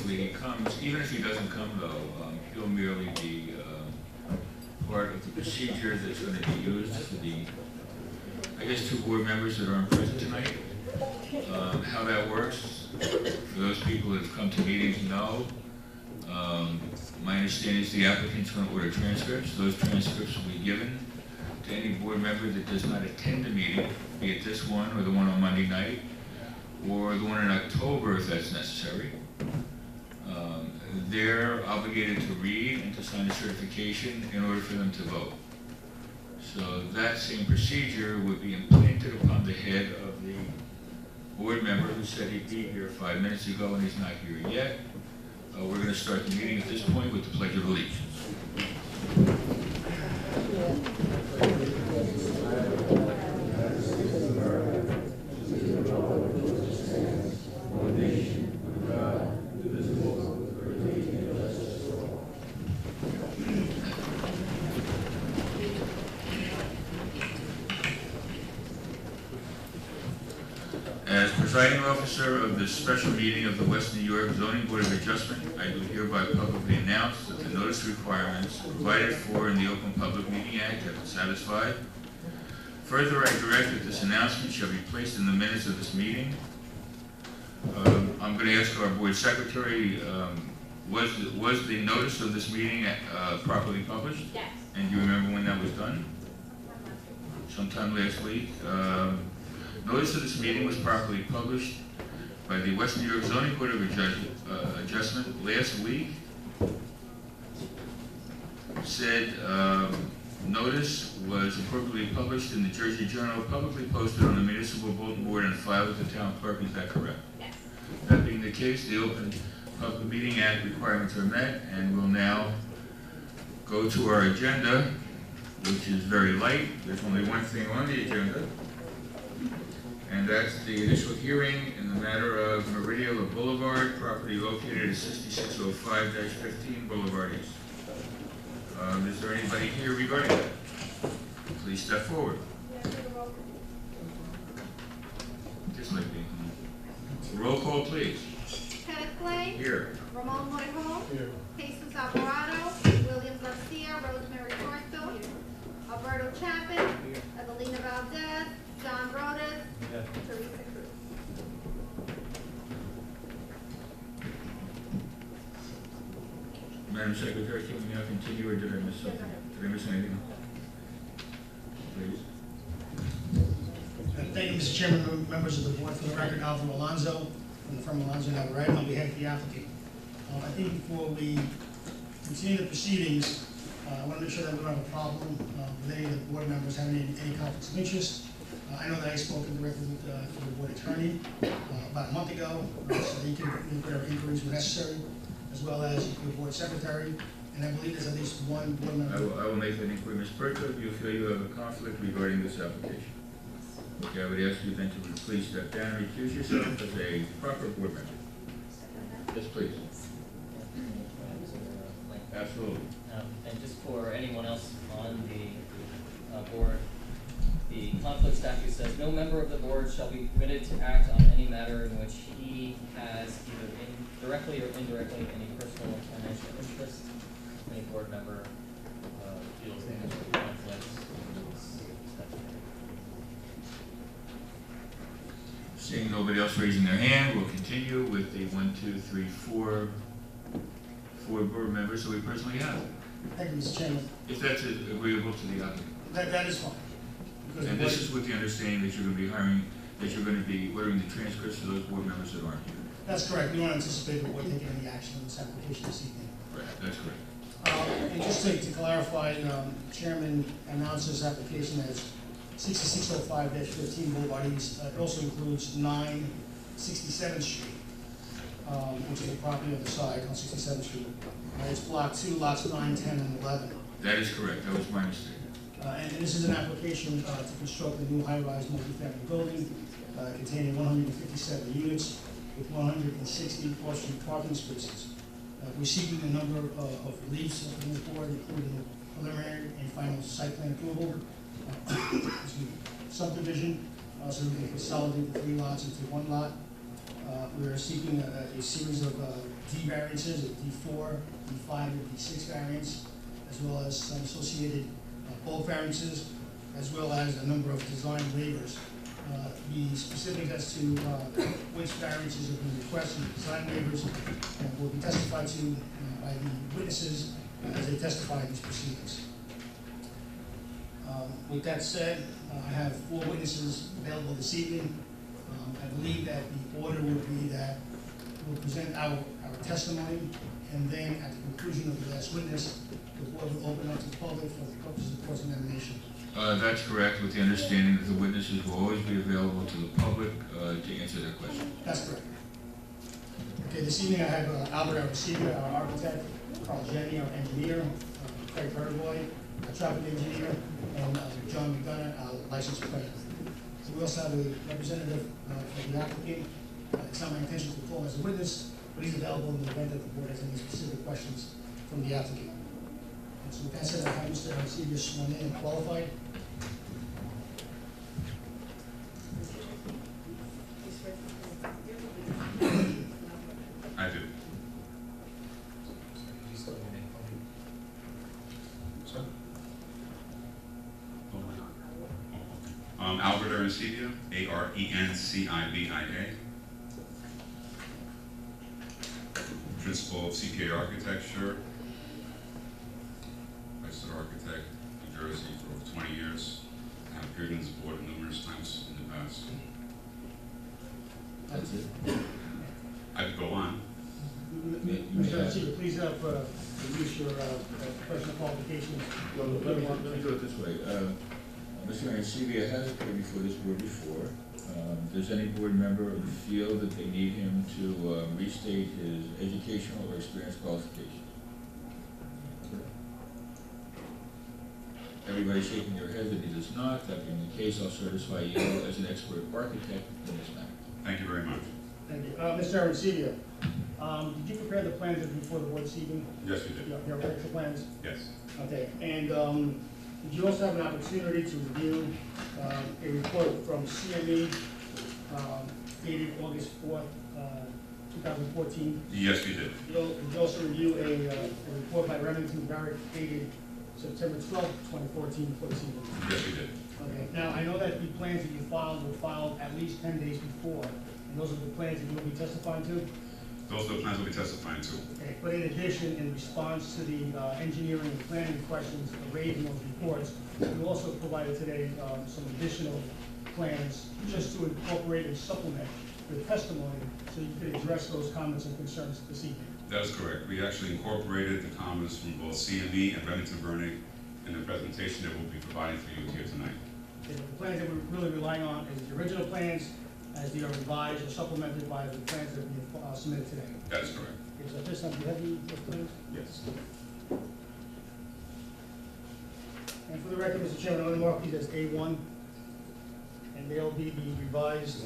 hopefully he comes. Even if he doesn't come though, he'll merely be part of the procedure that's going to be used for the, I guess, 2 board members that aren't present tonight. How that works, for those people that have come to meetings know, my understanding is the applicant's going to order transcripts. Those transcripts will be given to any board member that does not attend the meeting, be it this one or the one on Monday night, or the one in October if that's necessary. They're obligated to read and to sign a certification in order for them to vote. So that same procedure would be implanted upon the head of the board member who said he'd be here 5 minutes ago and he's not here yet. We're going to start the meeting at this point with the Pledge of Allegiance. As presiding officer of this special meeting of the West New York Zoning Board of Adjustment, I do hereby publicly announce that the notice requirements provided for in the Open Public Meeting Act have been satisfied. Further, I direct that this announcement shall be placed in the minutes of this meeting. I'm going to ask our board secretary, was the notice of this meeting properly published? Yes. And do you remember when that was done? Sometime last week. Notice of this meeting was properly published by the West New York Zoning Board of Adjustment last week. Said notice was appropriately published in the Jersey Journal, publicly posted on the municipal bulletin board and filed with the town clerk. Is that correct? Yes. That being the case, the Open Public Meeting Act requirements are met, and we'll now go to our agenda, which is very light. There's only one thing on the agenda, and that's the initial hearing in the matter of Meridian Boulevard, property located at 6605-15 Boulevard East. Is there anybody here regarding that? Please step forward. This might be. Roll call, please. Kenneth Blaine. Here. Ramon Morejon. Here. Jesus Alvarado. William Garcia. Rosemary Torto. Alberto Chapin. Evelina Valdez. John Rodas. Yes. Teresa Cruz. Madam Secretary, can we now continue, or did I miss something? Did I miss anything? Please. Thank you, Mr. Chairman, members of the board. For the record, Alvaro Alonso from the firm Alonso Navarrete on behalf of the applicant. I think before we continue the proceedings, I want to make sure that we don't have a problem with any of the board members having any conflicts of interest. I know that I spoke directly with the board attorney about a month ago, so he can make whatever inquiries were necessary, as well as the board secretary. And I believe there's at least one board member. I will make that inquiry. Ms. Perko, do you feel you have a conflict regarding this application? Okay, I would ask you then to please step down and recuse yourself as a proper board member. Yes, please. Absolutely. And just for anyone else on the board, the conflict statute says no member of the board shall be permitted to act on any matter in which he has either directly or indirectly any personal or financial interest. Any board member feels any conflicts. Seeing nobody else raising their hand, we'll continue with the 1, 2, 3, 4 board members that we personally have. Thank you, Mr. Chairman. If that's agreeable to the applicant. That is fine. Because And the this board- is with the understanding that you're going to be hiring, that you're going to be ordering the transcripts of those board members that aren't here. That's correct. We don't anticipate the board taking any action on this application this evening. Right, that's correct. And just to clarify, Chairman announced this application as 6605-15 Boulevard East. It also includes 967th Street, which is a property on the side on 67th Street. It's block 2, lots 9, 10, and 11. That is correct. That was my mistake. And this is an application to construct a new high-rise multifamily building containing 157 units with 160 off-street parking spaces. We're seeking a number of reliefs from the board, including preliminary and final site plan approval, subdivision, so we can consolidate the 3 lots into 1 lot, We are seeking a series of D variances, a D4, D5, and D6 variance, as well as some associated bulk variances, as well as a number of design waivers. The specifics as to which variances have been requested, design waivers, will be testified to by the witnesses as they testify in these proceedings. With that said, I have 4 witnesses available this evening. I believe that the order would be that we'll present our testimony, and then at the conclusion of the last witness, the board will open up to the public for the purposes of cross-examination. That's correct, with the understanding that the witnesses will always be available to the public to answer their questions. That's correct. Okay, this evening I have Albert Arcega, our architect, Carl Jenny, our engineer, Craig Burgoy, our traffic engineer, and John McDonough, our license plate. So we also have a representative for the applicant. It's not my intention to call him as a witness, but he's available in the event that the board has any specific questions from the applicant. And so with that said, I have Mr. Arcega sworn in and qualified. I do. Sir? Albert Arencibia, Arencibia, principal of CPA Architecture, registered architect, New Jersey for over 20 years. I have appeared in this board numerous times in the past. That's it. I could go on. Mr. Arcega, please introduce your professional qualifications. Well, let me do it this way. Mr. Arcega has appeared before this board before. Does any board member feel that they need him to restate his educational or experience qualifications? Everybody's shaking their head that he does not. That being the case, I'll certify you as an expert architect in this matter. Thank you very much. Thank you. Mr. Arcega, did you prepare the plans before the board this evening? Yes, you did. Your architectural plans? Yes. Okay, and did you also have an opportunity to review a report from CME dated August 4th, 2014? Yes, you did. Did you also review a report by Remington Barrett dated September 12th, 2014 for this evening? Yes, you did. Okay, now I know that the plans that you filed were filed at least 10 days before, and those are the plans that you will be testifying to? Those are the plans we'll be testifying to. Okay, but in addition, in response to the engineering and planning questions raised in those reports, you also provided today some additional plans just to incorporate and supplement your testimony so you could address those comments and concerns this evening. That is correct. We actually incorporated the comments from both CME and Remington Burnick in the presentation that we'll be providing for you here tonight. Okay, the plans that we're really relying on is the original plans as they are revised or supplemented by the plans that we have submitted today. That is correct. Okay, so at this time, do you have those plans? Yes. And for the record, Mr. Chairman, I'm going to mark these as A1, and they'll be the revised.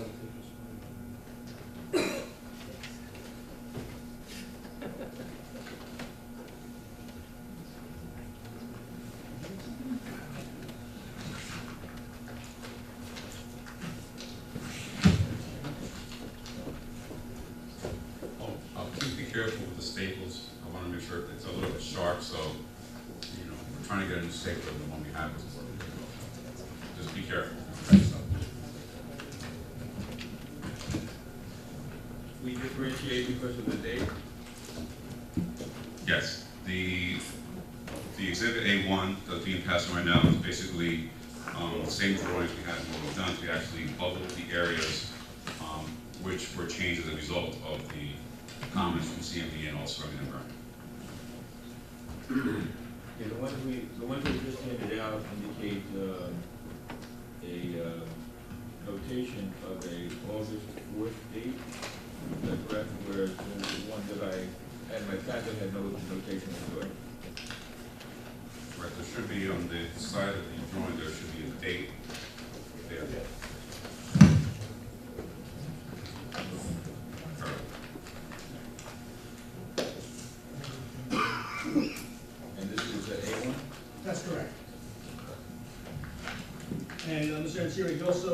Please be careful with the staples. I want to make sure it's a little bit sharp, so, you know, we're trying to get a new stapler than the one we have is working. Just be careful. We differentiate because of the date? Yes, the exhibit A1 that's being passed right now is basically the same drawings we had when we were done. We actually bubbled the areas which were changed as a result of the comments from CME and also Remington Burnick. Yeah, the ones we just handed out indicate a notation of a August 4th date. Is that correct? Whereas the one that I had in my packet had no notation to it. Right, there should be on the side of the drawing, there should be a date there. And this is the A1? That's correct. And Mr. Arcega, you also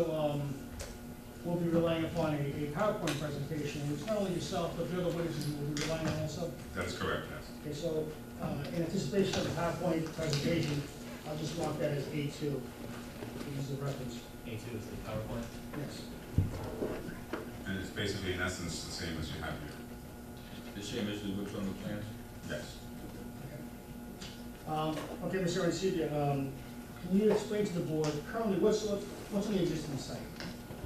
we'll be relying upon a PowerPoint presentation, which not only yourself, but the other witnesses will be relying on also. That is correct, yes. Okay, so, in anticipation of the PowerPoint presentation, I'll just mark that as A2, to use the reference. A2 is the PowerPoint. Yes. And it's basically in essence the same as you have here. The same as it looks on the plans? Yes. Okay, Mr. Ancibia, can you explain to the board currently what's on the existing site?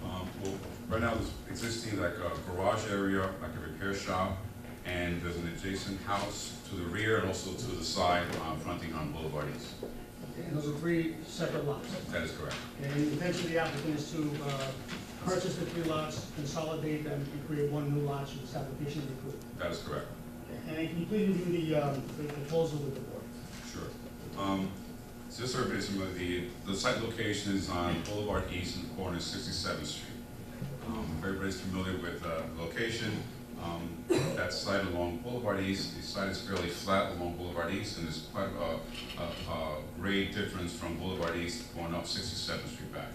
Well, right now there's existing like a garage area, like a repair shop, and there's an adjacent house to the rear and also to the side, fronting on Boulevard East. Okay, and those are 3 separate lots. That is correct. Okay, and the intention of the applicant is to purchase the 3 lots, consolidate them, and create 1 new lot should this application be approved. That is correct. Okay, and then can you please review the proposal with the board? Sure. Just so everybody's familiar, the site location is on Boulevard East in the corner of 67th Street. If everybody's familiar with the location, that site along Boulevard East, the site is fairly flat along Boulevard East, and there's quite a grade difference from Boulevard East going up 67th Street back.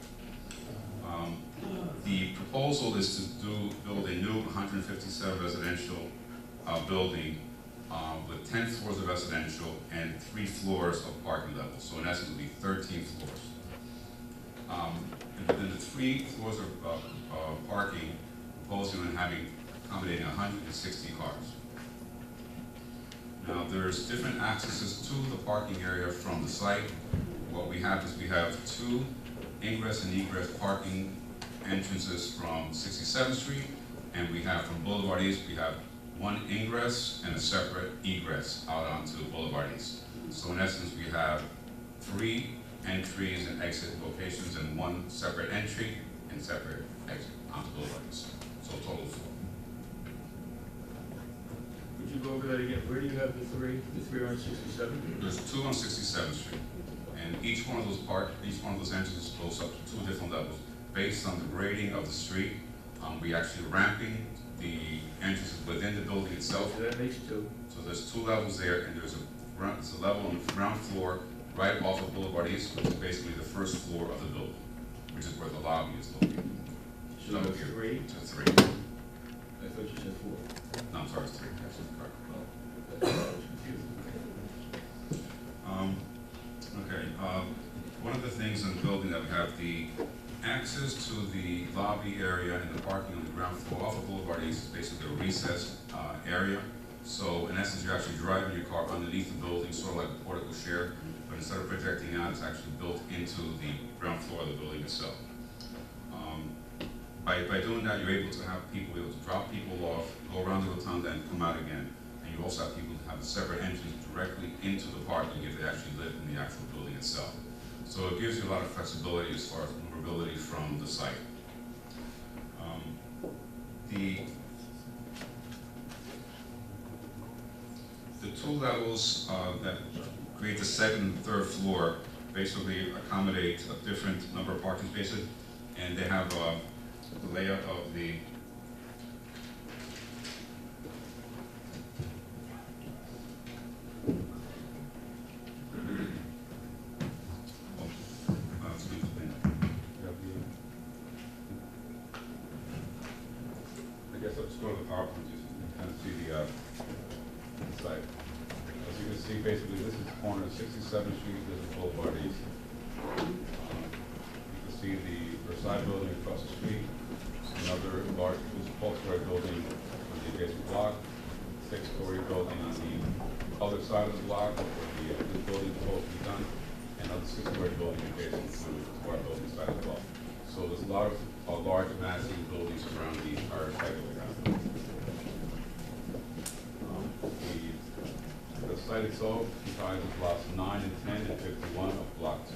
The proposal is to build a new 157 residential building with 10 floors of residential and 3 floors of parking levels. So in essence, it would be 13 floors. And within the 3 floors of parking, proposing on accommodating 160 cars. Now, there's different accesses to the parking area from the site. What we have is we have 2 ingress and egress parking entrances from 67th Street, and we have from Boulevard East, we have 1 ingress and a separate egress out onto Boulevard East. So in essence, we have 3 entries and exit locations and 1 separate entry and separate exit onto Boulevard East. So total of 4. Would you go over that again? Where do you have the 3? The 3 are on 67? There's 2 on 67th Street, and each one of those entrances goes up to 2 different levels based on the grading of the street. We actually ramping the entrances within the building itself. So that makes 2. So there's 2 levels there, and there's a level on the ground floor right off of Boulevard East, which is basically the first floor of the building, which is where the lobby is located. So No, that's here. 3? So 3. I thought you said 4. No, I'm sorry, it's 3. Actually, correct. Well, that's why I was confused. Okay, one of the things in the building that we have the access to the lobby area and the parking on the ground floor off of Boulevard East is basically a recessed area. So in essence, you're actually driving your car underneath the building, sort of like a portico share, but instead of projecting out, it's actually built into the ground floor of the building itself. By doing that, you're able to have people able to drop people off, go around the rotunda and come out again. And you also have people who have a separate entrance directly into the parking if they actually live in the actual building itself. So it gives you a lot of flexibility as far as maneuverability from the site. The 2 levels that create the 2nd and 3rd floor basically accommodate a different number of parking spaces, and they have the layout of the I guess let's go to the PowerPoint just to kind of see the site. As you can see, basically, this is the corner of 67th Street, this is Boulevard East. You can see the Versailles building across the street, another large multi-story building on the adjacent block, 6-story building on the other side of the block where the building is supposed to be done, and another 6-story building adjacent to our building site as well. So there's a lot of large massive buildings around the entire site of the ground. The site itself comprises lots 9 and 10 and 51 of block 2.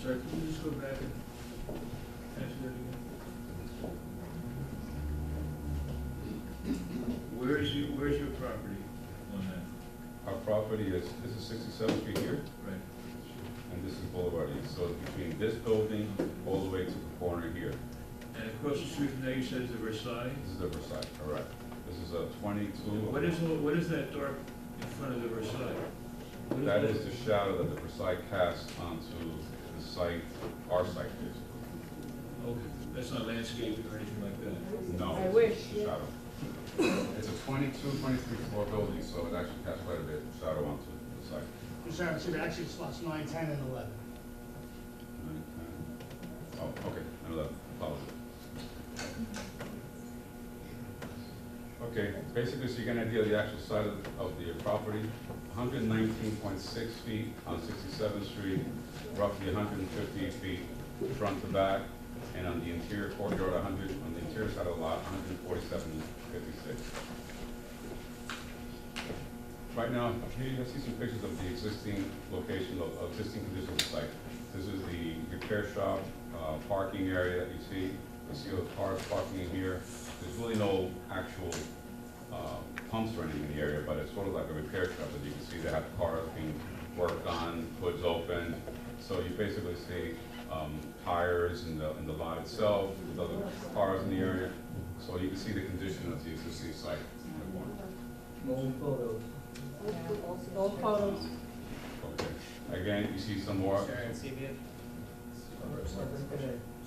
Sorry, can you just go back and answer that again? Where's your property on that? Our property is, this is 67th Street here, Right. and this is Boulevard East. So between this building all the way to the corner here, And across the street from there, you said is the Versailles? this is the Versailles, correct. This is a 22. What is that dark in front of the Versailles? What That is the shadow that the Versailles casts onto the site, our site basically. Okay, that's not landscaping or anything like that? No. I wish. It's a shadow. It's a 22, 23 floor building, so it actually casts quite a bit of shadow onto the site. Mr. Chairman, so actually it's lots 9, 10, and 11. 9, 10. Oh, okay, and 11, apologies. Okay, basically, so you get an idea of the actual side of the property. 119.6 feet on 67th Street, roughly 150 feet front to back, and on the interior courtyard, 100, on the interior side of the lot, 147.56. Right now, here you can see some pictures of the existing location, of existing condition of the site. This is the repair shop, parking area that you see. You see all the cars parking in here. There's really no actual pumps or anything in the area, but it's sort of like a repair shop. As you can see, they have cars being worked on, hoods open. So you basically see tires in the lot itself, with other cars in the area. So you can see the condition of the existing site in the corner. All photos. Okay. Again, you see some more.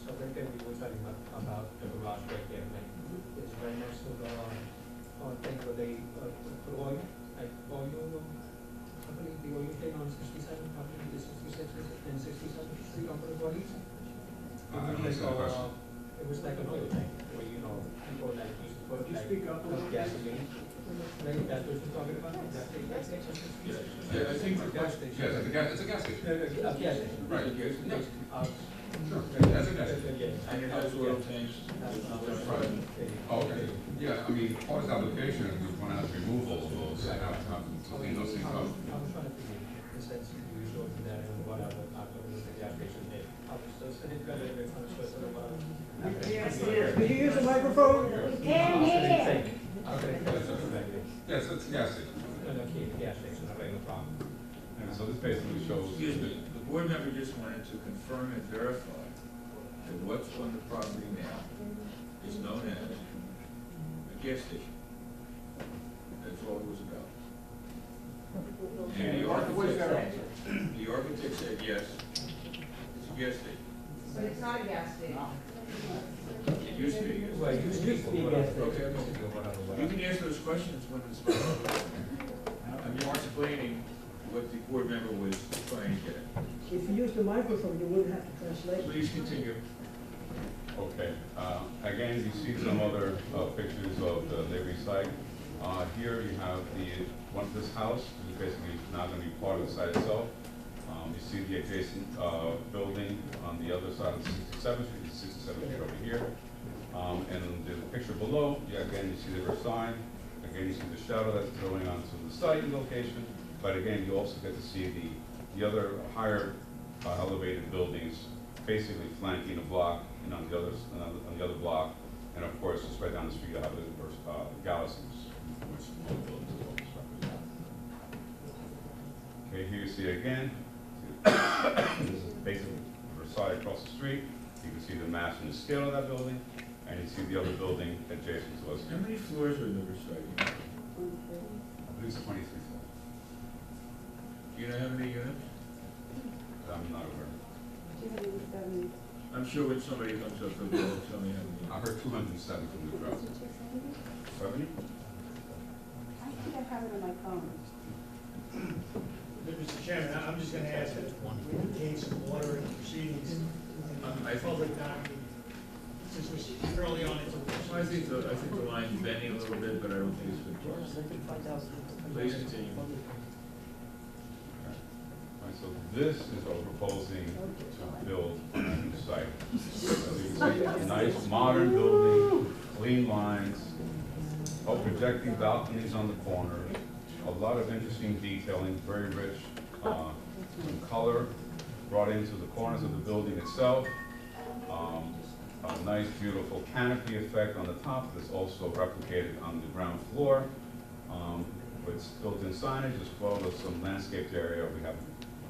Superintendent, we were talking about the garage right there, right? It's right next to the, thing where they, put oil, like oil, company, the oil thing on 67, probably the 66 and 67th Street on the bodies. I understand the question. It was like an oil tank, where, people that used to put like gasoline. Like, that's what you're talking about? Yeah, I think the question. Yes, it's a gas station. A gas station. Right. Yes. Sure, that's a gas station. And it has oil tanks. Right. Oh, okay. Yeah, I mean, part of the application, we want to have removal of those, and have to clean those things up. I was trying to figure, since you showed me that and whatever, after the gas station did. I was just, I didn't get it, it's on the Swiss or whatever. Could you use the microphone? Can't hear. Okay. Yes, it's a gas station. No, gas station, a regular problem. And so this basically shows. Excuse me, the board member just wanted to confirm and verify that what's on the property now is known as a gas station. That's all it was about. And the architect said, yes, it's a gas station. But it's not a gas station. It used to be. a gas Well, it used to be a gas station. Okay, okay. You can ask those questions when it's. I'm just explaining what the board member was trying to get at. If you use the microphone, you wouldn't have to translate. Please continue. Okay, again, you see some other pictures of the Liberty site. Here you have this house, which is basically not going to be part of the site itself. You see the adjacent building on the other side of 67th Street, 67th Street over here. And the picture below, again, you see the reverse sign. Again, you see the shadow that's going onto the site location. But again, you also get to see the other higher elevated buildings basically flanking the block, and on the other block, and of course, just right down the street, you have the Galaxies, which all the buildings as well. Okay, here you see it again. This is basically Versailles across the street. You can see the mass and the scale of that building, and you see the other building adjacent to us. How many floors are in the Riverside? I believe it's 23 floors. Do you know how many units? I'm not aware. I'm sure when somebody comes up, they'll tell me how many. I heard 207 from the crowd. 70? I think I have it on my phone. Mr. Chairman, I'm just gonna ask that we maintain some order in the proceedings. I think- Public not, since we're early on into this. I think the line's bending a little bit, but I don't think it's been crossed. Please continue. Right, so this is what we're proposing to build on a new site. So you can see a nice modern building, clean lines, projecting balconies on the corners, a lot of interesting detailing, very rich, some color brought into the corners of the building itself. A nice, beautiful canopy effect on the top that's also replicated on the ground floor. With built-in signage as well as some landscaped area. We have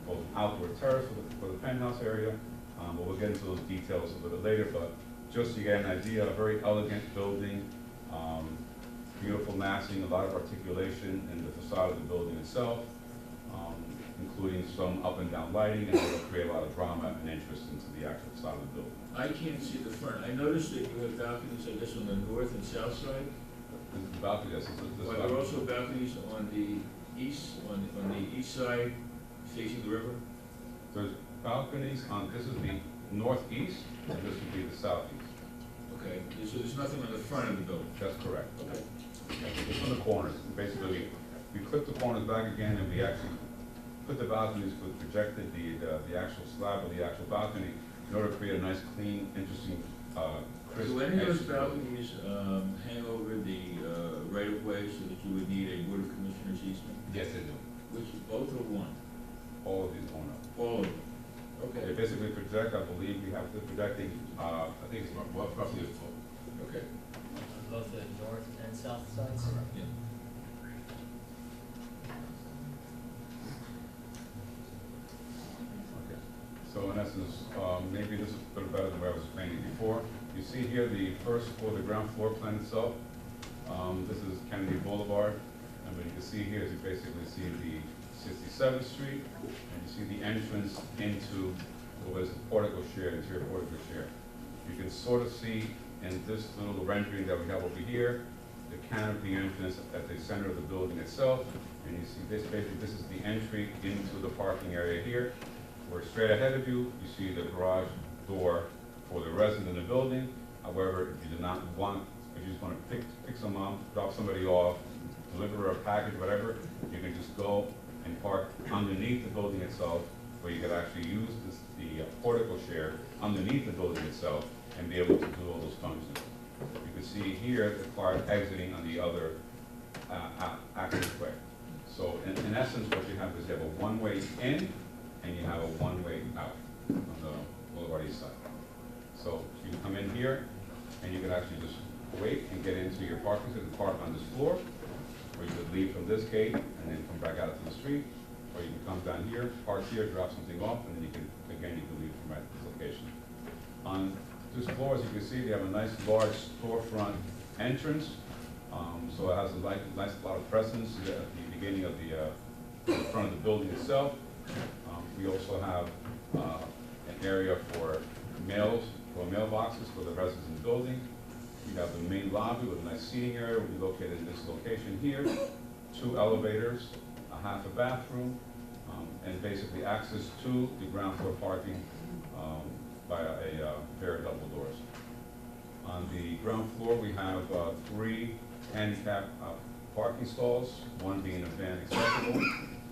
both an outdoor terrace for the penthouse area, but we'll get into those details a little later. But just to get an idea, a very elegant building, beautiful massing, a lot of articulation in the facade of the building itself, including some up and down lighting, and it'll create a lot of drama and interest into the actual side of the building. I can't see the front. I noticed that you have balconies, I guess, on the north and south side. This is the balcony, this is But this there are also balconies on the east, on the east side facing the river. There's balconies on, this is the northeast, and this would be the southeast. Okay, so there's nothing on the front of the building. That's correct. Okay. Just on the corners. Basically, we clip the corners back again, and we actually put the balconies, we projected the actual slab of the actual balcony in order to create a nice, clean, interesting, crisp. Do any of those edge to the building. balconies hang over the right-of-way so that you would need a Board of Commissioners easement? Yes, they do. Which, both or one? All of these going up. All of them? They Okay, basically project, I believe, we have to projecting, I think it's roughly a foot. okay. On both the north and south sides? Yeah. Okay. So in essence, maybe this is a little better than what I was explaining before. You see here the first floor, the ground floor plan itself. This is Kennedy Boulevard, and what you can see here is you basically see the 67th Street, and you see the entrance into what is the portico share, interior portico share. You can sort of see in this little rendering that we have over here, the canopy entrance at the center of the building itself, and you see this, basically this is the entry into the parking area here. Where straight ahead of you, you see the garage door for the resident in the building. However, if you do not want, if you just want to pick someone up, drop somebody off, deliver a package, whatever, you can just go and park underneath the building itself, where you could actually use the portico share underneath the building itself and be able to do all those functions. You can see here the car exiting on the other access way. So in essence, what you have is you have a one-way in and you have a one-way out on the Boulevard East side. So you can come in here and you can actually just wait and get into your parking space and park on this floor, or you could leave from this gate and then come back out to the street, or you can come down here, park here, drop something off, and then you can, again, you can leave from this location. On this floor, as you can see, they have a nice large storefront entrance, so it has a nice lot of presence at the beginning of the front of the building itself. We also have an area for mailboxes for the residents in the building. We have the main lobby with a nice seating area. We'll be located in this location here. 2 elevators, a half a bathroom, and basically access to the ground floor parking by a pair of double doors. On the ground floor, we have 3 handicap parking stalls, 1 being a van accessible,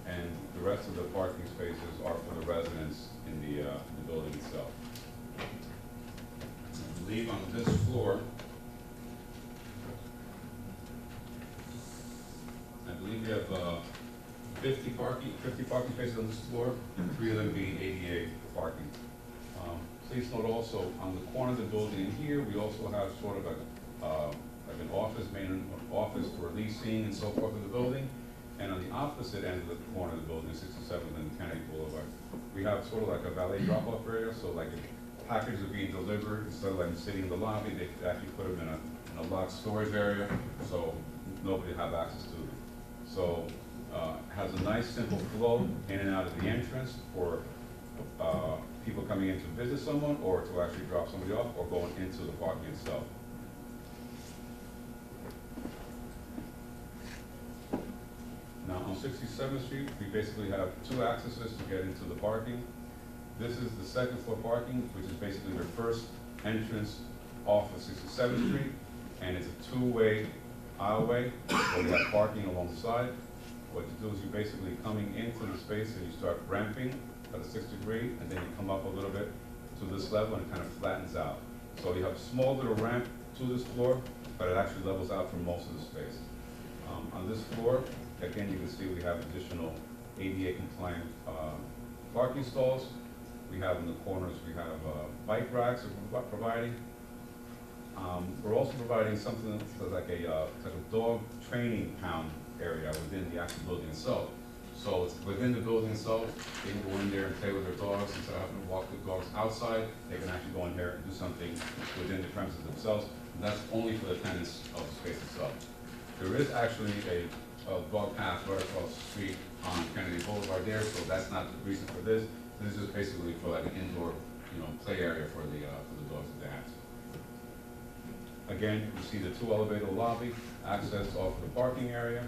and the rest of the parking spaces are for the residents in the building itself. I believe on this floor, we have 50 parking spaces on this floor, and 3 of them being ADA parking. Please note also, on the corner of the building in here, we also have sort of like an office, main office for leasing and so forth of the building. And on the opposite end of the corner of the building, 67th and Kennedy Boulevard, we have sort of like a valet drop-off area. So like if packages are being delivered, instead of like sitting in the lobby, they could actually put them in a locked storage area, so nobody would have access to them. So has a nice simple flow in and out of the entrance for people coming in to visit someone or to actually drop somebody off or going into the parking itself. Now on 67th Street, we basically have 2 accesses to get into the parking. This is the second floor parking, which is basically the first entrance off of 67th Street, and it's a 2-way aisleway where we have parking alongside. What you do is you're basically coming into the space and you start ramping at a 6th degree, and then you come up a little bit to this level and it kind of flattens out. So you have a small little ramp to this floor, but it actually levels out from most of the space. On this floor, again, you can see we have additional ADA compliant parking stalls. We have in the corners, we have bike racks that we're providing. We're also providing something that's like a dog training pound area within the actual building itself. So it's within the building itself, they can go in there and play with their dogs instead of having to walk the dogs outside. They can actually go in there and do something within the premises themselves. And that's only for the tenants of the space itself. There is actually a dog path right across the street on Kennedy Boulevard there, so that's not the reason for this. This is basically for like an indoor, play area for the dogs that they have. Again, you see the 2 elevator lobby, access off of the parking area.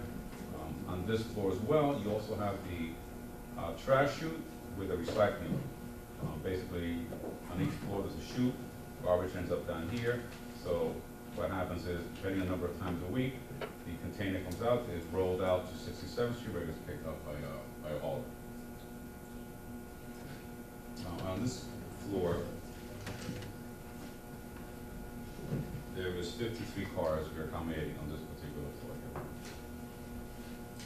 On this floor as well, you also have the trash chute with a recycling. Basically, on each floor there's a chute, garbage ends up down here. So what happens is, depending on the number of times a week, the container comes out, is rolled out to 67th Street, where it gets picked up by a hauler. On this floor, there was 53 cars we are accommodating on this particular floor here.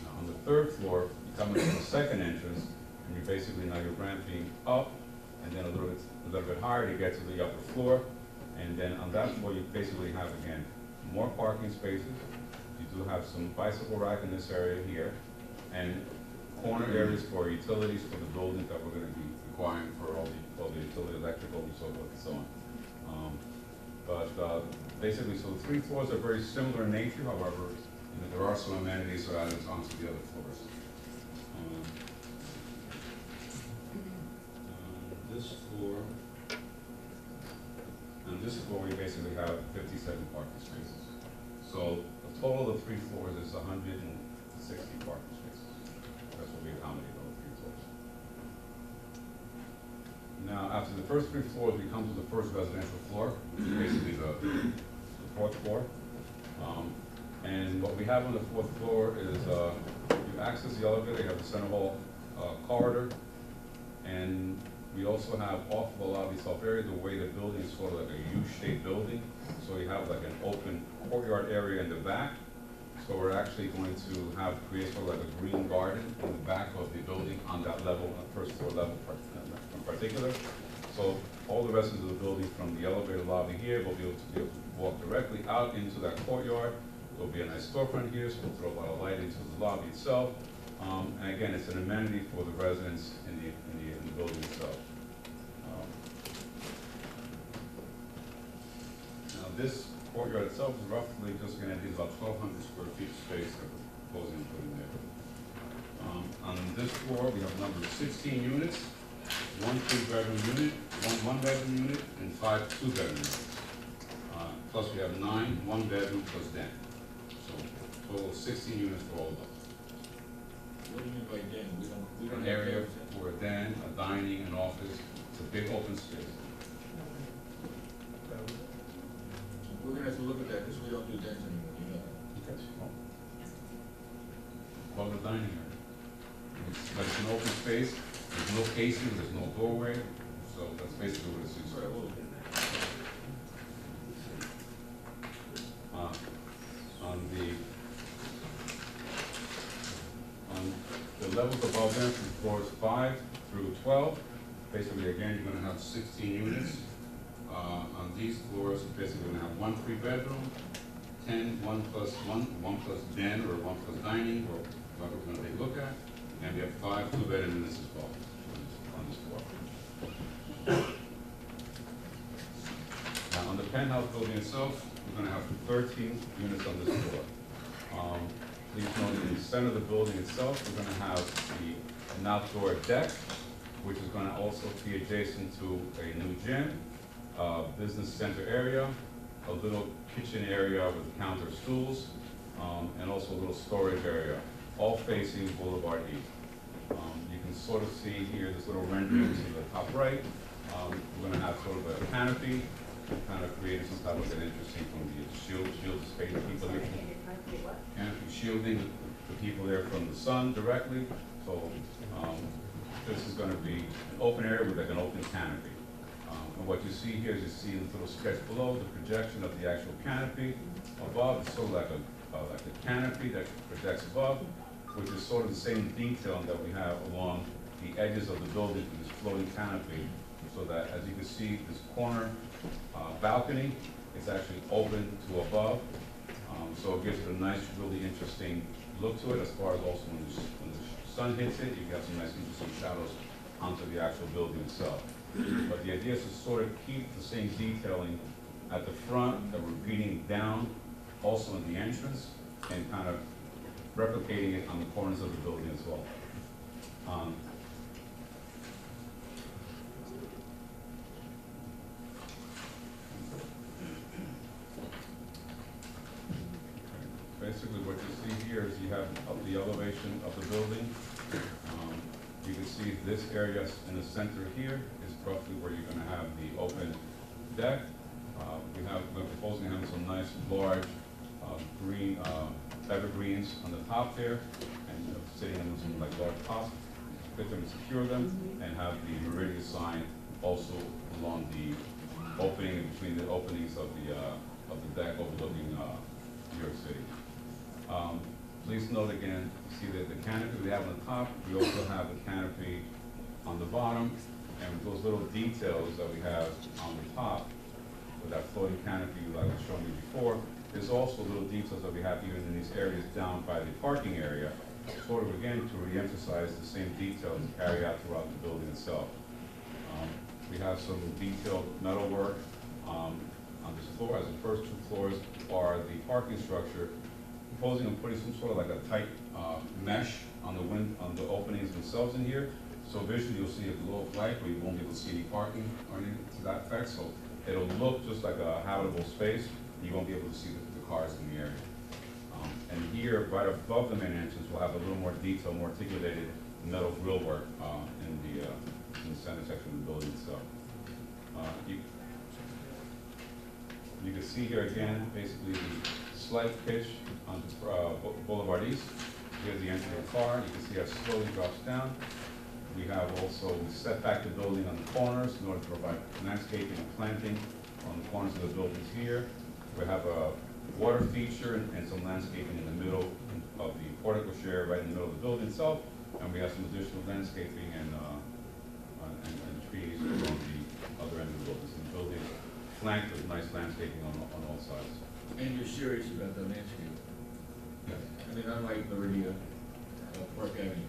Now, on the 3rd floor, you come into the 2nd entrance, and you basically now you're ramping up, and then a little bit higher to get to the upper floor. And then on that floor, you basically have, again, more parking spaces. You do have some bicycle rack in this area here, and corner areas for utilities for the buildings that we're going to be requiring for all the utility, electrical, and so forth and so on. Basically, so the 3 floors are very similar in nature. However, there are some amenities that are added onto the other floors. On this floor, we basically have 57 parking spaces. So the total of 3 floors is 160 parking spaces. That's what we accommodate on the 3 floors. Now, after the first 3 floors, we come to the first residential floor, which is basically the 4th floor. And what we have on the 4th floor is you access the elevator, you have the center hall corridor, and we also have off the lobby itself area. The way the building is sort of like a U-shaped building, so you have like an open courtyard area in the back. So we're actually going to create sort of like a green garden in the back of the building on that level, on the 1st floor level in particular. So all the residents of the building from the elevator lobby here will be able to walk directly out into that courtyard. There'll be a nice storefront here, so we'll throw a lot of light into the lobby itself. And again, it's an amenity for the residents in the building itself. Now this courtyard itself is roughly just going to be about 1,200 square feet of space that we're proposing to put in there. On this floor, we have a number of 16 units, 1 3-bedroom unit, 1 1-bedroom unit, and 5 2-bedroom units. Plus we have 9 1-bedroom plus den. So total of 16 units for all of those. What do you mean by den? We don't An have area that. for a den, a dining, an office. It's a big open space. We're gonna have to look at that, because we don't do dens anymore, you know. Call it a dining area. But it's an open space. There's no casing, there's no doorway. So that's basically what it's used for. On the levels above them, from floors 5 through 12, basically again, you're gonna have 16 units. On these floors, basically we're gonna have 1 3-bedroom, 10 1 plus den or 1 plus dining, or whatever we're gonna take a look at. And we have 5 2-bedroom units as well on this floor. Now, on the penthouse building itself, we're gonna have 13 units on this floor. Please note in the center of the building itself, we're gonna have an outdoor deck, which is gonna also be adjacent to a new gym, business center area, a little kitchen area with counter stools, and also a little storage area, all facing Boulevard E. You can sort of see here this little rendering to the top right. We're gonna have sort of a canopy, kind of creating some type of an interesting from the shield the space people here. Canopy shielding the people there from the sun directly. So this is gonna be an open area with like an open canopy. And what you see here is you see in the little sketch below the projection of the actual canopy above. It's sort of like a canopy that projects above, which is sort of the same detail that we have along the edges of the building for this floating canopy, so that as you can see, this corner balcony is actually open to above. So it gives it a nice, really interesting look to it, as far as also when the sun hits it, you have some nice interesting shadows onto the actual building itself. But the idea is to sort of keep the same detailing at the front that we're repeating down, also in the entrance, and kind of replicating it on the corners of the building as well. have up the elevation of the building. You can see this area in the center here is roughly where you're gonna have the open deck. We're proposing having some nice large green evergreens on the top there, and sitting in some like large pots, fit them and secure them, and have the Meridian sign also along the opening, in between the openings of the deck overlooking New York City. Please note again, see that the canopy we have on the top, we also have the canopy on the bottom, and those little details that we have on the top, with that floating canopy like I was showing you before, there's also little details that we have even in these areas down by the parking area, sort of again to re-emphasize the same details carried out throughout the building itself. We have some detailed metal work on this floor, as the first two floors are the parking structure, proposing on putting some sort of like a tight mesh on the openings themselves in here. So visually you'll see a glow of light, but you won't be able to see any parking or anything to that effect. So it'll look just like a habitable space. You won't be able to see the cars in the area. And here, right above the main entrance, we'll have a little more detail, more articulated metal grille work in the center section of the building itself. You can see here again, basically the slight pitch on Boulevard East. Here's the entry of the car. You can see how it slowly drops down. We have also set back the building on the corners in order to provide landscaping and planting on the corners of the buildings here. We have a water feature and some landscaping in the middle of the portico share, right in the middle of the building itself. And we have some additional landscaping and trees along the other end of the building. So the building is flanked with nice landscaping on all sides. And you're serious about the landscape? Yes. I mean, unlike Meridian, Park Avenue.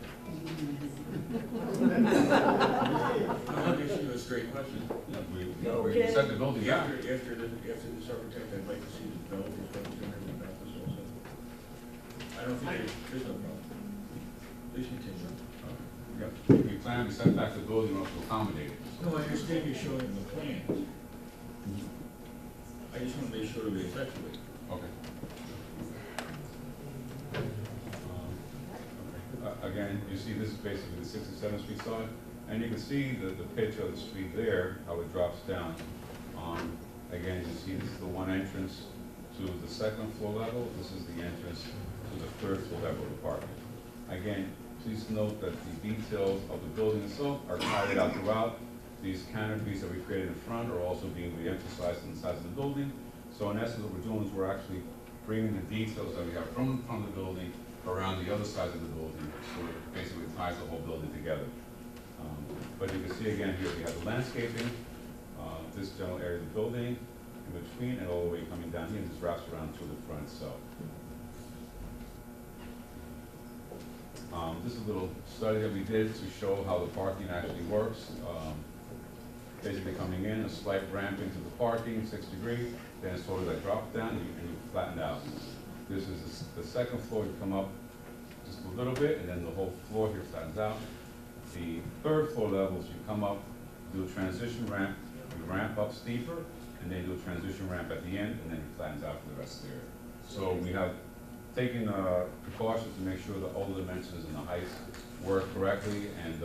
No, I'm asking you a straight question. We set the building back. After this architect, I'd like to see the developer's representative about this also. I don't think there's no problem. Please continue. We plan to set back the building up to accommodate it. No, I understand you're showing the plans. I just want to make sure that we effectuate. Okay. Again, you see this is basically the 67th Street side, and you can see the pitch of the street there, how it drops down. Again, you see this is the one entrance to the second floor level. This is the entrance to the third floor level of the apartment. Again, please note that the details of the building itself are carried out throughout. These canopies that we created in front are also being re-emphasized on the sides of the building. So in essence, what we're doing is we're actually bringing the details that we have from the building around the other sides of the building, so it basically ties the whole building together. But you can see again here, we have the landscaping, this general area of the building, in between, and all the way coming down here, and this wraps around to the front itself. This is a little study that we did to show how the parking actually works. Basically coming in, a slight ramp into the parking, 6 degrees, then it sort of like drops down and you flatten out. This is the second floor, you come up just a little bit, and then the whole floor here flattens out. The third floor levels, you come up, do a transition ramp, you ramp up steeper, and then do a transition ramp at the end, and then it flattens out for the rest of the area. So we have taken precautions to make sure that all the dimensions and the heights work correctly, and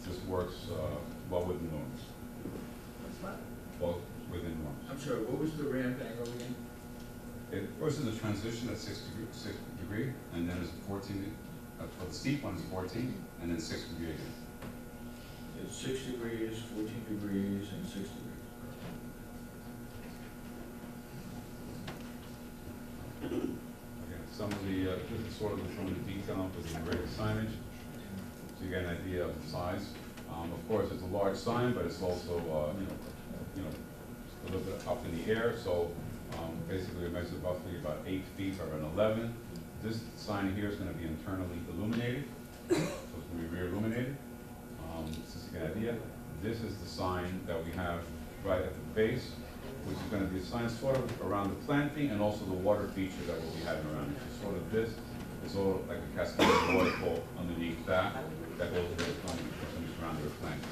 just works well within norms. Well within norms. I'm sorry, what was the ramp angle again? It first is a transition at 6 degree, and then it's 14. For the steep one is 14, and then 6 degree again. It's 6 degrees, 14 degrees, and 6 degrees. Again, some of the this is sort of some of the detail for the Meridian signage, so you get an idea of the size. Of course, it's a large sign, but it's also a little bit up in the air. So basically, it measures roughly about 8 feet by around 11. This sign here is going to be internally illuminated, so it's going to be rear-illuminated. Just to get an idea, this is the sign that we have right at the base, which is going to be a sign sort of around the planting and also the water feature that we'll be having around it. So sort of this is all like a cascade waterfall underneath that goes with the surrounding the planting.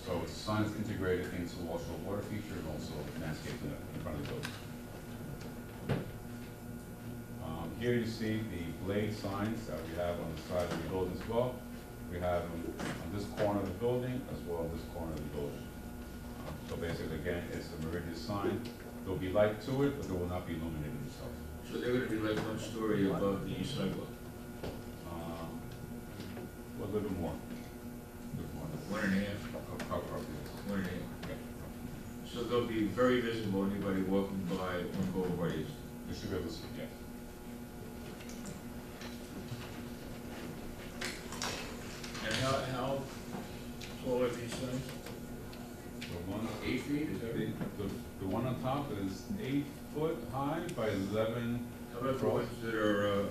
So it's a sign that's integrated into also a water feature and also landscape in front of the building. Here you see the blade signs that we have on the side of the building as well. We have them on this corner of the building as well as this corner of the building. So basically, again, it's the Meridian sign. There'll be light to it, but they will not be illuminated themselves. So they're gonna be like one story above the sidewalk, Well, a little bit more. A little more. 1.5, Roughly, yes. 1.5. So they'll be very visible, anybody walking by on Boulevard East. You should be able to see, yes. And how tall are these signs? The one, 8 feet, is that right? the one on top is 8 foot high by 11. How about the ones that are,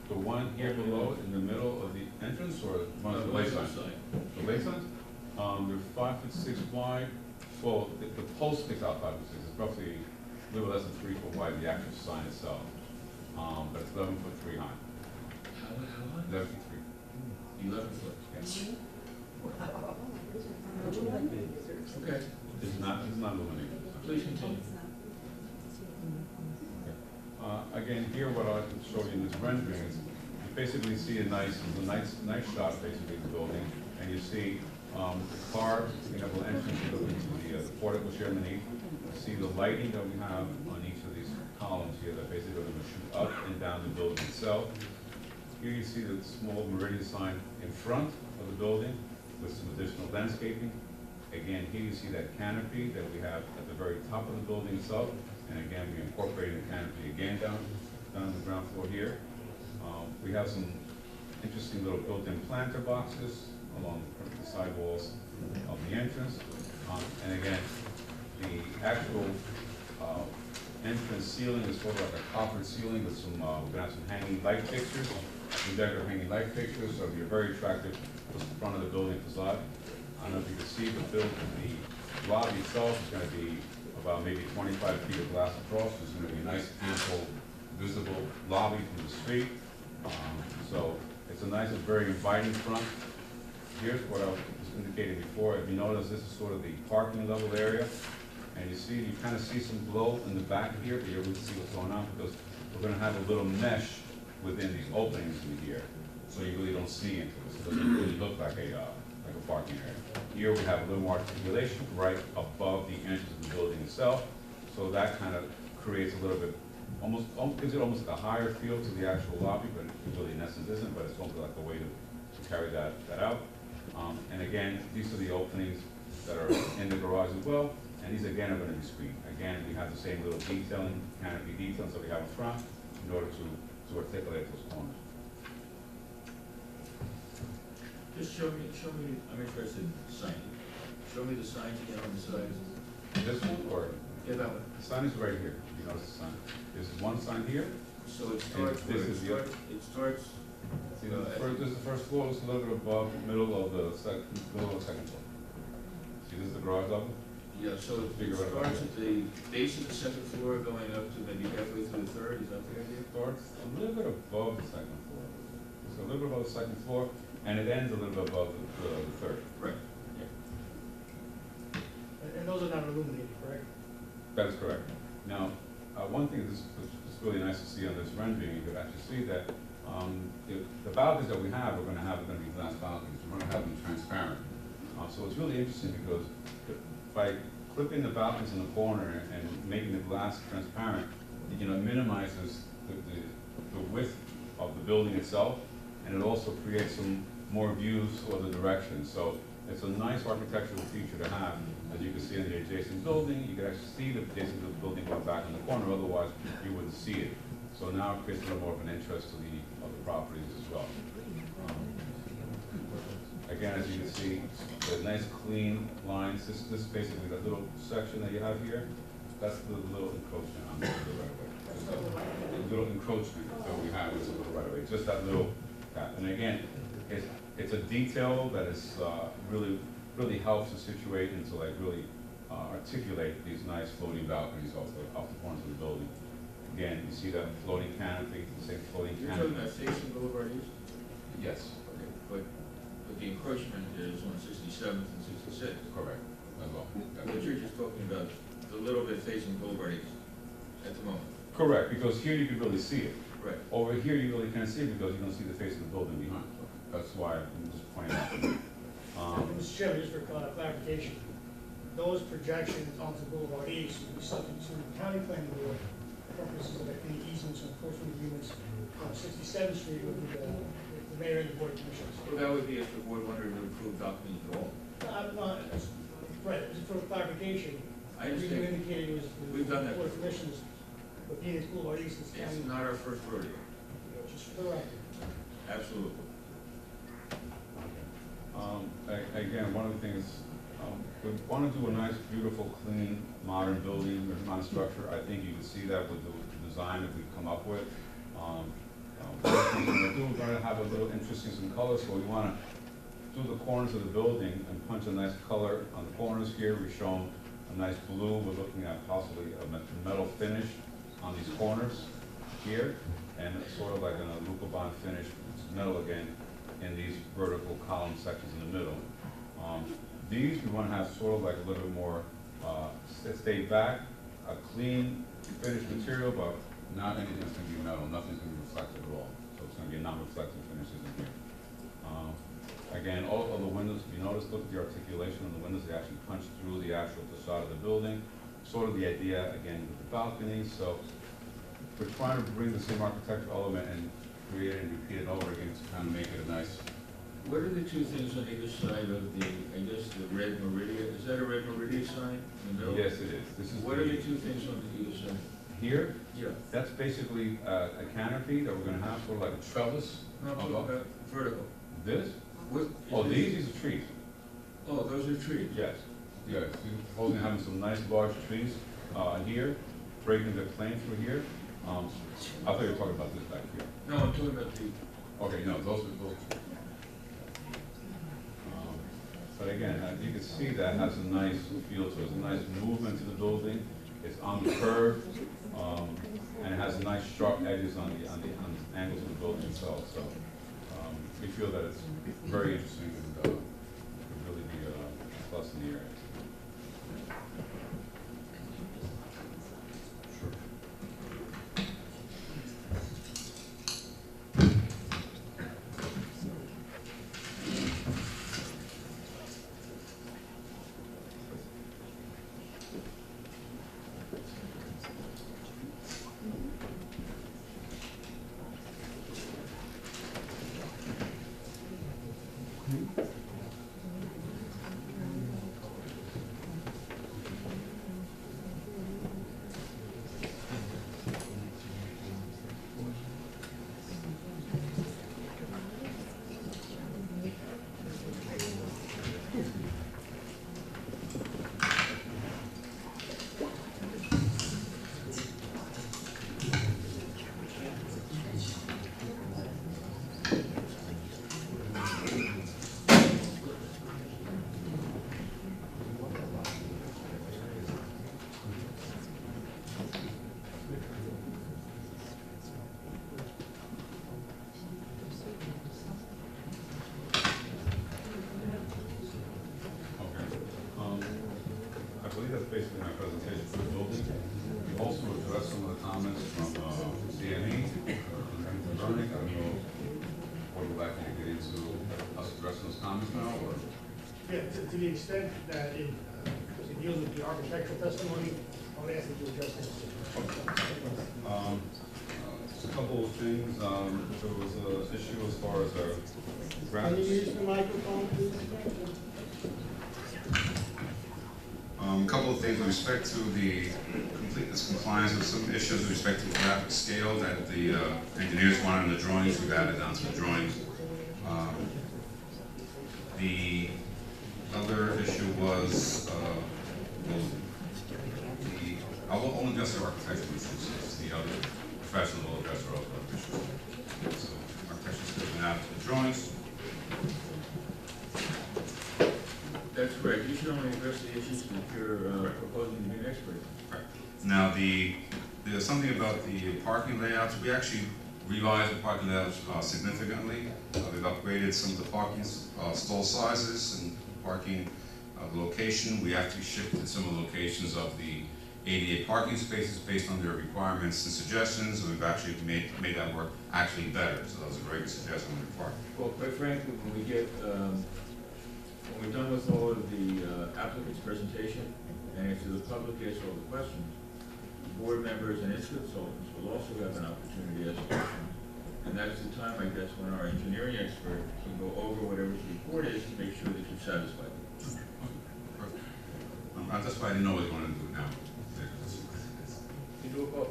The one here below in the middle of the entrance, or one of the lay signs? side? The lay signs? They're 5'6" wide. Well, the pole sticks out 5'6". It's roughly a little less than 3 foot wide, the actual sign itself. But it's 11'3" high. How high? 11'3". 11 foot. Yes. Okay, It's not illuminated. please continue. Again, here what I'd like to show you in this rendering is you basically see a nice shot basically of the building, and you see the car, you have an entrance into the portico here underneath. You see the lighting that we have on each of these columns here that basically are going to shoot up and down the building itself. Here you see the small Meridian sign in front of the building with some additional landscaping. Again, here you see that canopy that we have at the very top of the building itself. And again, we incorporated the canopy again down on the ground floor here. We have some interesting little built-in planter boxes along the side walls of the entrance. And again, the actual entrance ceiling is sort of like a copper ceiling with some, we're gonna have some hanging light fixtures, some decorative hanging light fixtures, so it'll be very attractive to the front of the building facade. I don't know if you can see the lobby itself is gonna be about maybe 25 feet of glass across. It's gonna be a nice, ample, visible lobby from the street. So it's a nice and very inviting front. Here's what I was indicating before. If you notice, this is sort of the parking level area. And you kind of see some glow in the back here, but you're able to see what's going on because we're gonna have a little mesh within these openings in here. So you really don't see into it. So it doesn't really look like a parking area. Here we have a little more articulation right above the entrance of the building itself. So that kind of creates a little bit, gives it almost like a higher feel to the actual lobby, but it really in essence isn't, but it's almost like a way to carry that out. And again, these are the openings that are in the garage as well. And these again are going to be screened. Again, we have the same little detailing, canopy details that we have in front in order to articulate those corners. Just show me, I'm interested in the sign. Show me the signs again on the sides. This one, or Yeah, that one. the sign is right here. You notice the sign. This is one sign here. So it starts, this is the- it starts, See, this is the first floor. It's a little bit above the middle of the second floor. See, this is the garage level. yeah, so it Figure out starts about at the base of the second floor going up to maybe halfway through the third, is that the idea? Starts a little bit above the second floor. So a little bit above the second floor, and it ends a little bit above the third. Right. And those are not illuminated, correct? That is correct. Now, one thing that's really nice to see on this rendering, you could actually see that the balconies that we have are going to be glass balconies. We're going to have them transparent. So it's really interesting because by clipping the balconies in the corner and making the glass transparent, it minimizes the width of the building itself, and it also creates some more views of the direction. So it's a nice architectural feature to have. As you can see in the adjacent building, you can actually see the adjacent building going back in the corner, otherwise you wouldn't see it. So now it creates a little more of an interest to the other properties as well. Again, as you can see, the nice clean lines. This is basically the little section that you have here. That's the little encroachment on the right of way. The little encroachment that we have is a little right of way. Just that little gap. And again, it's a detail that is really helps to situate and to really articulate these nice floating balconies off the corners of the building. Again, you see that floating canopy, the same floating You're canopy. talking about facing Boulevard East? Yes, Okay, but the encroachment is on 67th and 66th. correct, as well. But you're just talking about the little bit facing Boulevard East at the moment. Correct, because here you can really see it. Right. Over here, you really can't see it because you don't see the face of the building behind. That's why I'm just pointing out. Mr. Chairman, just for clarification, those projections onto Boulevard East will be subject to the county planning board for purposes of any easements or enforcement agreements on 67th Street with the mayor and the board of commissioners. Well, that would be if the board wanted to approve documents at all. Right, just for clarification, I you understand. indicated it was We've done that the board of commissioners, but Phoenix Boulevard East is It's county, not our first rodeo. just for the record. Absolutely. Again, one of the things, we want to do a nice, beautiful, clean, modern building, modern structure. I think you can see that with the design that we've come up with. One of the things we're gonna do, we're gonna have a little interest in some colors, so we wanna do the corners of the building and punch a nice color on the corners here. We've shown a nice blue. We're looking at possibly a metal finish on these corners here, and sort of like a Lucobond finish, it's metal again, in these vertical column sections in the middle. These we want to have sort of like a little bit more, stay back, a clean finished material, but not anything that's going to be metal, nothing's going to be reflective at all. So it's going to be non-reflective finishes in here. Again, all of the windows, if you notice, look at the articulation of the windows, they actually punch through the actual facade of the building. Sort of the idea, again, with the balconies, so we're trying to bring the same architectural element and create it and repeat it over again to kind of make it a nice. What are the two things on either side of the, I guess, the red Meridia? Is that a red Meridia sign in the middle? Yes, it is. This is What are the two things on the either side? here. Yeah. That's basically a canopy that we're going to have, sort of like a trellis. No, I'm talking about vertical. This? What? Oh, these are trees. Oh, those are trees? Yes. Yes. We're proposing having some nice large trees here, breaking the plane through here. I thought you were talking about this back here. No, I'm talking about the, Okay, no, those are those. But again, you can see that has a nice feel to it, it's a nice movement to the building. It's on the curve, and it has nice sharp edges on the angles of the building itself. So we feel that it's very interesting and could really be a plus in the area. Basically my presentation for the building. We also addressed some of the comments from CME, and Vernick. I don't know, what would like to get into us addressing those comments now, or? Yeah, to the extent that it deals with the architectural testimony, I would ask that you address this. Just a couple of things. There was an issue as far as our Can you use the microphone, please? A couple of things with respect to the completeness compliance with some issues with respect to the graphic scale that the engineers wanted in the drawings. We've added onto the drawings. The other issue was I will only address the architectural issues. The other professional will address our other issues. So architectural skills been added to the drawings. that's correct. You should only address the issues that you're proposing to be an expert. Right. Now, there's something about the parking layouts. We actually revised the parking layouts significantly. We've upgraded some of the parking stall sizes and parking location. We actually shifted some of the locations of the 88 parking spaces based on their requirements and suggestions, and we've actually made that work actually better. So that was a very good suggestion on their part. Well, quite frankly, when we get, when we're done with all of the applicant's presentation, and after the public asks all the questions, board members and its consultants will also have an opportunity to ask questions. And that's the time, I guess, when our engineering expert can go over whatever his report is to make sure that you're satisfied. Perfect. That's why I didn't know what you wanted to do now. You do it both.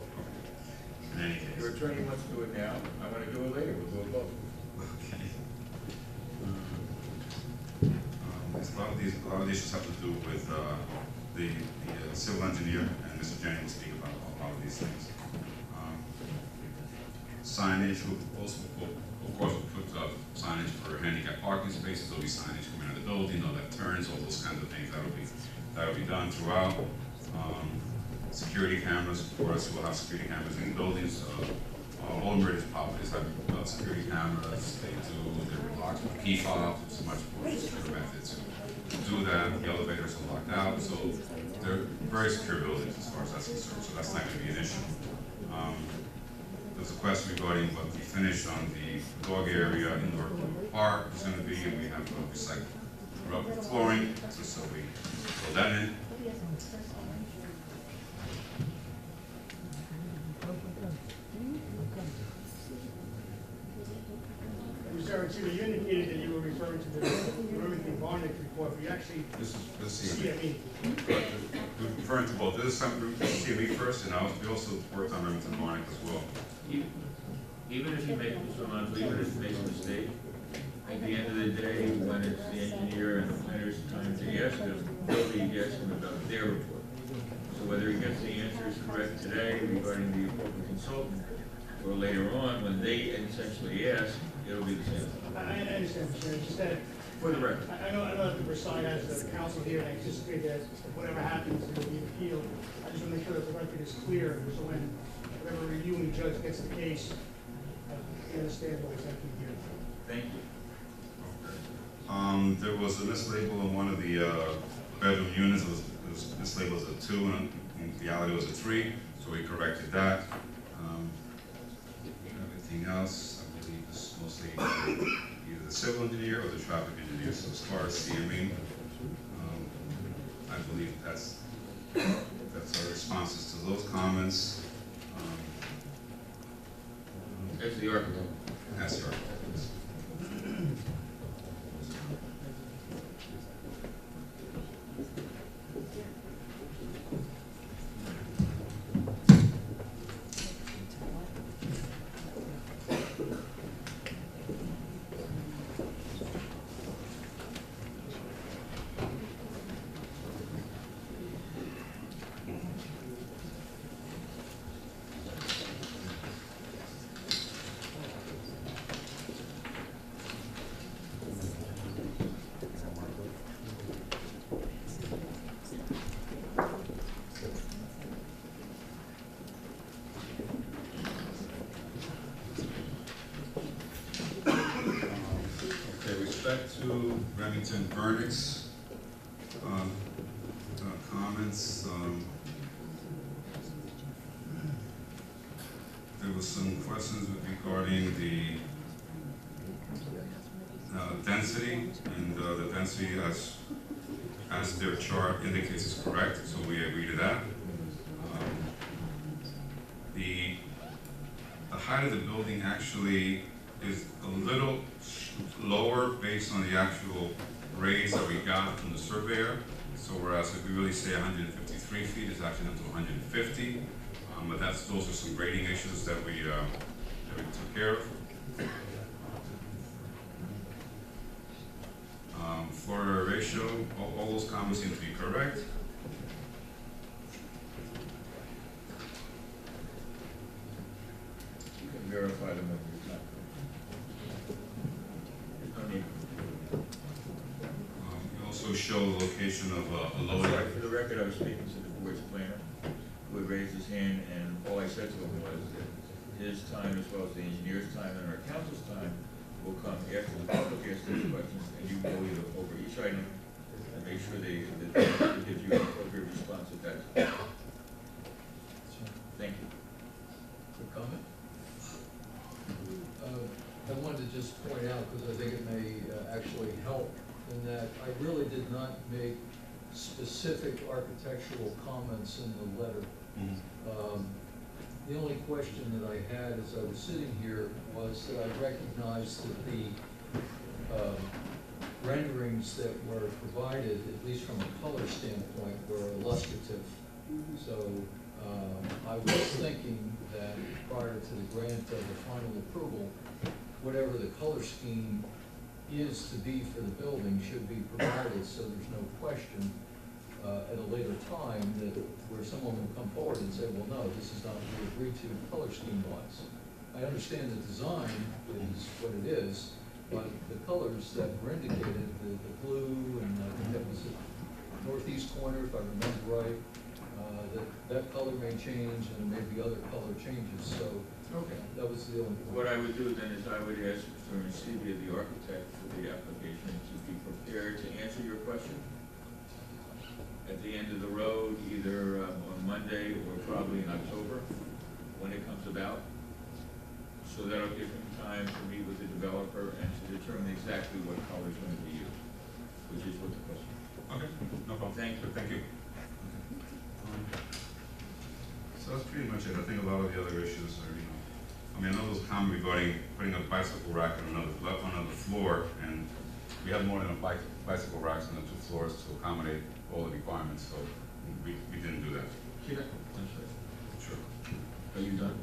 In any case. Your attorney wants to do it now, I want to do it later, we'll do it both. Okay. A lot of these issues have to do with the civil engineer, and Mr. Jenny will speak about a lot of these things. Signage, we'll also, of course, we'll put signage for handicap parking spaces. There'll be signage coming out of the building, no left turns, all those kinds of things. That'll be done throughout. Security cameras, of course, we'll have security cameras in buildings. All emergency properties have security cameras. They they're locked with key fob. It's a much more secure method to do that. The elevators are locked out, so they're very secure buildings as far as that's concerned. So that's not going to be an issue. There's a question regarding what the finish on the dog area indoor park is going to be, and we have recycled rubber flooring, so we fill that in. Mr. Aracino, you indicated that you were referring to the Remington Barnick report, but you actually, This is CME. CME. We're referring to both. This is some CME first, and we also worked on Remington Barnick as well. Even if you make, Mr. Alonso, even if you make a mistake, at the end of the day, when it's the engineer and the planner's time to ask them, they'll be asking about their report. So whether he gets the answers correct today regarding the appropriate consultant, or later on, when they essentially ask, it'll be the same. I understand, Mr. Chairman, just that, For the record. I know that the Versailles has the council here, and I anticipate that whatever happens, it will be appealed. I just want to make sure that the record is clear, so when whatever reviewing judge gets the case, he understands what is happening here. Thank you. There was a mislabel on one of the bedroom units. It was mislabeled as a 2, and in reality it was a 3, so we corrected that. Everything else, I believe, is mostly either the civil engineer or the traffic engineer. So as far as CME, I believe that's our responses to those comments. That's the architect. That's the architect. To Remington Barnick's comments. There was some questions regarding the density, and the density as their chart indicates is correct, so we agree to that. The height of the building actually is a little lower based on the actual grades that we got from the surveyor. So whereas if we really say 153 feet, it's actually up to 150. But those are some grading issues that we took care of. For ratio, all those comments seem to be correct. You can verify them with your time. There's no need. You also show the location of a lower. For the record, I was speaking to the board's planner, who had raised his hand, and all I said to him was that his time, as well as the engineer's time and our council's time, will come after the public asks those questions, and you go either over each item and make sure that they give you an appropriate response at that time. in that I really did not make specific architectural comments in the letter. The only question that I had as I was sitting here was that I recognized that the renderings that were provided, at least from a color standpoint, were illustrative. So I was thinking that prior to the grant of the final approval, whatever the color scheme is to be for the building should be provided, so there's no question at a later time that where someone will come forward and say, well, no, this is not what we agreed to color scheme wise. I understand the design is what it is, but the colors that were indicated, the blue, and I think that was the northeast corner, if I remember right, that color may change and there may be other color changes, so Okay. that was the only point. What I would do then is I would ask Mr. Mesivia, the architect for the application, to be prepared to answer your question at the end of the road, either on Monday or probably in October, when it comes about. So that'll give him time to meet with the developer and to determine exactly what color is going to be used, which is what the question. Okay, no problem. Thank you. Thank you. So that's pretty much it. I think a lot of the other issues are, I mean, I know those comments regarding putting a bicycle rack on another floor, and we have more than a bicycle racks on the 2 floors to accommodate all the requirements, so we didn't do that. Peter? I'm sorry. Sure. Are you done?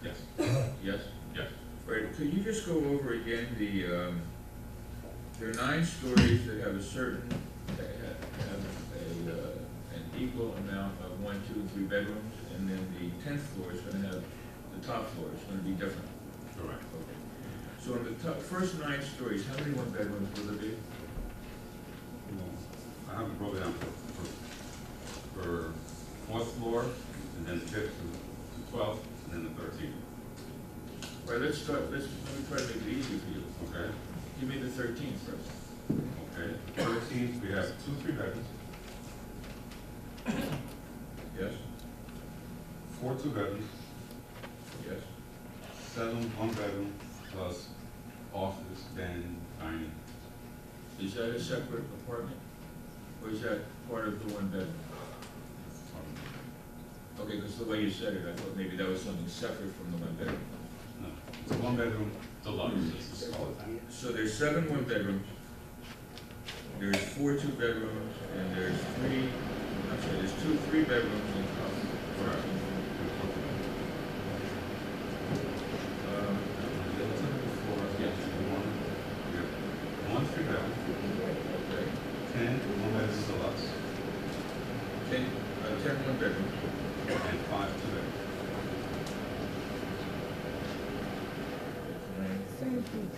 Yes. Yes? Yes. Right, could you just go over again there are 9 stories that have a certain, that have an equal amount of 1, 2, 3 bedrooms, and then the 10th floor is gonna have, the top floor is gonna be different. Correct. Okay. So in the first 9 stories, how many 1 bedrooms will there be? I have it broken down for 4th floor, and then 5th to 12th, and then the 13th. All right, let me try to make it easy for you. Okay. Give me the 13th first. Okay. 13th, we have 2 3-bedrooms. Yes? 4 2-bedrooms. Yes? 7 1-bedroom plus office, den, dining. Is that a separate apartment? Or is that part of the 1 bedroom? Okay, because the way you said it, I thought maybe that was something separate from the 1 bedroom. No, it's a 1-bedroom deluxe. Let's just call it that. So there's 7 1 bedrooms, there's 4 2 bedrooms, and there's 2 3 bedrooms in top. Correct. Yes. 1 3-bedroom. Okay. 10 1-bedroom deluxe. 10 1 bedrooms. And 5 2-bedrooms.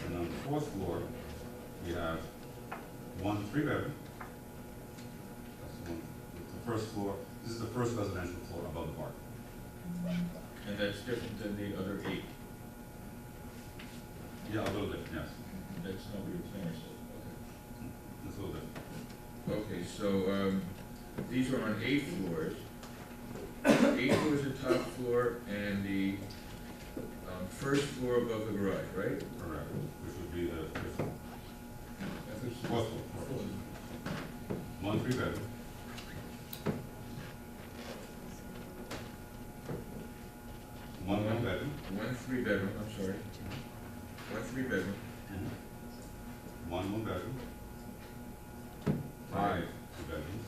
And on the 4th floor, we have 1 3-bedroom. That's the first floor. This is the first residential floor above the park. And that's different than the other 8. Yeah, a little bit, yes. That's not what your plan said. It's a little bit. Okay, so these are on 8 floors. 8 floors the top floor and the first floor above the garage, right? Correct. Which would be the 5th floor. That's 4th floor. 1 3-bedroom. One 1-bedroom. 1 3 bedroom, I'm sorry. 1 3 bedroom. 1 1-bedroom. 5 2-bedrooms.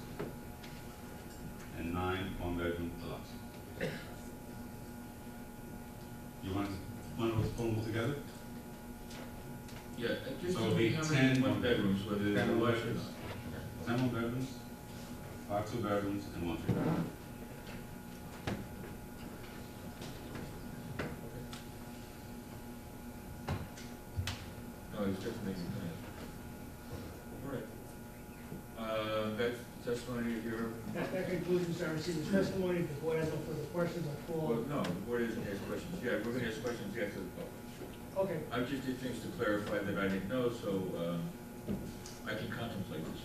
And 9 1-bedroom deluxe. You want to put them all together? Yeah, just So tell it'll me be how 10 many 1 bedrooms, whether 10 they're one less or bedrooms. not. 10 1-bedrooms, 5 2-bedrooms, and 1 3-bedroom. No, it's different than your plan. All right. That's testimony of your, That concludes Mr. Arecibo's testimony. If the board has no further questions, I'll well, call. no, the board isn't ask questions. Yeah, we're gonna ask questions after the public. Okay. I just did things to clarify that I didn't know, so I can contemplate this.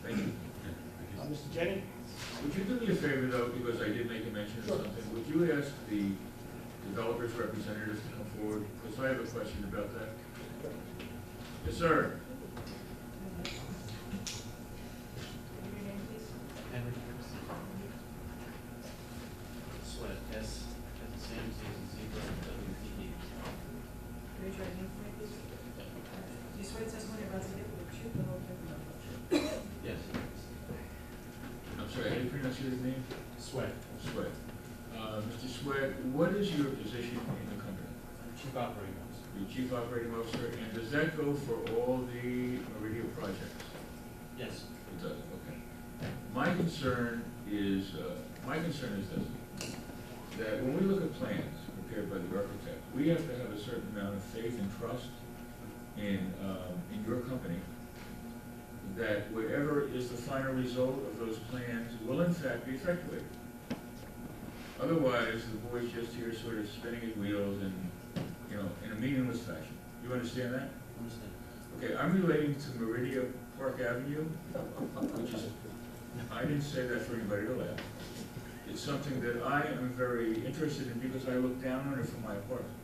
Thank you. Mr. Jennings? Would you do me a favor though, because I did make a mention of Sure. something, would you ask the developer's representatives to come forward? Because I have a question about that. Yes, sir. your name? Sweat. Sweat. Mr. Sweat, what is your position in the company? Chief Operating Officer. Your Chief Operating Officer, and does that go for all the Meridia projects? Yes. It does, okay. My concern is this, that when we look at plans prepared by the architect, we have to have a certain amount of faith and trust in your company, that whatever is the final result of those plans will in fact be effectuated. Otherwise, the board's just here sort of spinning his wheels and, you know, in a meaningless fashion. You understand that? Understand. Okay, I'm relating to Meridia Park Avenue, which is, I didn't say that for anybody to laugh. It's something that I am very interested in because I look down on it from my apartment.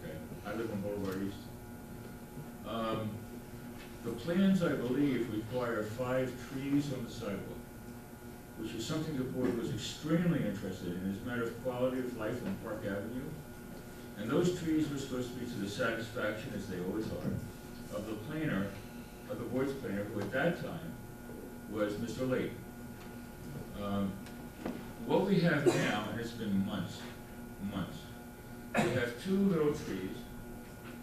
Okay, I live on Boulevard East. The plans, I believe, require 5 trees on the sidewalk, which is something the board was extremely interested in as a matter of quality of life on Park Avenue. And those trees were supposed to be to the satisfaction, as they always are, of the planner, of the board's planner, who at that time was Mr. Lake. What we have now, and it's been months, we have 2 little trees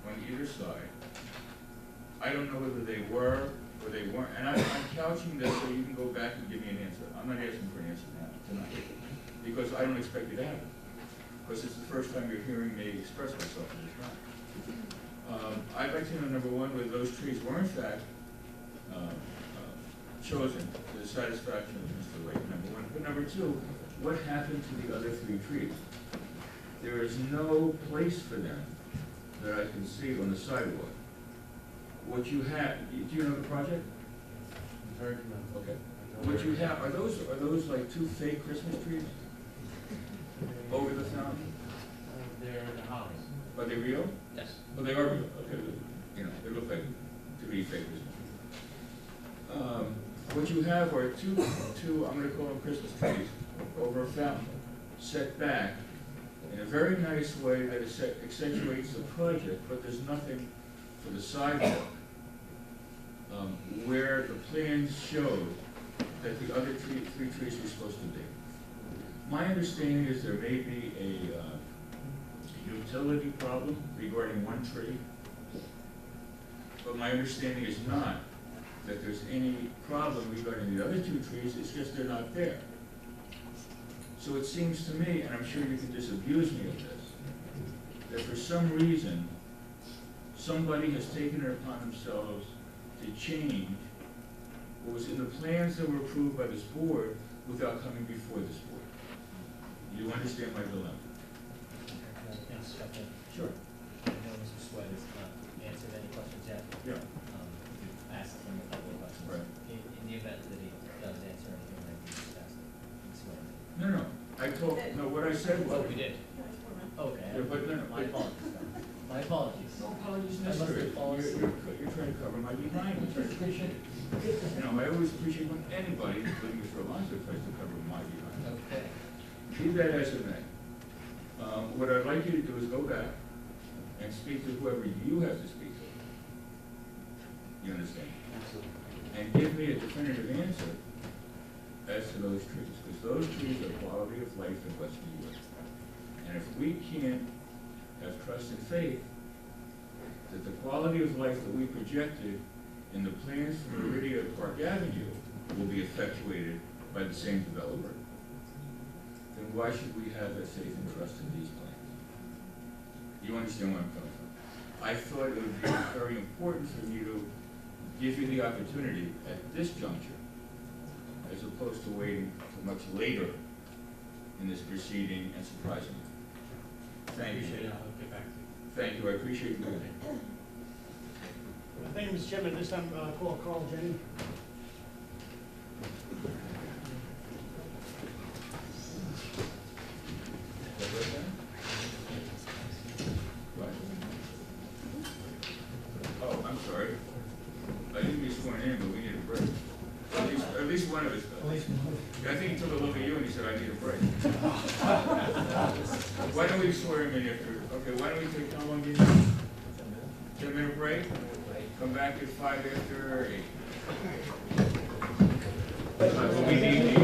on either side. I don't know whether they were or they weren't, and I'm couching this so you can go back and give me an answer. I'm not asking for an answer now, tonight, because I don't expect you to have it, because it's the first time you're hearing me express myself in this matter. I'd like to know, number one, whether those trees were in fact chosen to the satisfaction of Mr. Lake, number one. But number two, what happened to the other 3 trees? There is no place for them that I can see on the sidewalk. What you have, do you know the project? Very familiar. Okay. What you have, are those like 2 fake Christmas trees over the fountain? They're in the house. Are they real? Yes. Oh, they are real, okay, you know, they look like to be fake Christmas. What you have are two, I'm gonna call them Christmas trees, over a fountain, set back in a very nice way that accentuates the project, but there's nothing for the sidewalk, where the plans showed that the other 3 trees were supposed to be. My understanding is there may be a utility problem regarding 1 tree, but my understanding is not that there's any problem regarding the other 2 trees, it's just they're not there. So it seems to me, and I'm sure you can disabuse me of this, that for some reason, somebody has taken it upon themselves to change what was in the plans that were approved by this board without coming before this board. You understand my dilemma? Yes, okay. Sure. I know Mr. Sweat has not answered any questions yet. Yeah. We've asked him a couple of questions. Right. In the event that he does answer anything, like you just asked him, swear. No, what I said was. Oh, we did? Okay. Yeah, but no, My apologies. My apologies. No apologies I must have necessary. fallen asleep. You're trying to cover my behind, which I appreciate. You know, I always appreciate when anybody, including Mr. Alonso, tries to cover my behind. Okay. Be that as it may, what I'd like you to do is go back and speak to whoever you have to speak to. You understand? Absolutely. And give me a definitive answer as to those trees, because those trees are quality of life in West New York. And if we can't have trust and faith that the quality of life that we projected in the plans for Meridia Park Avenue will be effectuated by the same developer, then why should we have that faith and trust in these plans? You understand where I'm coming from? I thought it would be very important for me to give you the opportunity at this juncture, as opposed to waiting till much later in this proceeding and surprising you. Thank you. Appreciate it. I'll get back to you. Thank you, I appreciate you doing it. Thank you, Mr. Chairman. This time, call Carl Jenny. Right. Oh, I'm sorry. I didn't be sworn in, but we need a break. At least one of us does. I think he took a look at you and he said, I need a break. Why don't we swear him in after, okay, why don't we take, how long do you need? 10-minute break? Come back at 5 after 8. But we need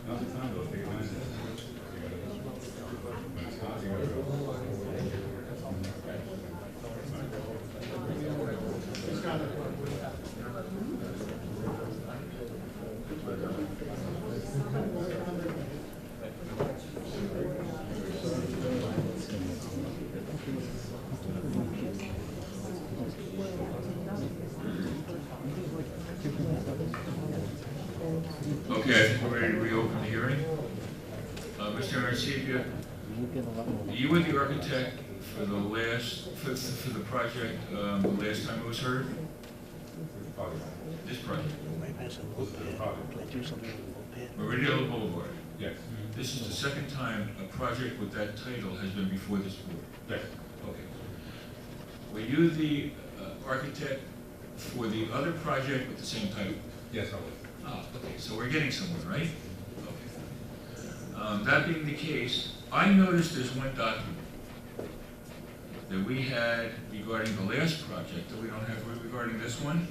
Now's the time, though, take advantage of it. When it's hot, you gotta Okay, I think we're ready to reopen the hearing. Mr. Arcivia, you were the architect for the last, for the project, the last time it was heard? This project? Meridian Boulevard. Yes. This is the second time a project with that title has been before this board. Yes. Okay. Were you the architect for the other project with the same title? Yes, I was. Ah, okay, so we're getting somewhere, right? Okay. That being the case, I noticed there's one document that we had regarding the last project that we don't have regarding this one.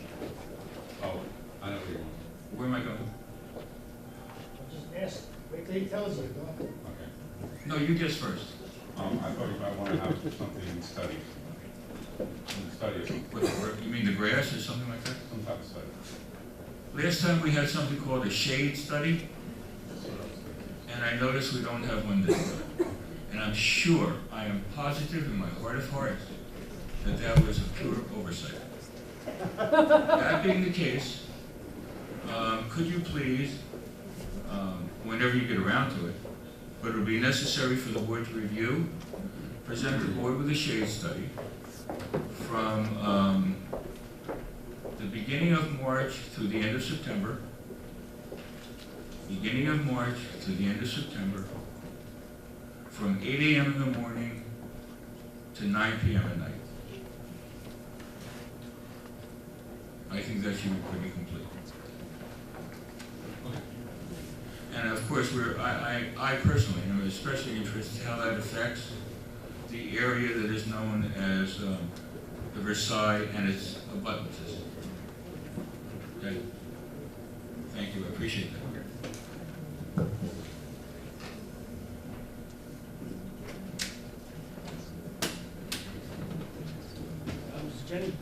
Oh, I know what you want. Where am I going? Just ask, wait till he tells you, go. Okay. No, you guess first. I thought you might want to have something studied. Study it, What, you mean the grass or something like that? some type of study. Last time we had something called a shade study, and I noticed we don't have one this time. And I'm sure, I am positive in my heart of hearts, that that was a pure oversight. That being the case, could you please, whenever you get around to it, but it would be necessary for the board to review, present the board with a shade study from the beginning of March through the end of September, beginning of March to the end of September, from 8 a.m. in the morning to 9 p.m. at night. I think that should be pretty complete. And of course, I personally am especially interested in how that affects the area that is known as the Versailles and its abutmences. Okay. Thank you, I appreciate that. Mr. Jenny?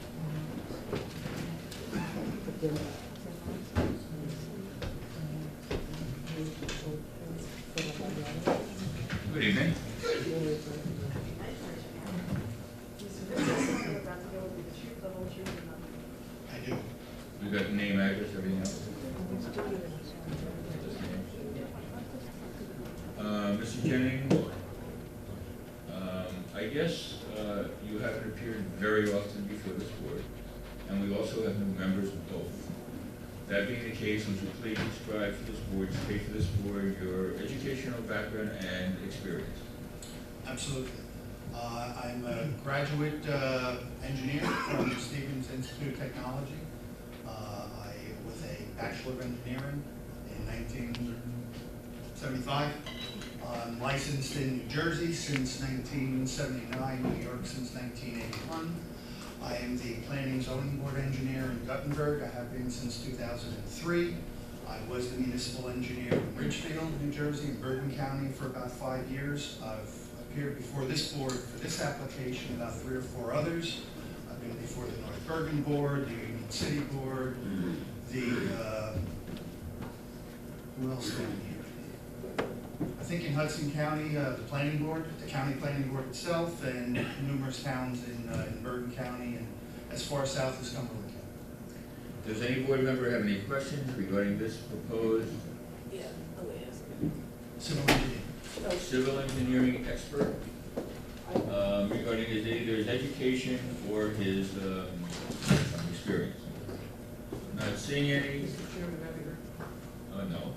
Good evening. I do. We got the name, address, everything else. Mr. Jennings, I guess you haven't appeared very often before this board, and we also have new members of both. That being the case, would you please describe for this board, state for this board, your educational background and experience? Absolutely. I'm a graduate engineer from the Stevens Institute of Technology. With a Bachelor of Engineering in 1975. I'm licensed in New Jersey since 1979, New York since 1981. I am the Planning Zoning Board Engineer in Guttenberg. I have been since 2003. I was the municipal engineer in Ridgefield, New Jersey, in Bergen County for about 5 years. I've appeared before this board for this application, about 3 or 4 others. I've been before the North Bergen Board, the Union City Board, the, who else down here? I think in Hudson County, the Planning Board, the County Planning Board itself, and numerous towns in Bergen County and as far south as Cumberland County. Does any board member have any questions regarding this proposed? Yeah, civil engineering expert regarding either his education or his experience. Not seeing any. Mr. Chairman, have you heard? No.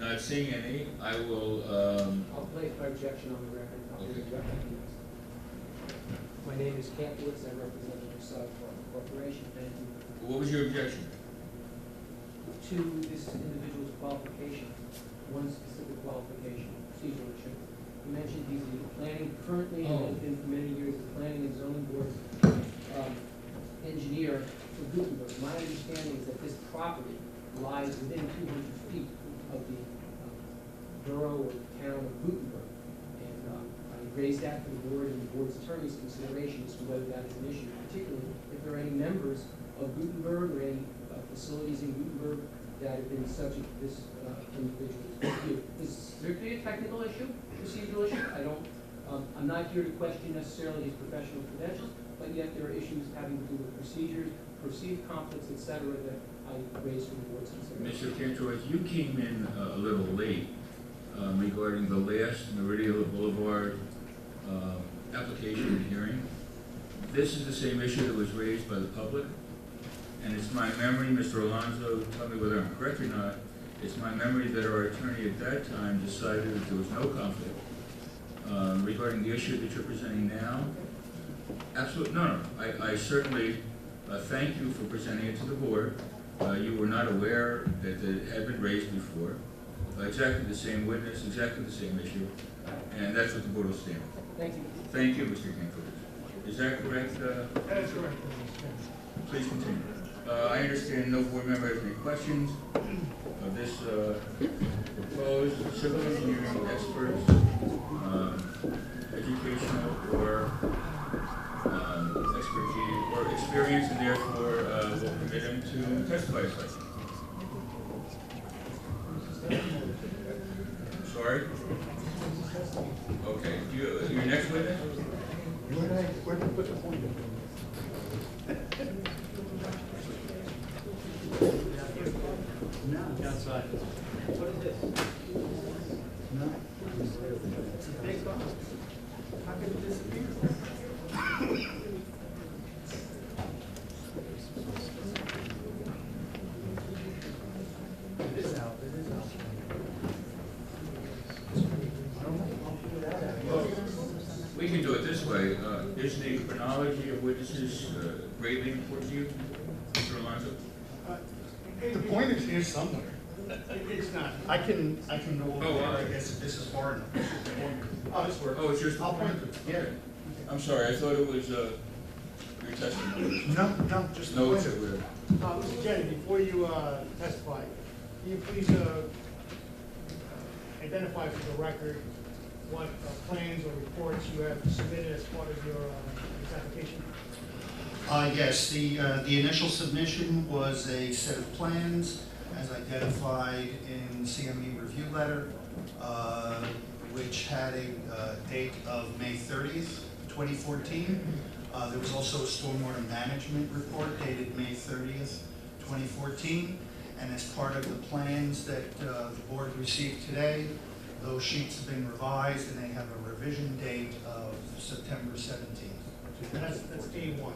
Not seeing any, I will, I'll place my objection on the record. Okay. My name is Camp Woods, I represent the Versailles Corporation, thank you. what was your objection? To this individual's qualification, one specific qualification, procedural issue. You mentioned he's planning currently and has been for many years, the planning and zoning board engineer for Gutenberg. My understanding is that this property lies within 200 feet of the borough or town of Gutenberg. And I raised that to the board and the board's attorney's consideration as to whether that is an issue, particularly if there are any members of Gutenberg or any facilities in Gutenberg that have been subject to this individual's review. This is strictly a technical issue, procedural issue. I'm not here to question necessarily his professional credentials, but yet there are issues having to do with procedures, perceived conflicts, et cetera, that I raised from the board's consideration. Mr. Cantor, you came in a little late regarding the last Meridian Boulevard application and hearing. This is the same issue that was raised by the public, and it's my memory, Mr. Alonso, tell me whether I'm correct or not, it's my memory that our attorney at that time decided that there was no conflict regarding the issue that you're presenting now. Absolutely, no. I certainly thank you for presenting it to the board. You were not aware that it had been raised before. Exactly the same witness, exactly the same issue, and that's what the board will stand for. Thank you. Thank you, Mr. Cantor. Is that correct? That is correct. Please continue. I understand no board member has any questions of this proposed civil engineering experts, educational or expertise or experience, and therefore will permit him to testify as such. Sorry? Okay. Your next witness? Where'd you put the pointer? No. Outside. What is this? No. It's a big box. How could it disappear? It is out. It is out. We can do it this way. Is the chronology of witnesses greatly important to you, Mr. Alonso? The pointer's here somewhere. It's not. I can go over Oh, there, wow. I guess, if this is far enough. Oh, this works. Oh, it's yours. I'll point it, yeah. Okay. I'm sorry, I thought it was your testimony. No, just the No, it's pointer. Mr. Kennedy, before you testify, can you please identify for the record what plans or reports you have submitted as part of your this application? Yes, the initial submission was a set of plans as identified in the CME review letter, which had a date of May 30th, 2014. There was also a stormwater management report dated May 30th, 2014. And as part of the plans that the board received today, those sheets have been revised and they have a revision date of September 17th. That's A1.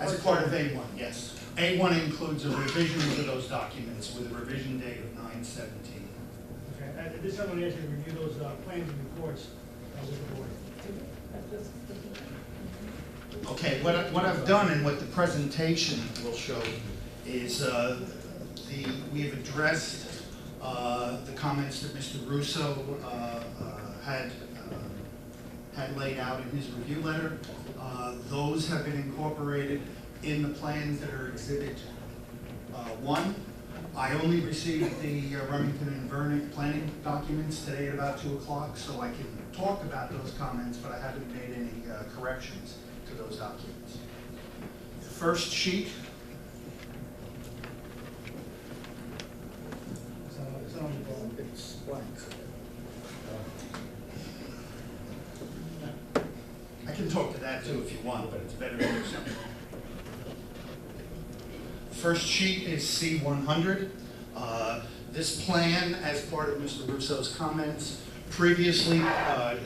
As part of A1, yes. A1 includes a revision to those documents with a revision date of 9/17. Okay, at this time, I'm going to ask you to review those plans and reports with the board. Okay, what I've done and what the presentation will show is we have addressed the comments that Mr. Russo had laid out in his review letter. Those have been incorporated in the plans that are Exhibit 1. I only received the Remington and Vernon planning documents today at about 2 o'clock, so I can talk about those comments, but I haven't made any corrections to those documents. The first sheet. It's on the board. It's blank. I can talk to that too if you want, but it's better to do something. First sheet is C100. This plan, as part of Mr. Russo's comments, previously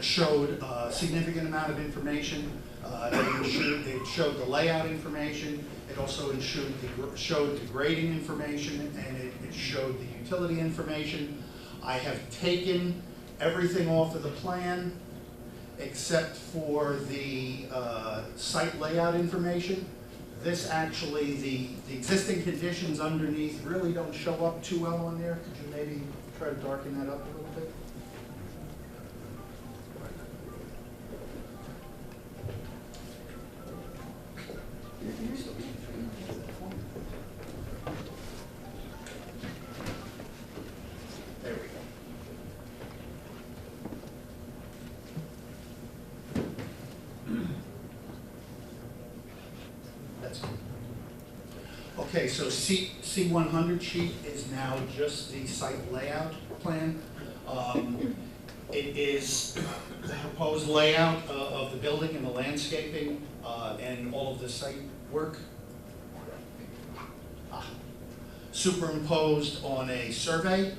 showed a significant amount of information. It showed the layout information, it also showed the grading information, and it showed the utility information. I have taken everything off of the plan except for the site layout information. This actually, the existing conditions underneath really don't show up too well on there. Could you maybe try to darken that up a little bit? There we go. That's good. Okay, so C100 sheet is now just the site layout plan. It is the proposed layout of the building and the landscaping and all of the site work. Superimposed on a survey.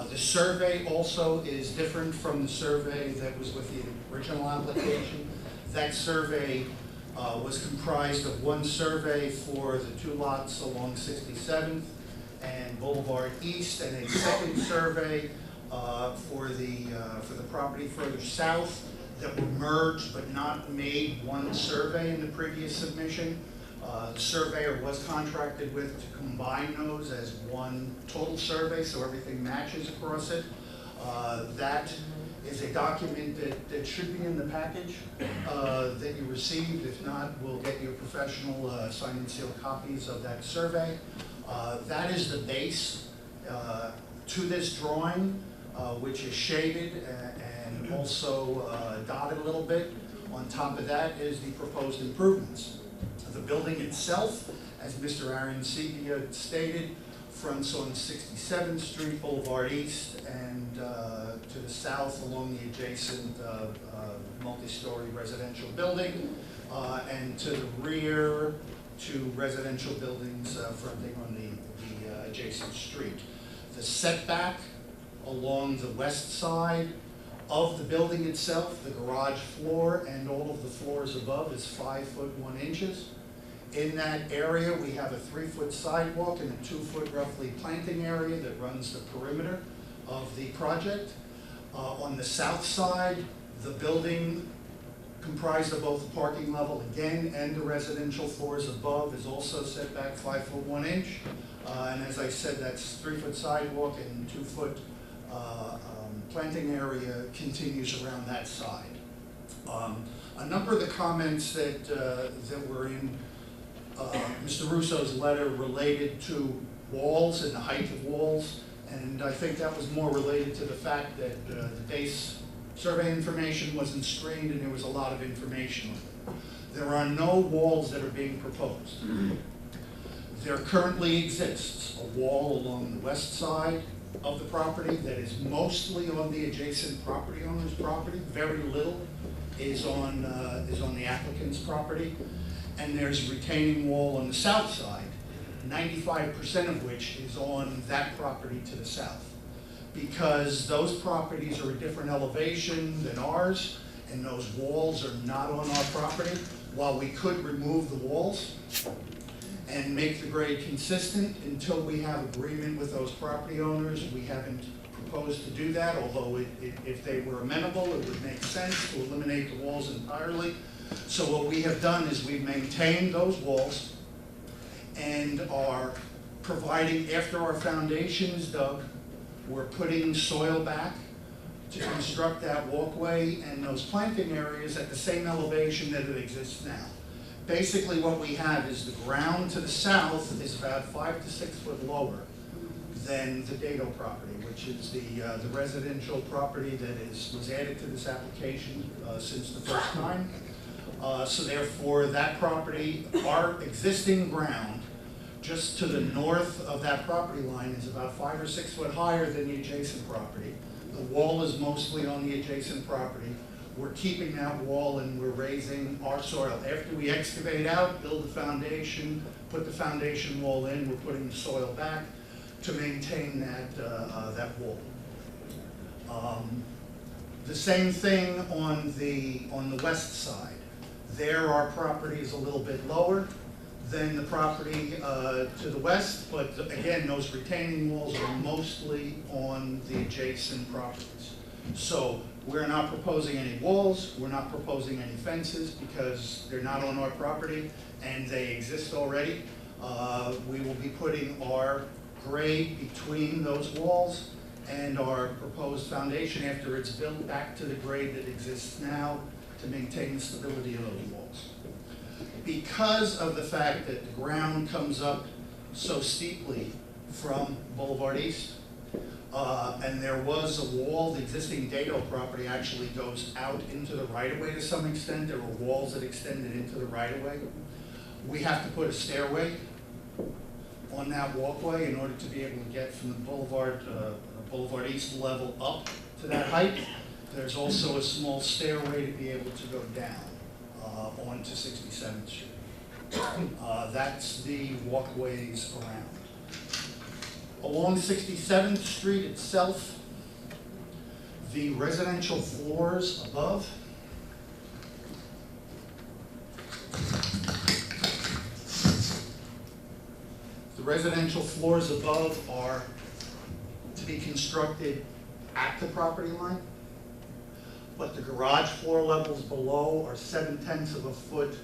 The survey also is different from the survey that was with the original application. That survey was comprised of one survey for the 2 lots along 67th and Boulevard East, and a second survey for the property further south that were merged but not made one survey in the previous submission. The surveyor was contracted with to combine those as one total survey so everything matches across it. That is a document that should be in the package that you received. If not, we'll get you professional signed and sealed copies of that survey. That is the base to this drawing, which is shaded and also dotted a little bit. On top of that is the proposed improvements. The building itself, as Mr. Aaron Sepia stated, fronts on 67th Street, Boulevard East, and to the south along the adjacent multi-story residential building, and to the rear, 2 residential buildings fronting on the adjacent street. The setback along the west side of the building itself, the garage floor and all of the floors above, is 5 foot 1 inches. In that area, we have a 3-foot sidewalk and a 2-foot roughly planting area that runs the perimeter of the project. On the south side, the building, comprised of both the parking level again and the residential floors above, is also set back 5 foot 1 inch. And as I said, that's 3-foot sidewalk and 2-foot planting area continues around that side. A number of the comments that were in Mr. Russo's letter related to walls and the height of walls, and I think that was more related to the fact that the base survey information wasn't screened and there was a lot of information on it. There are no walls that are being proposed. There currently exists a wall along the west side of the property that is mostly on the adjacent property owner's property. Very little is on the applicant's property. And there's a retaining wall on the south side, 95% of which is on that property to the south. Because those properties are a different elevation than ours, and those walls are not on our property, while we could remove the walls and make the grade consistent, until we have agreement with those property owners, we haven't proposed to do that, although if they were amenable, it would make sense to eliminate the walls entirely. So what we have done is we've maintained those walls and are providing, after our foundation is dug, we're putting soil back to construct that walkway and those planting areas at the same elevation that it exists now. Basically what we have is the ground to the south is about 5 to 6 foot lower than the Dado property, which is the residential property that was added to this application since the first time. So therefore, that property, our existing ground, just to the north of that property line is about 5 or 6 foot higher than the adjacent property. The wall is mostly on the adjacent property. We're keeping that wall and we're raising our soil. After we excavate out, build the foundation, put the foundation wall in, we're putting the soil back to maintain that wall. The same thing on the west side. There, our property is a little bit lower than the property to the west, but again, those retaining walls are mostly on the adjacent properties. So we're not proposing any walls, we're not proposing any fences because they're not on our property and they exist already. We will be putting our grade between those walls and our proposed foundation after it's built back to the grade that exists now to maintain the stability of those walls. Because of the fact that the ground comes up so steeply from Boulevard East, and there was a wall, the existing Dado property actually goes out into the right-of-way to some extent. There were walls that extended into the right-of-way. We have to put a stairway on that walkway in order to be able to get from the Boulevard East level up to that height. There's also a small stairway to be able to go down onto 67th Street. That's the walkways around. Along 67th Street itself, the residential floors above are to be constructed at the property line, but the garage floor levels below are 7/10 of a foot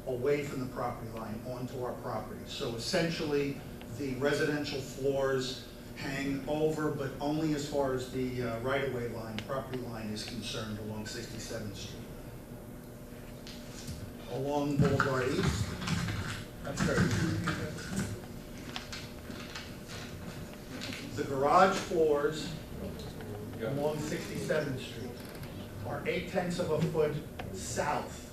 away from the property line onto our property. So essentially, the residential floors hang over, but only as far as the right-of-way line, property line is concerned along 67th Street. Along Boulevard East, I'm sorry, would you repeat that? the garage floors along 67th Street are 8/10 of a foot south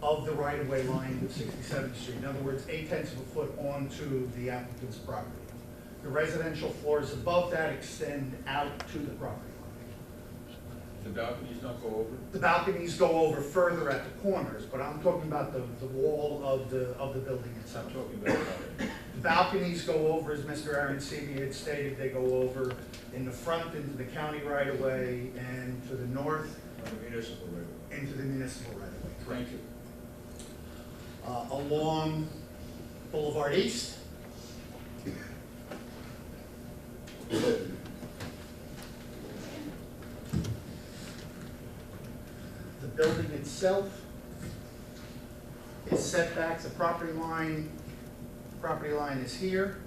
of the right-of-way line of 67th Street. In other words, 8/10 of a foot onto the applicant's property. The residential floors above that extend out to the property line. The balconies don't go over? The balconies go over further at the corners, but I'm talking about the wall of the building itself. I'm talking about that. The balconies go over, as Mr. Arancini had stated, they go over in the front into the county right-of-way and to the north On the municipal right. into the municipal right-of-way. Thank you. Along Boulevard East, the building itself is set back, the property line is here,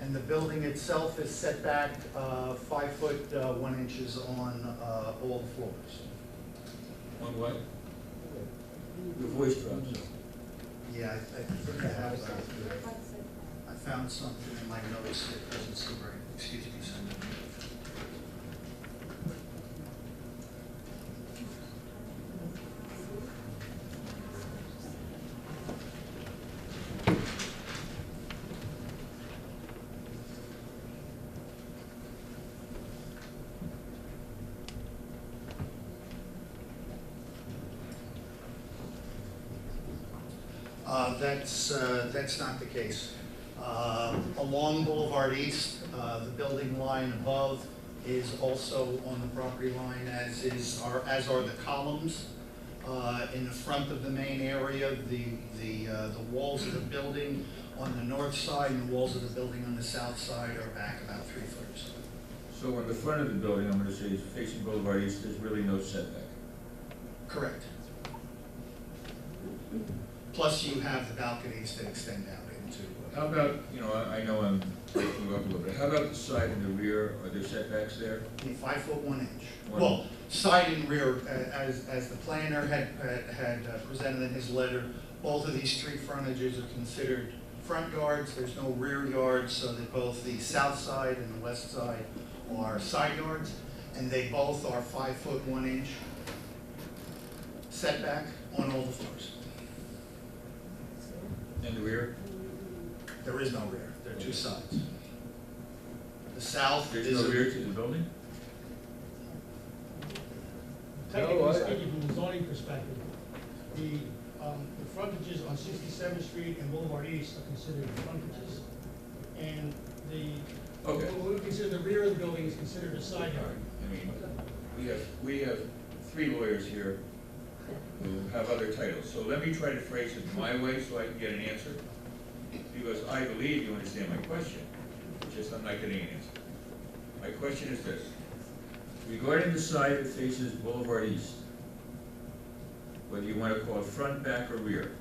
and the building itself is set back 5 foot 1 inches on all the floors. On what? Your voice drops. Yeah, I think I have, I found something in my notes that doesn't seem right. Excuse me, sir. That's not the case. Along Boulevard East, the building line above is also on the property line, as are the columns. In the front of the main area, the walls of the building on the north side and the walls of the building on the south side are back about 3 footers. So on the front of the building, I'm gonna say is facing Boulevard East, there's really no setback. Correct. Plus, you have the balconies that extend out into. How about, I know I'm breaking you up a little bit, how about the side and the rear, are there setbacks there? 5 foot 1 inch. One. Well, side and rear, as the planner had presented in his letter, both of these street frontages are considered front yards. There's no rear yards, so that both the south side and the west side are side yards, and they both are 5 foot 1 inch setback on all the floors. And the rear? There is no rear. There are 2 sides. The south There's is no rear to the building? Technically speaking, from the zoning perspective, the frontages on 67th Street and Boulevard East are considered frontages. And What we would consider the rear of the building is considered a side yard. I mean, we have 3 lawyers here who have other titles, so let me try to phrase it my way so I can get an answer, because I believe you understand my question, it's just I'm not getting an answer. My question is this: regarding the side that faces Boulevard East, whether you want to call it front, back, or rear,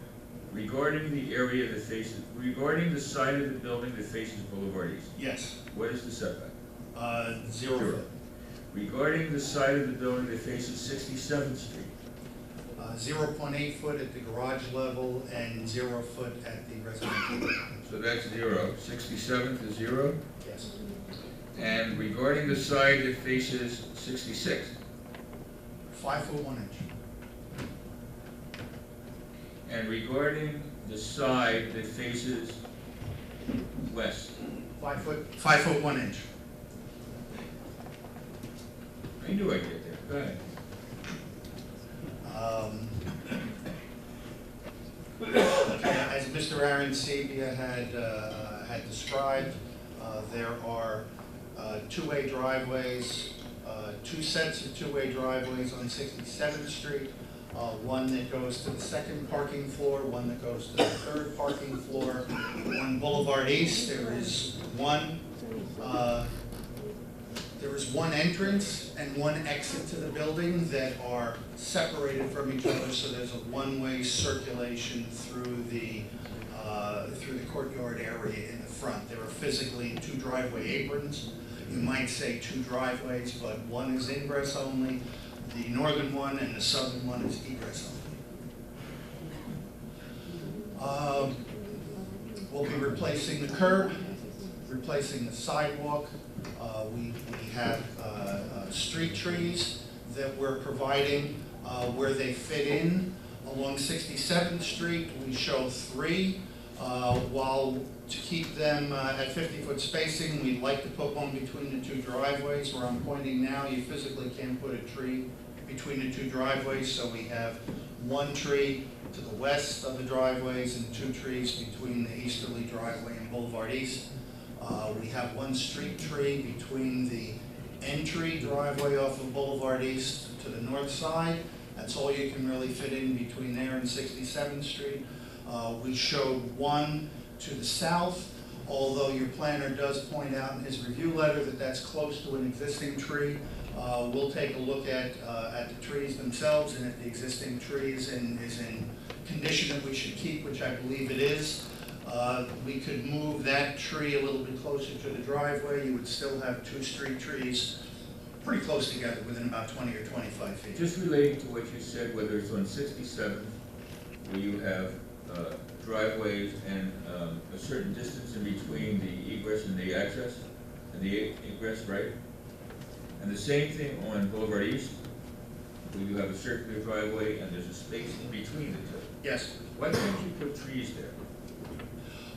regarding the area that faces, regarding the side of the building that faces Boulevard East, Yes, what is the setback? 0 foot. Regarding the side of the building that faces 67th Street, 0.8 foot at the garage level and 0 foot at the residential level. so that's 0. 67th is 0. Yes. And regarding the side that faces 66, 5 foot 1 inch. and regarding the side that faces west, 5 foot 1 inch. I knew I'd get there. Go ahead. As Mr. Aaron Sabia had described, there are two-way driveways, 2 sets of two-way driveways on 67th Street, one that goes to the 2nd parking floor, one that goes to the 3rd parking floor. On Boulevard East, there is one entrance and one exit to the building that are separated from each other, so there's a one-way circulation through the courtyard area in the front. There are physically 2 driveway aprons. You might say 2 driveways, but one is ingress only. The northern one and the southern one is egress only. We'll be replacing the curb, replacing the sidewalk. We have street trees that we're providing where they fit in. Along 67th Street, we show 3. While to keep them at 50-foot spacing, we'd like to put one between the 2 driveways. Where I'm pointing now, you physically can't put a tree between the 2 driveways, so we have 1 tree to the west of the driveways and 2 trees between the easterly driveway and Boulevard East. We have 1 street tree between the entry driveway off of Boulevard East to the north side. That's all you can really fit in between there and 67th Street. We showed 1 to the south, although your planner does point out in his review letter that that's close to an existing tree. We'll take a look at the trees themselves, and if the existing tree is in condition that we should keep, which I believe it is, we could move that tree a little bit closer to the driveway. You would still have 2 street trees pretty close together, within about 20 or 25 feet. Just relating to what you said, whether it's on 67th, where you have driveways and a certain distance in between the egress and the access, and the egress, right? And the same thing on Boulevard East, where you have a circular driveway and there's a space in between the 2. Yes. Why can't you put trees there?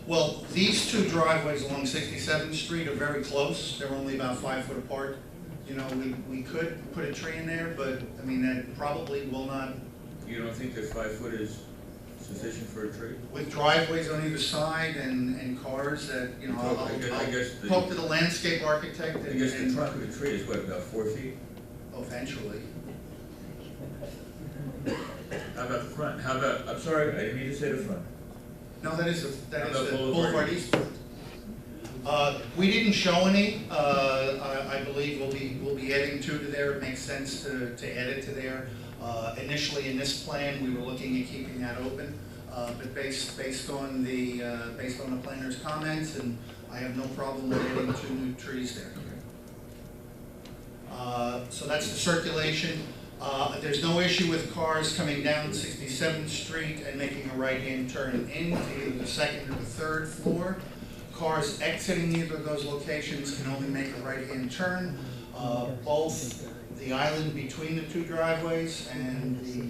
Well, these 2 driveways along 67th Street are very close. They're only about 5 foot apart. You know, we could put a tree in there, but, I mean, that probably will not. You don't think that 5 foot is sufficient for a tree? With driveways on either side and cars that, you know, I'll talk to the landscape architect. I guess the trunk of the tree is what, about 4 feet? Eventually. How about the front? How about, I'm sorry, I didn't mean to say the front. No, that is How about the Boulevard Boulevard East. We didn't show any. I believe we'll be adding 2 to there. It makes sense to add it to there. Initially in this plan, we were looking at keeping that open, but based on the planner's comments, and I have no problem with adding 2 new trees there. So that's the circulation. There's no issue with cars coming down 67th Street and making a right-hand turn into either the 2nd or the 3rd floor. Cars exiting either of those locations can only make a right-hand turn. Both the island between the 2 driveways and the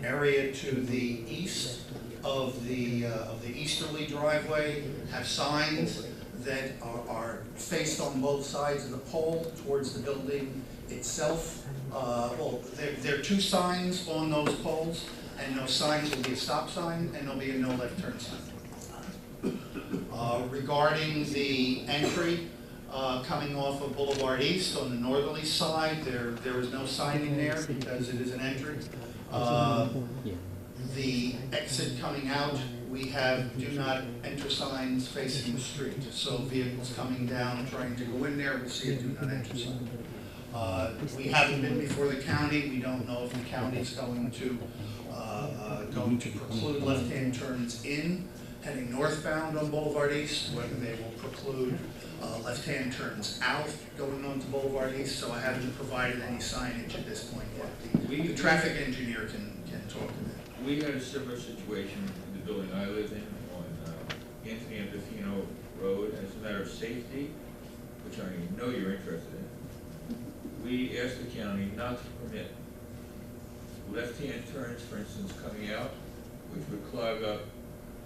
area to the east of the easterly driveway have signs that are faced on both sides of the pole towards the building itself. Well, there are 2 signs on those poles, and those signs will be a stop sign and there'll be a no left turn sign. Regarding the entry coming off of Boulevard East on the northerly side, there is no signing there because it is an entry. The exit coming out, we have do not enter signs facing the street. So vehicles coming down trying to go in there will see a do not enter sign. We haven't been before the county. We don't know if the county is going to preclude left-hand turns in, heading northbound on Boulevard East, whether they will preclude left-hand turns out going onto Boulevard East. So I haven't provided any signage at this point yet. The traffic engineer can talk to that. We had a similar situation in the building I live in on Anthony Ambrosino Road. As a matter of safety, which I know you're interested in, we asked the county not to permit left-hand turns, for instance, coming out, which would clog up,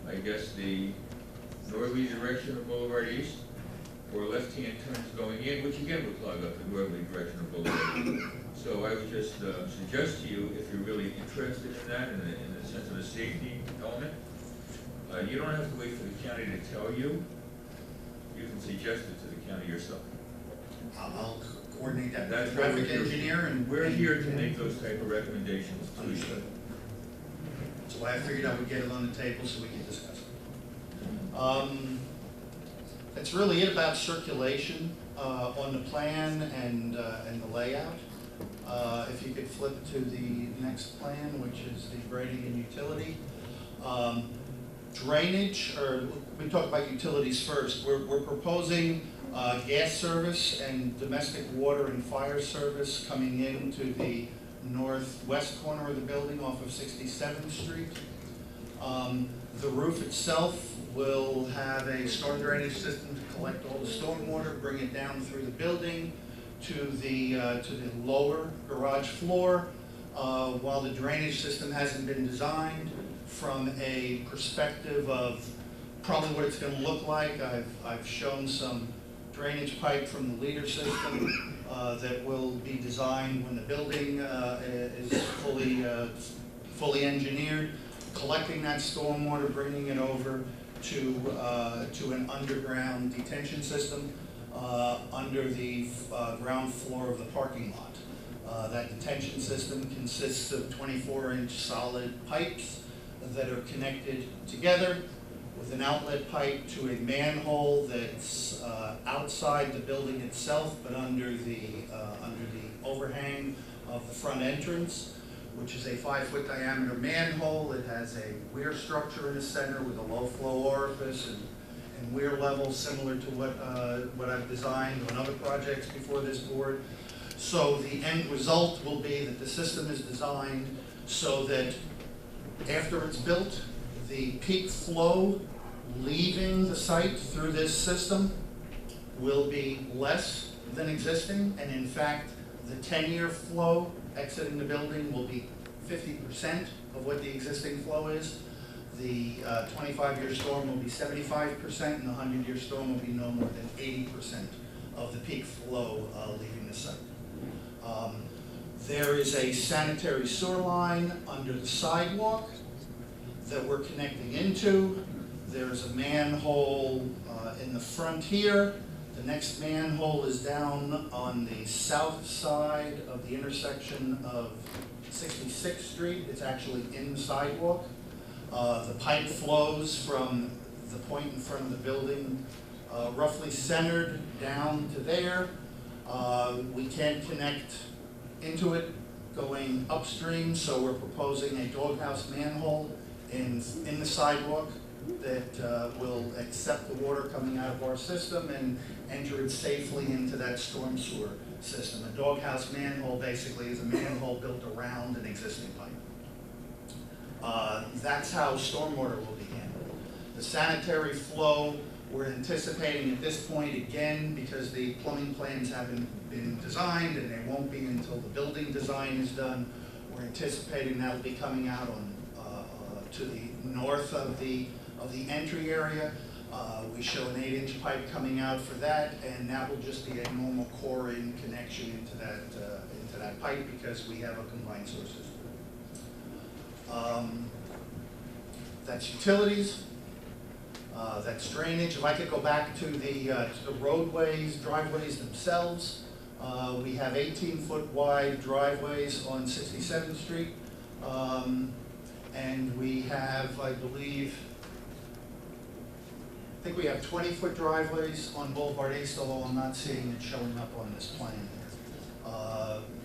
I guess, the northerly direction of Boulevard East, or left-hand turns going in, which again would clog up the northerly direction of Boulevard East. So I would just suggest to you, if you're really interested in that, in the sense of the safety element, you don't have to wait for the county to tell you. You can suggest it to the county yourself. I'll coordinate that with That's the why traffic engineer and. We're here to make those type of recommendations to you. Understood. That's why I figured I would get it on the table so we could discuss it. That's really it about circulation on the plan and the layout. If you could flip to the next plan, which is the grading and utility. Drainage, or we talk about utilities first. We're proposing gas service and domestic water and fire service coming into the northwest corner of the building off of 67th Street. The roof itself will have a storm drainage system to collect all the storm water, bring it down through the building to the lower garage floor. While the drainage system hasn't been designed from a perspective of probably what it's going to look like, I've shown some drainage pipe from the leader system that will be designed when the building is fully engineered, collecting that stormwater, bringing it over to an underground detention system under the ground floor of the parking lot. That detention system consists of 24-inch solid pipes that are connected together with an outlet pipe to a manhole that's outside the building itself, but under the overhang of the front entrance, which is a 5-foot diameter manhole. It has a weir structure in the center with a low flow orifice and weir level similar to what I've designed on other projects before this board. So the end result will be that the system is designed so that after it's built, the peak flow leaving the site through this system will be less than existing, and in fact, the 10-year flow exiting the building will be 50% of what the existing flow is. The 25-year storm will be 75%, and the 100-year storm will be no more than 80% of the peak flow leaving the site. There is a sanitary sewer line under the sidewalk that we're connecting into. There's a manhole in the front here. The next manhole is down on the south side of the intersection of 66th Street. It's actually in the sidewalk. The pipe flows from the point in front of the building, roughly centered down to there. We can't connect into it going upstream, so we're proposing a doghouse manhole in the sidewalk that will accept the water coming out of our system and enter it safely into that storm sewer system. A doghouse manhole basically is a manhole built around an existing pipe. That's how stormwater will be handled. The sanitary flow, we're anticipating at this point, again, because the plumbing plans haven't been designed and they won't be until the building design is done, we're anticipating that'll be coming out on to the north of the entry area. We show an 8-inch pipe coming out for that, and that will just be a normal core-in connection into that pipe because we have a combined source system. That's utilities. That's drainage. If I could go back to the roadways, driveways themselves, we have 18-foot wide driveways on 67th Street. And we have, I think we have 20-foot driveways on Boulevard East, although I'm not seeing it showing up on this plan here.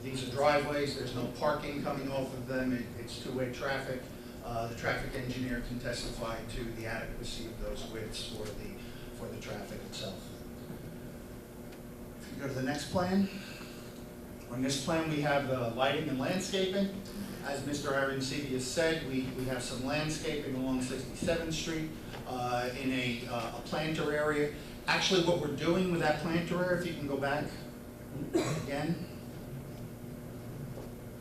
These are driveways, there's no parking coming off of them, it's two-way traffic. The traffic engineer can testify to the adequacy of those widths for the traffic itself. If you go to the next plan, on this plan we have lighting and landscaping. As Mr. Ariancibi said, we have some landscaping along 67th Street in a planter area. Actually, what we're doing with that planter area, if you can go back again,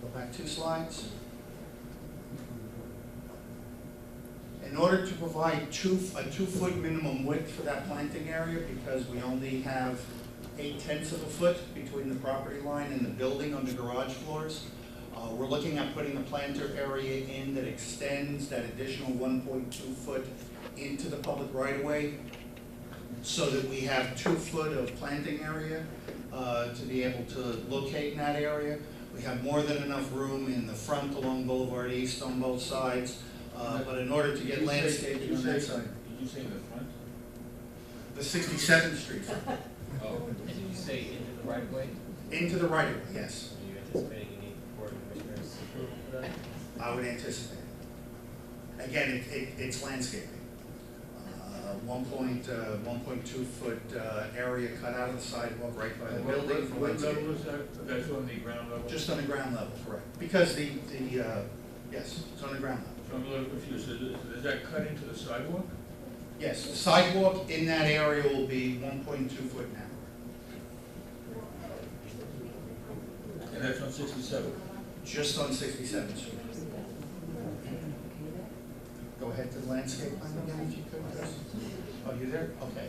go back 2 slides. In order to provide a 2-foot minimum width for that planting area, because we only have 0.8 of a foot between the property line and the building on the garage floors, we're looking at putting a planter area in that extends that additional 1.2 foot into the public right-of-way, so that we have 2 foot of planting area to be able to locate in that area. We have more than enough room in the front along Boulevard East on both sides. But in order to get landscaping on that side. Did you say in the front? The 67th Street front. Oh, and did you say into the right of way? Into the right of way, yes. Are you anticipating you need board of commissioners approval for that? I would anticipate. Again, it's landscaping. 1.2 foot area cut out of the sidewalk right by the building. For What level landscaping. is that? That's on the ground level? Just on the ground level, correct. Because yes, it's on the ground level. So I'm a little confused. Does that cut into the sidewalk? Yes, the sidewalk in that area will be 1.2 foot narrow. And that's on 67? Just on 67th Street. Go ahead to the landscape plan again, if you could, Chris. Oh, you there? Okay.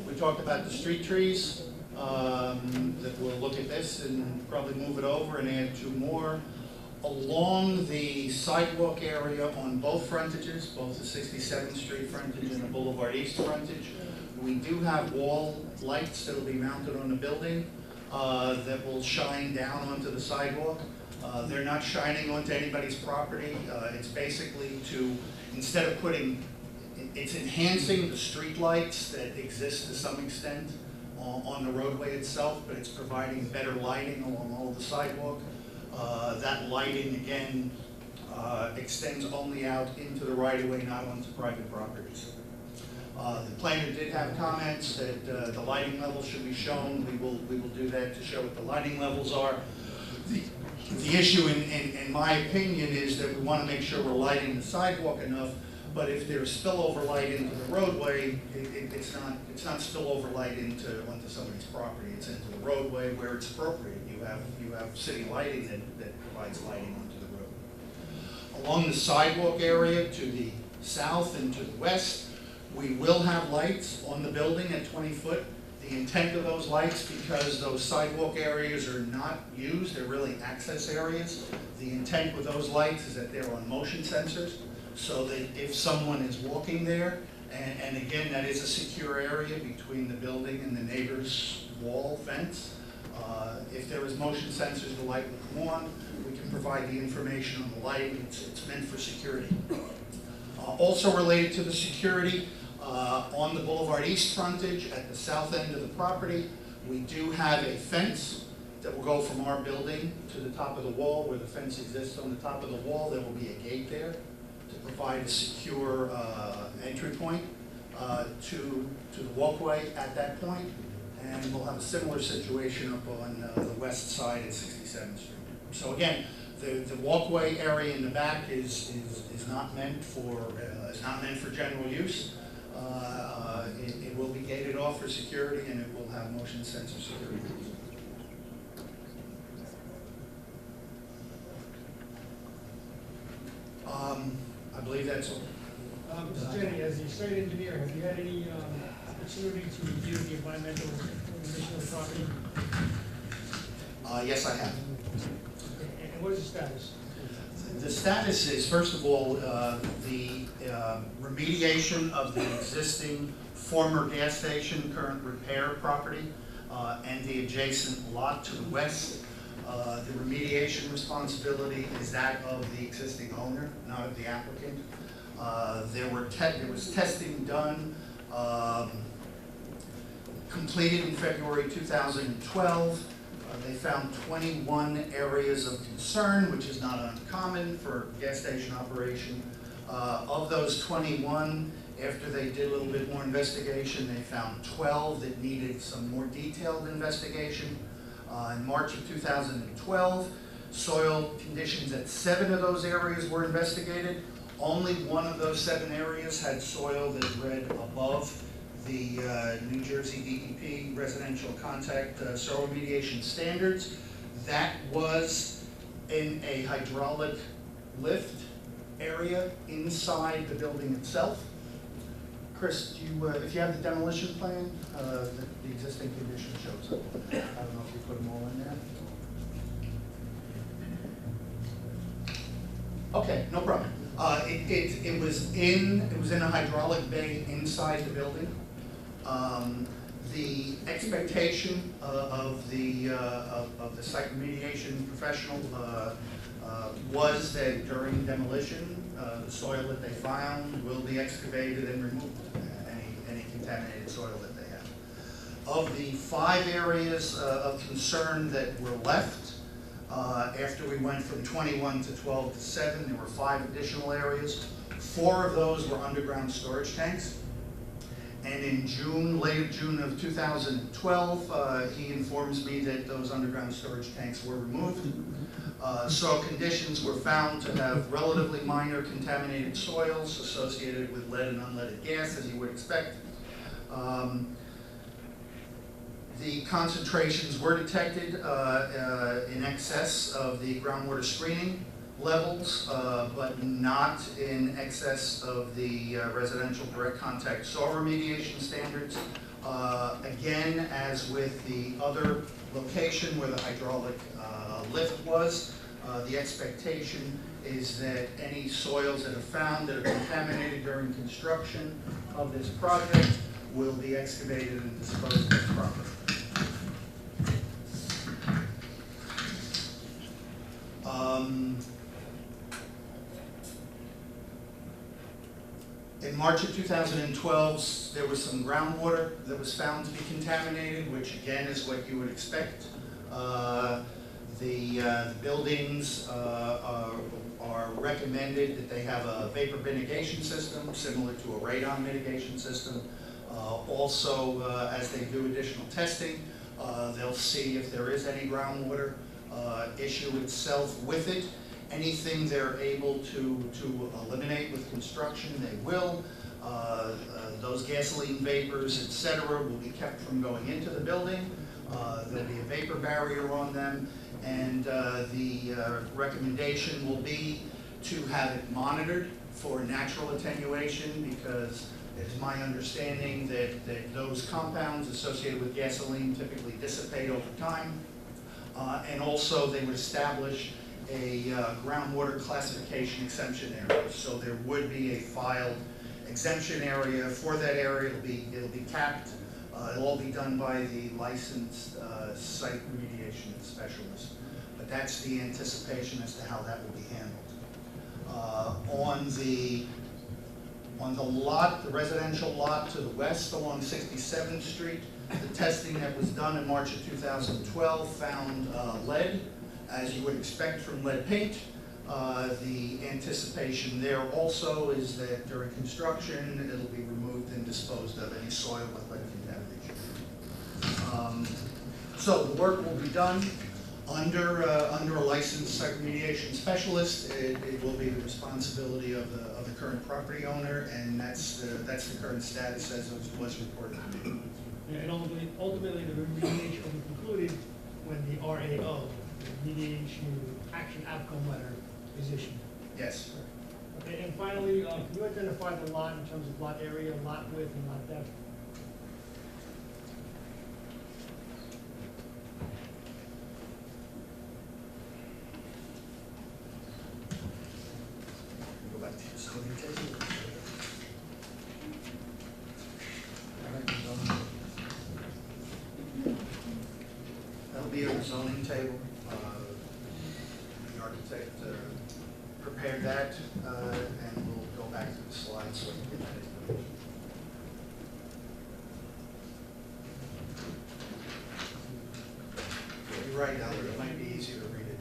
We talked about the street trees, that we'll look at this and probably move it over and add 2 more. Along the sidewalk area on both frontages, both the 67th Street frontage and the Boulevard East frontage, we do have wall lights that will be mounted on the building that will shine down onto the sidewalk. They're not shining onto anybody's property. It's basically to, instead of putting, it's enhancing the street lights that exist to some extent on the roadway itself, but it's providing better lighting along all of the sidewalk. That lighting, again, extends only out into the right-of-way, not onto private properties. The planner did have comments that the lighting level should be shown. We will do that to show what the lighting levels are. The issue, in my opinion, is that we want to make sure we're lighting the sidewalk enough, but if there's spillover light into the roadway, it's not spillover light onto somebody's property. It's into the roadway where it's appropriate. You have city lighting that provides lighting onto the road. Along the sidewalk area to the south and to the west, we will have lights on the building at 20 foot. The intent of those lights, because those sidewalk areas are not used, they're really access areas. The intent with those lights is that they're on motion sensors, so that if someone is walking there, and again, that is a secure area between the building and the neighbor's wall fence. If there is motion sensors, the light will come on. We can provide the information on the light. It's meant for security. Also related to the security, on the Boulevard East frontage at the south end of the property, we do have a fence that will go from our building to the top of the wall. Where the fence exists on the top of the wall, there will be a gate there to provide a secure entry point to the walkway at that point. And we'll have a similar situation up on the west side at 67th Street. So again, the walkway area in the back is not meant for general use. It will be gated off for security, and it will have motion sensor security. I believe that's all. Mr. Jenny, as the site engineer, have you had any opportunity to review the environmental condition of the property? Yes, I have. And what is the status? the status is, first of all, the remediation of the existing former gas station, current repair property, and the adjacent lot to the west. The remediation responsibility is that of the existing owner, not of the applicant. There was testing done, completed in February 2012. They found 21 areas of concern, which is not uncommon for gas station operation. Of those 21, after they did a little bit more investigation, they found 12 that needed some more detailed investigation. In March of 2012, soil conditions at 7 of those areas were investigated. Only one of those 7 areas had soil that read above the New Jersey DEP residential contact soil remediation standards. That was in a hydraulic lift area inside the building itself. Chris, do you, if you have the demolition plan, the existing condition shows up. I don't know if you put them all in there. Okay, no problem. It was in a hydraulic bay inside the building. The expectation of the site remediation professional was that during demolition, the soil that they found will be excavated and removed, any contaminated soil that they have. Of the 5 areas of concern that were left, after we went from 21 to 12 to 7, there were 5 additional areas. 4 of those were underground storage tanks. And in June, late June of 2012, he informs me that those underground storage tanks were removed. Soil conditions were found to have relatively minor contaminated soils associated with lead and unleaded gas, as you would expect. The concentrations were detected in excess of the groundwater screening levels, but not in excess of the residential direct contact soil remediation standards. Again, as with the other location where the hydraulic lift was, the expectation is that any soils that are found that are contaminated during construction of this project will be excavated and disposed of properly. In March of 2012, there was some groundwater that was found to be contaminated, which again is what you would expect. The buildings are recommended that they have a vapor mitigation system similar to a radon mitigation system. Also, as they do additional testing, they'll see if there is any groundwater issue itself with it. Anything they're able to eliminate with construction, they will. Those gasoline vapors, etc., will be kept from going into the building. There'll be a vapor barrier on them, and the recommendation will be to have it monitored for natural attenuation, because it is my understanding that those compounds associated with gasoline typically dissipate over time. And also they would establish a groundwater classification exemption area. So there would be a filed exemption area for that area. It'll be capped. It'll all be done by the licensed site remediation specialist. But that's the anticipation as to how that will be handled. On the lot, the residential lot to the west along 67th Street, the testing that was done in March of 2012 found lead, as you would expect from lead paint. The anticipation there also is that during construction, it'll be removed and disposed of any soil with lead contamination. So the work will be done under a licensed site remediation specialist. It will be the responsibility of the current property owner, and that's the current status as it was reported to me. And ultimately, the remediation will be concluded when the RAO, the remediation action outcome letter, is issued. Yes. Okay, and finally, can you identify the lot in terms of lot area, lot width, and lot depth? will be on the zoning table. The architect prepared that, and we'll go back to the slides so we can get that information. You're right, Albert, it might be easier to read it.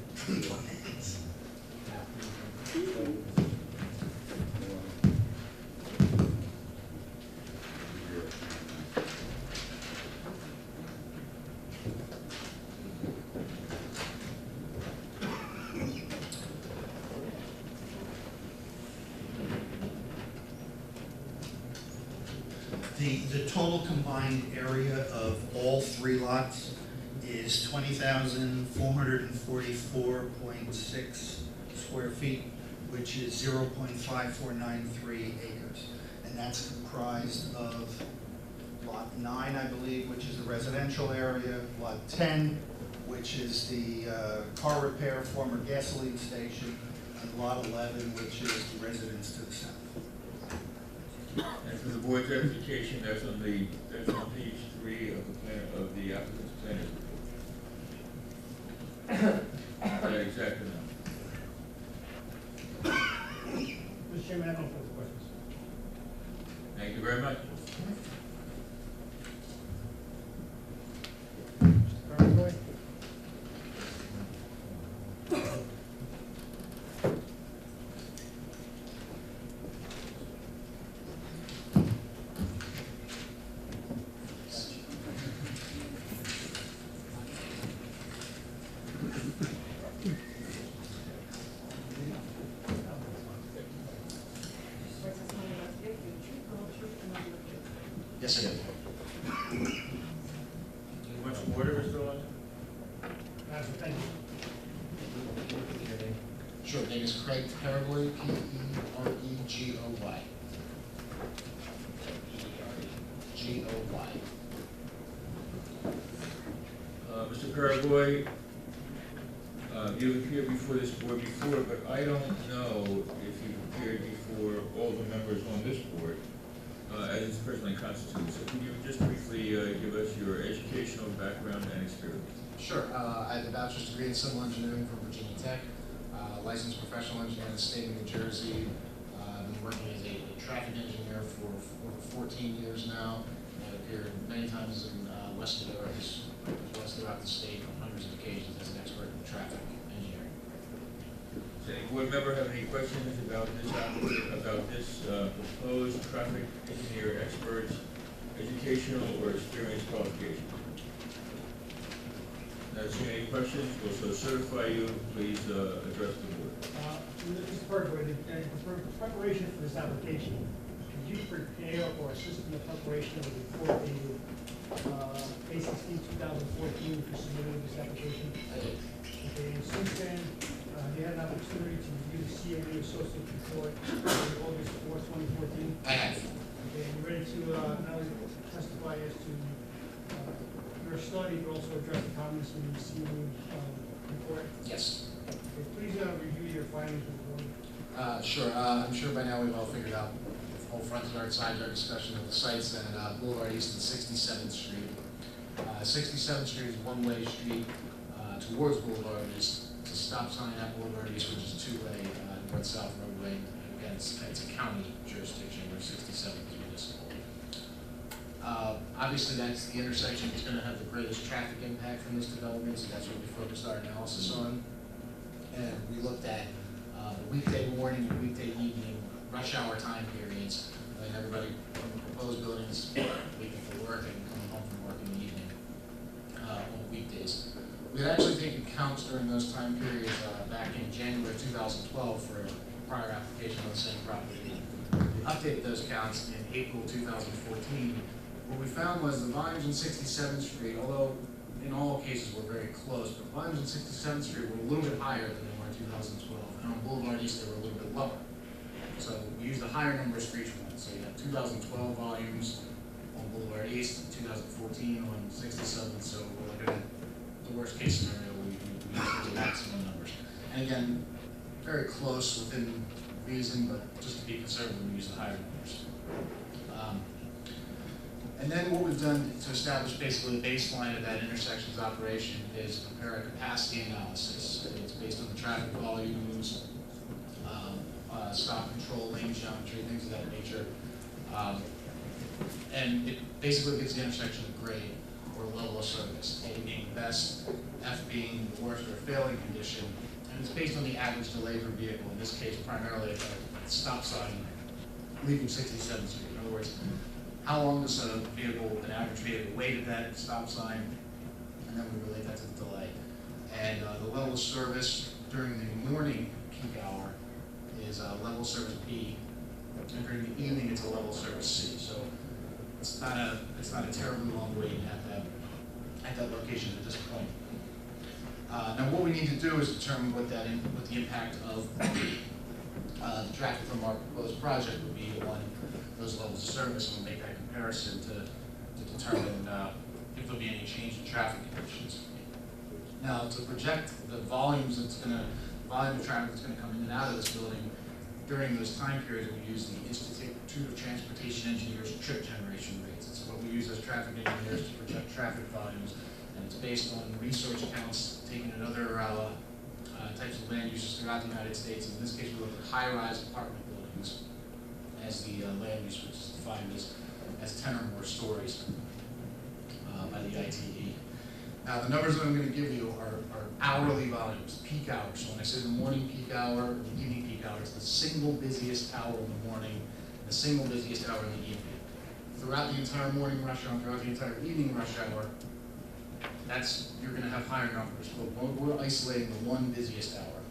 The total combined area of all three lots is 20,444.6 square feet, which is 0.5493 acres. And that's comprised of Lot 9, I believe, which is the residential area, Lot 10, which is the car repair, former gasoline station, and Lot 11, which is the residence to the south. And for the board's edification, that's on page 3 of the plan, of the applicant's plan. That exact amount. Mr. Chairman, I have no further questions. Thank you very much. Carboy? Yes, I am. You want some water, Mr. Alonso? Thank you. Sure, name is Craig Paragoy, P-E-R-E-G-O-Y. G-O-Y. Mr. Paraguay, you appeared before this board before, but I don't know if you appeared before all the members on this board as it's presently constituted. So can you just briefly give us your educational background and experience? Sure, I have a bachelor's degree in civil engineering from Virginia Tech, licensed professional engineer in the state of New Jersey. I've been working as a traffic engineer for over 14 years now. I've appeared many times in West New-York, as well as throughout the state on hundreds of occasions as an expert in traffic engineering. Does any board member have any questions about this proposed traffic engineer expert's educational or experience qualification? Not seeing any questions, will so certify you. Please address the board. Mr. Perkwood, in preparation for this application, could you prepare or assist in the preparation of the report dated May 16, 2014, for submitting this application? I did. Okay, and since then, you had an opportunity to review the CME Associate Report dated August 4, 2014? I have. Okay, and you ready to not only testify as to your study, but also address the comments in the CME report? Yes. Okay, please review your findings with the board. Sure. I'm sure by now we've all figured out the whole front yard, side yard discussion of the sites and Boulevard East and 67th Street. 67th Street is one-way street towards Boulevard East. It's a stop sign at Boulevard East, which is two-way north-south roadway. Again, it's a county jurisdiction where 67th is municipal. Obviously, that's the intersection that's going to have the greatest traffic impact from this development, so that's what we focused our analysis on. And we looked at the weekday morning and weekday evening rush hour time periods, and everybody from the proposed buildings leaving for work and coming home from work in the evening on weekdays. We had actually taken counts during those time periods back in January 2012 for a prior application on the same property. We updated those counts in April 2014. What we found was the volumes on 67th Street, although in all cases were very close, but volumes on 67th Street were a little bit higher than they were in 2012. And on Boulevard East, they were a little bit lower. So we used the higher numbers for each one. So you have 2012 volumes on Boulevard East, 2014 on 67th. So we're looking at the worst case scenario, we use the maximum numbers. And again, very close within reason, but just to be conservative, we use the higher numbers. And then what we've done to establish basically the baseline of that intersection's operation is prepare a capacity analysis. It's based on the traffic volumes, stop control, lane geometry, things of that nature. And it basically gives the intersection a grade or level of service, A being best, F being the worst or failing condition, and it's based on the average delay per vehicle, in this case primarily at the stop sign leaving 67th Street. In other words, how long does an average vehicle wait at that stop sign, and then we relate that to the delay. And the level of service during the morning peak hour is level service B, and during the evening it's a level service C. So it's not a terribly long wait at that location at this point. Now what we need to do is determine what the impact of the traffic from our proposed project would be on those levels of service, and we'll make that comparison to determine if there'll be any change in traffic conditions. Now, to project the volume of traffic that's going to come in and out of this building during those time periods, we use the Institute of Transportation Engineers trip generation rates. It's what we use as traffic engineers to project traffic volumes, and it's based on research accounts taken at other types of land uses throughout the United States. In this case, we look at high-rise apartment buildings as the land use, which is defined as 10 or more stories by the ITE. Now, the numbers that I'm going to give you are hourly volumes, peak hours. So when I say the morning peak hour or the evening peak hour, it's the single busiest hour in the morning, the single busiest hour in the evening. Throughout the entire morning rush hour, throughout the entire evening rush hour, you're going to have higher numbers. But we're isolating the one busiest hour.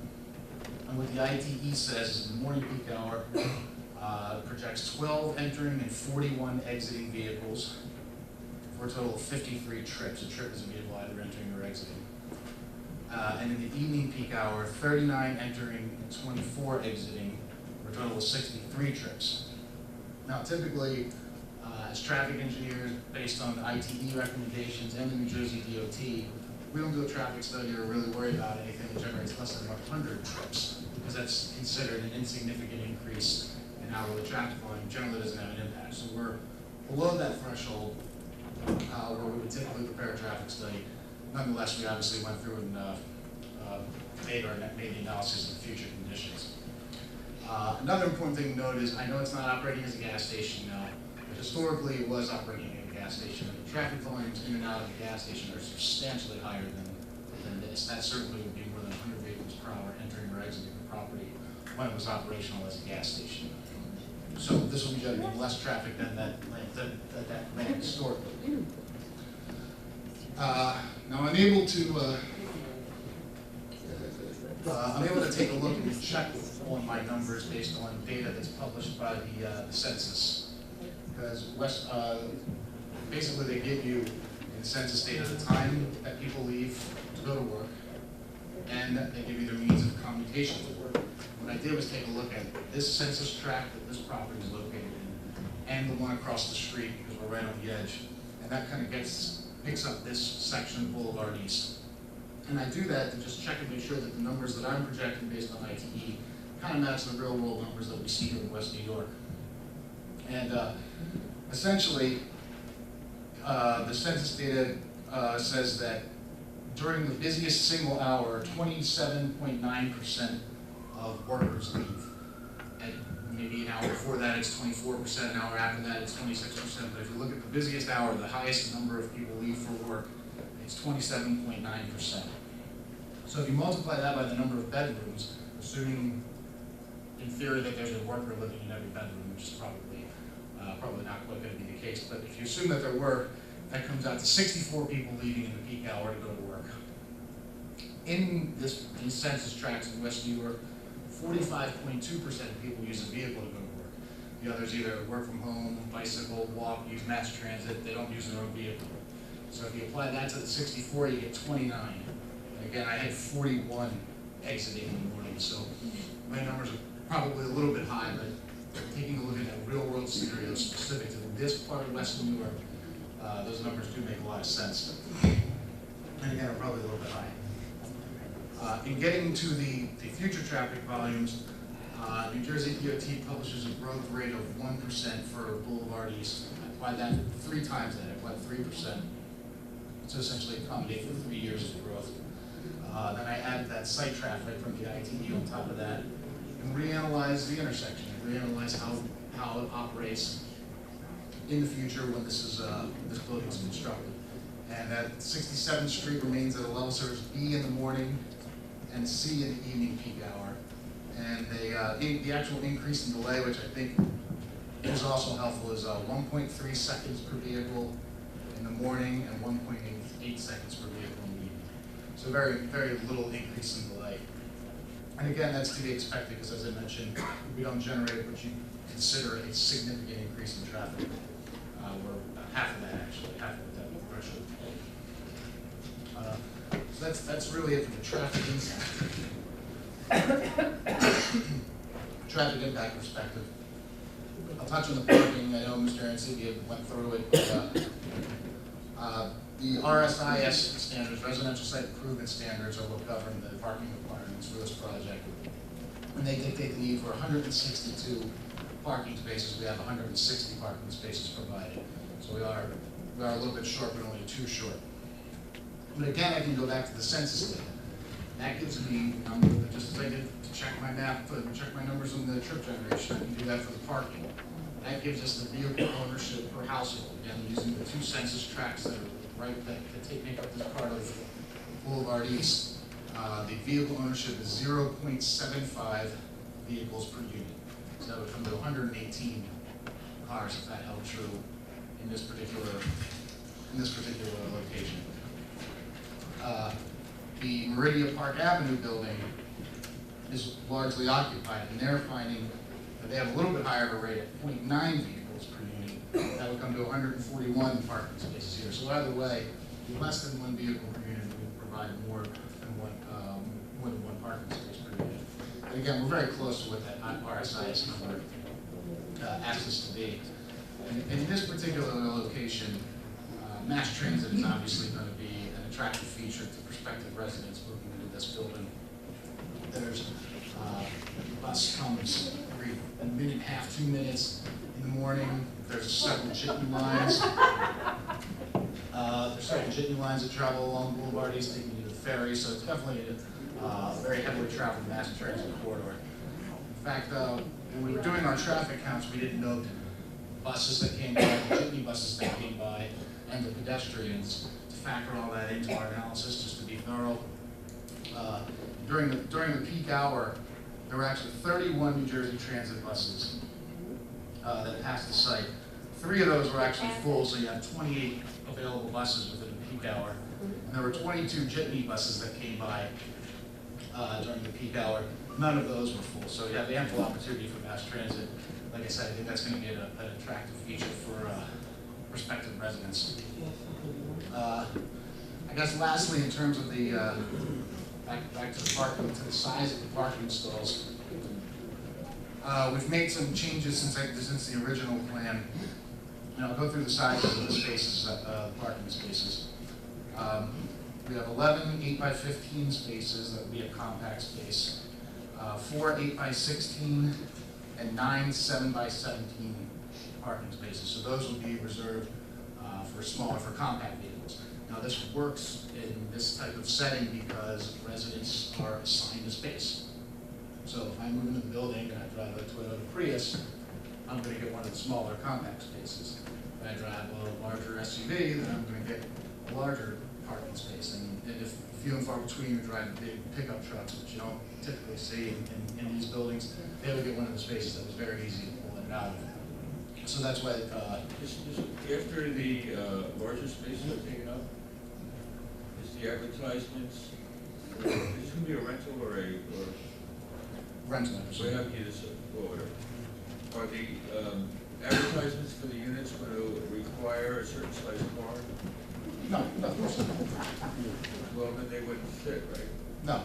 And what the ITE says is the morning peak hour projects 12 entering and 41 exiting vehicles for a total of 53 trips. A trip is a vehicle either entering or exiting. And in the evening peak hour, 39 entering and 24 exiting for a total of 63 trips. Now typically, as traffic engineers, based on the ITE recommendations and the New Jersey DOT, we don't do a traffic study or really worry about anything that generates less than 100 trips, because that's considered an insignificant increase in hourly traffic volume. Generally doesn't have an impact. So we're below that threshold where we would typically prepare a traffic study. Nonetheless, we obviously went through and made the analysis of the future conditions. Another important thing to note is, I know it's not operating as a gas station now, but historically it was operating as a gas station. And the traffic volumes in and out of the gas station are substantially higher than this. That certainly would be more than 100 vehicles per hour entering or exiting the property when it was operational as a gas station. So this will be generating less traffic than that ran historically. Now I'm able to take a look and check on my numbers based on data that's published by the census, because basically they give you in the census data the time that people leave to go to work, and they give you their means of commutation to work. What I did was take a look at this census tract that this property is located in, and the one across the street, because we're right on the edge, and that kind of picks up this section of Boulevard East. And I do that to just check and make sure that the numbers that I'm projecting based on ITE kind of match the real world numbers that we see here in West New York. And essentially, the census data says that during the busiest single hour, 27.9% of workers leave. And maybe an hour before that it's 24%, an hour after that it's 26%. But if you look at the busiest hour, the highest number of people leave for work, it's 27.9%. So if you multiply that by the number of bedrooms, assuming in theory that there's a worker living in every bedroom, which is probably not quite going to be the case, but if you assume that there were, that comes out to 64 people leaving in the peak hour to go to work. In these census tracts in West New York, 45.2% of people use a vehicle to go to work. The others either work from home, bicycle, walk, use mass transit, they don't use their own vehicle. So if you apply that to the 64, you get 29. And again, I had 41 exiting in the morning, so my numbers are probably a little bit high, but taking a look at that real world scenario specific to this part of West New York, those numbers do make a lot of sense. And again, are probably a little bit high. In getting to the future traffic volumes, New Jersey DOT publishes a growth rate of 1% for Boulevard East. By that, 3 times that, it went 3%, to essentially accommodate for 3 years of growth. Then I added that site traffic from the ITE on top of that, and reanalyzed the intersection, and reanalyzed how it operates in the future when this building is constructed. And that 67th Street remains at a level service B in the morning and C in the evening peak hour. And the actual increase in delay, which I think is also helpful, is 1.3 seconds per vehicle in the morning and 1.8 seconds per vehicle in the evening. So very, very little increase in delay. And again, that's to be expected because, as I mentioned, we don't generate what you consider a significant increase in traffic. We're half of that, actually, half of the threshold. So that's really it for the traffic impact. Traffic impact perspective. I'll touch on the parking. I know Mr. Ancibia went through it, but the RSIS standards, residential site improvement standards, are what govern the parking requirements for this project. And they dictate the need for 162 parking spaces. We have 160 parking spaces provided. So we are a little bit short, but only 2 short. But again, I can go back to the census data. That gives me a number, just as I did to check my map, to check my numbers on the trip generation, I can do that for the parking. That gives us the vehicle ownership per household, again, using the 2 census tracts that are make up this part of Boulevard East. The vehicle ownership is 0.75 vehicles per unit. So that would come to 118 cars if that held true in this particular location. The Meridia Park Avenue building is largely occupied, and they're finding that they have a little bit higher of a rate at 0.9 vehicles per unit. That would come to 141 parking spaces here. So either way, less than 1 vehicle per unit would provide more than one parking space per unit. And again, we're very close to what that RSIS number asks us to be. And in this particular location, mass transit is obviously going to be an attractive feature to prospective residents moving into this building. There's the bus comes every 1.5 minutes, 2 minutes in the morning. There's several jitney lines. There's several jitney lines that travel along Boulevard East taking you to the ferry, so it's definitely a very heavily traveled mass transit corridor. In fact, when we were doing our traffic counts, we didn't note buses that came by, the jitney buses that came by, and the pedestrians to factor all that into our analysis, just to be thorough. During the peak hour, there were actually 31 New Jersey Transit buses that passed the site. 3 of those were actually full, so you had 28 available buses within the peak hour. And there were 22 jitney buses that came by during the peak hour. None of those were full, so you have ample opportunity for mass transit. Like I said, I think that's going to be an attractive feature for prospective residents. I guess lastly, in terms of the back to the parking, to the size of the parking stalls, we've made some changes since the original plan. And I'll go through the sizes of the spaces, parking spaces. We have 11 8x15 spaces that would be a compact space, 4 8x16, and 9 7x17 parking spaces. So those will be reserved for compact vehicles. Now this works in this type of setting because residents are assigned a space. So if I move into the building and I drive a Toyota Prius, I'm going to get one of the smaller compact spaces. If I drive a larger SUV, then I'm going to get a larger parking space. And if few and far between you drive big pickup trucks, which you don't typically see in these buildings, they would get one of the spaces that was very easy to pull it out of. So that's why after the larger spaces are taken up, is the advertisements, is this going to be a rental or rental? So we have this, or whatever. Are the advertisements for the units going to require a certain size car? No, of course not. Well, then they wouldn't fit, right? No,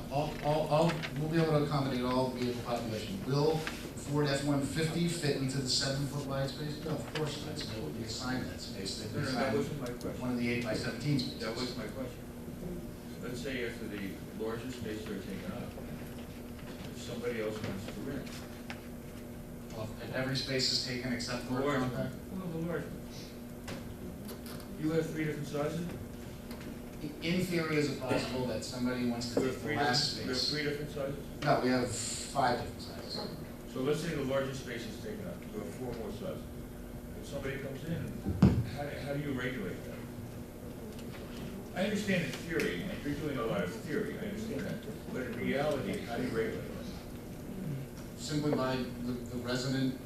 we'll be able to accommodate all vehicle population. Will Ford F-150 fit into the 7-foot wide space? No, of course not. So they will be assigned that space. No, that wasn't my question. One of the 8x17 spaces. That was my question. So let's say after the larger spaces are taken up, if somebody else wants to rent. Well, if every space is taken except for The a large compact? one. Well, the large one. You have 3 different sizes? In theory, is it possible that somebody wants to You have take 3 the last different, you have space? 3 different sizes? No, we have 5 different sizes. So let's say the largest space is taken up, you have 4 more sizes. If somebody comes in, how do you regulate that? I understand in theory, and you're doing a lot of theory, I understand that, but in reality, how do you regulate it? Simply by the resident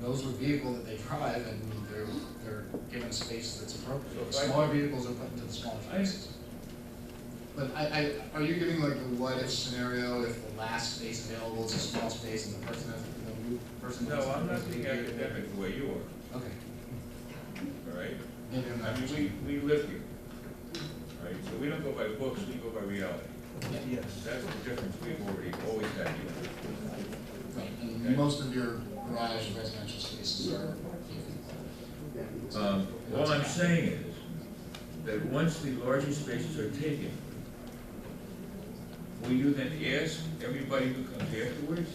knows what vehicle that they drive, and they're given space that's appropriate. So if I- Smaller vehicles are put into the smaller spaces. But are you giving like the what if scenario if the last space available is a small space and the person has, person No, wants to I'm not move being the vehicle? academic the way you are, Okay. all right? Maybe I'm not. I mean, we live here, right? So we don't go by books, we go by reality. Yes. That's the difference we've always had here. Right, and most of your garage residential spaces are. All I'm saying is that once the larger spaces are taken, will you then ask everybody who comes afterwards,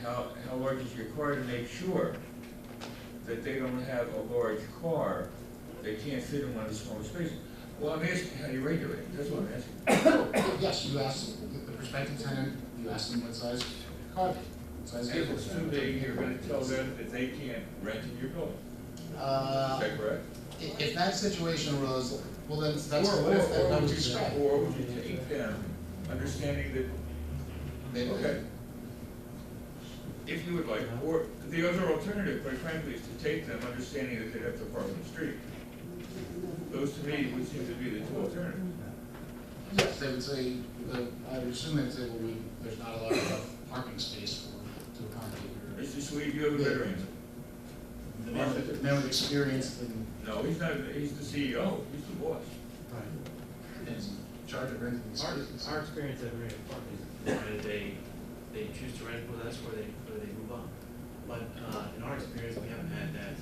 how large is your car, to make sure that they don't have a large car that can't fit in one of the smaller spaces? Well, I'm asking, how do you regulate it? That's what I'm asking. Yes, you ask the prospective tenant, you ask them what size car, what size And if vehicle. it's too big, you're gonna tell them that they can't rent in your building. Is that correct? If that situation arose, well then, that's Or what if that would was you described. or would you take them, understanding that, They- okay, if you would like, or the other alternative, quite frankly, is to take them, understanding that they'd have to park on the street. Those to me would seem to be the 2 alternatives. Yes, they would say, I would assume they would say, well, there's not a lot of parking space to accommodate your. Mr. Sweet, you have a better answer. The man with experience and No, he's not, he's the CEO, he's the boss. is in charge of renting the spaces. Our experience at Marina Park is either they choose to rent with us or they move on. But in our experience, we haven't had that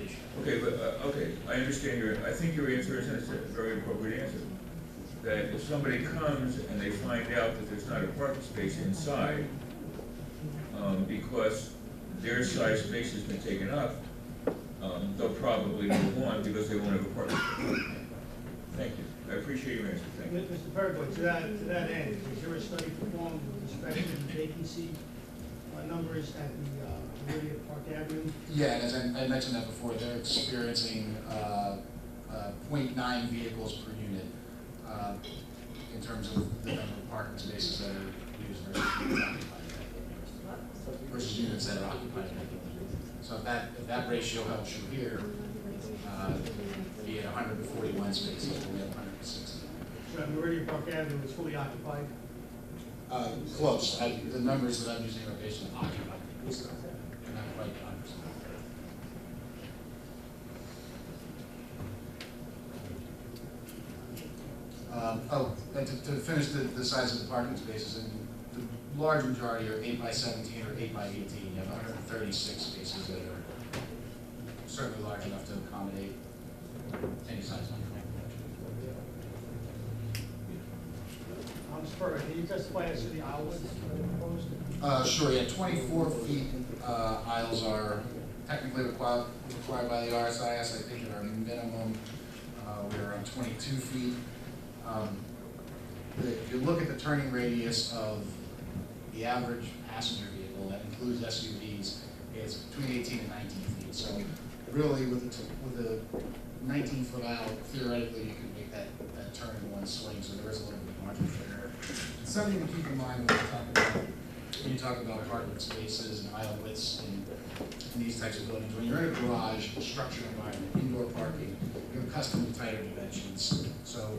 issue. Okay, but, okay, I understand I think your answer is a very appropriate answer. That if somebody comes and they find out that there's not a parking space inside, because their size space has been taken up, they'll probably move on because they won't have a parking space. Thank you, I appreciate your answer, thank you. Mr. Pergola, to that end, was there a study performed with respect to the vacancy numbers at the Meridian Park Avenue? Yeah, and as I mentioned that before, they're experiencing 0.9 vehicles per unit in terms of the number of parking spaces that are used versus units that are occupied. So if that ratio helps you here, be at 141 spaces, we'll have 160. So at Meridian Park Avenue is fully occupied? Close. The numbers that I'm using are based on occupied. So they're not quite 100%. And to finish the size of the parking spaces, and the large majority are 8 by 17 or 8 by 18. You have 136 spaces that are certainly large enough to accommodate any size on your Mr. Pergola, can you testify as to the aisle width proposed? Sure, yeah, 24 feet aisles are technically required by the RSIS. I think at our minimum, we're around 22 feet. If you look at the turning radius of the average passenger vehicle, that includes SUVs, it's between 18 and 19 feet. So really, with the 19-foot aisle, theoretically, you can make that turn in one swing, so there is a little bit of margin for error. It's something to keep in mind when you talk about parking spaces and aisle widths in these types of buildings. When you're in a garage, a structured environment, indoor parking, you're accustomed to tighter dimensions, so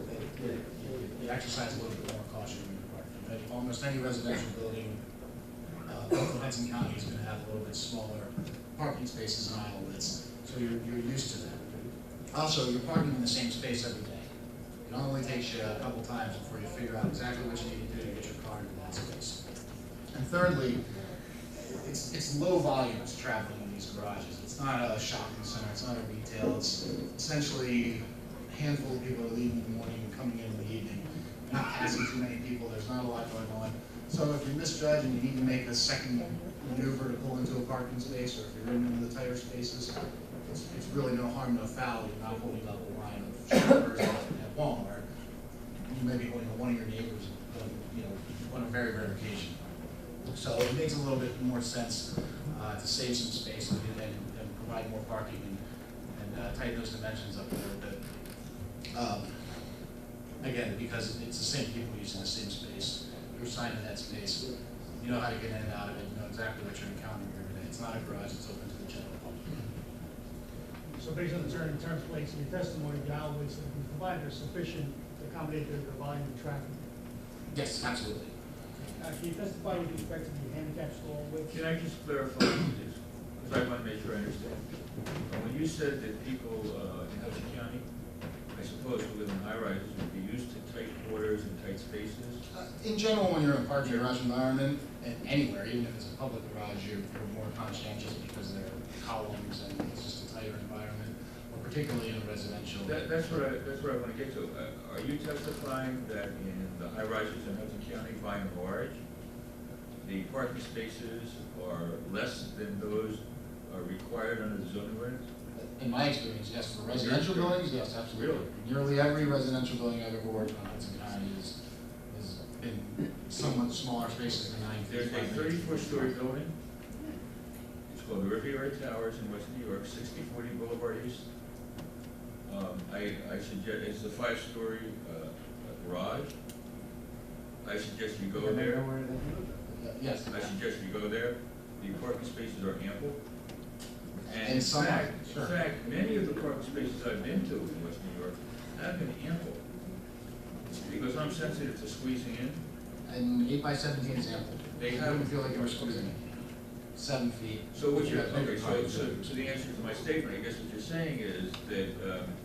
you exercise a little bit more caution when you're parking. But almost any residential building, both Hudson County is going to have a little bit smaller parking spaces and aisle widths, so you're used to that. Also, you're parking in the same space every day. It only takes you a couple times before you figure out exactly what you need to do to get your car into that space. And thirdly, it's low volumes traveling in these garages. It's not a shopping center, it's not a retail, it's essentially a handful of people are leaving in the morning and coming in the evening. You're not passing too many people, there's not a lot going on. So if you misjudge and you need to make a second maneuver to pull into a parking space, or if you're in one of the tighter spaces, it's really no harm, no foul, you're not holding up a line of shoppers at Walmart. You may be holding up one of your neighbors, on a very rare occasion. So it makes a little bit more sense to save some space and provide more parking and tighten those dimensions up a little bit. Again, because it's the same people using the same space, you're assigned that space, you know how to get in and out of it, you know exactly what you're encountering here today. It's not a garage, it's open to the general public. So based on the term plates in your testimony, the alleyways that you provided are sufficient to accommodate the volume of traffic? Yes, absolutely. Can you testify with respect to the handicap stall width? Can I just clarify this? Because I want to make sure I understand. When you said that people in Hudson County, I suppose who live in high-rises would be used to tight quarters and tight spaces? In general, when you're in a parking garage environment, and anywhere, even if it's a public garage, you're more conscientious because there are columns and it's just a tighter environment, or particularly in a residential. That's what I want to get to. Are you testifying that in the high-rises in Hudson County, by and large, the parking spaces are less than those required under the zoning ordinance? In my experience, yes. For residential buildings, yes, absolutely. Really? Nearly every residential building I've ever worked on in Hudson County has been somewhat smaller spaces than 9 feet. There's a 34-story building. It's called the Riviera Towers in West New York, 6040 Boulevard East. I suggest, it's a 5-story garage. I suggest you go there. Yes. I suggest you go there. The parking spaces are ample. And In some way, sure. In fact, many of the parking spaces I've been to in West New York have been ample. Because I'm sensitive to squeezing in. And 8 by 17 is ample. They You have- wouldn't feel like you were squeezing it. 7 feet. So what you're, Yeah, bigger okay, cars. so the answer to my statement, I guess what you're saying is that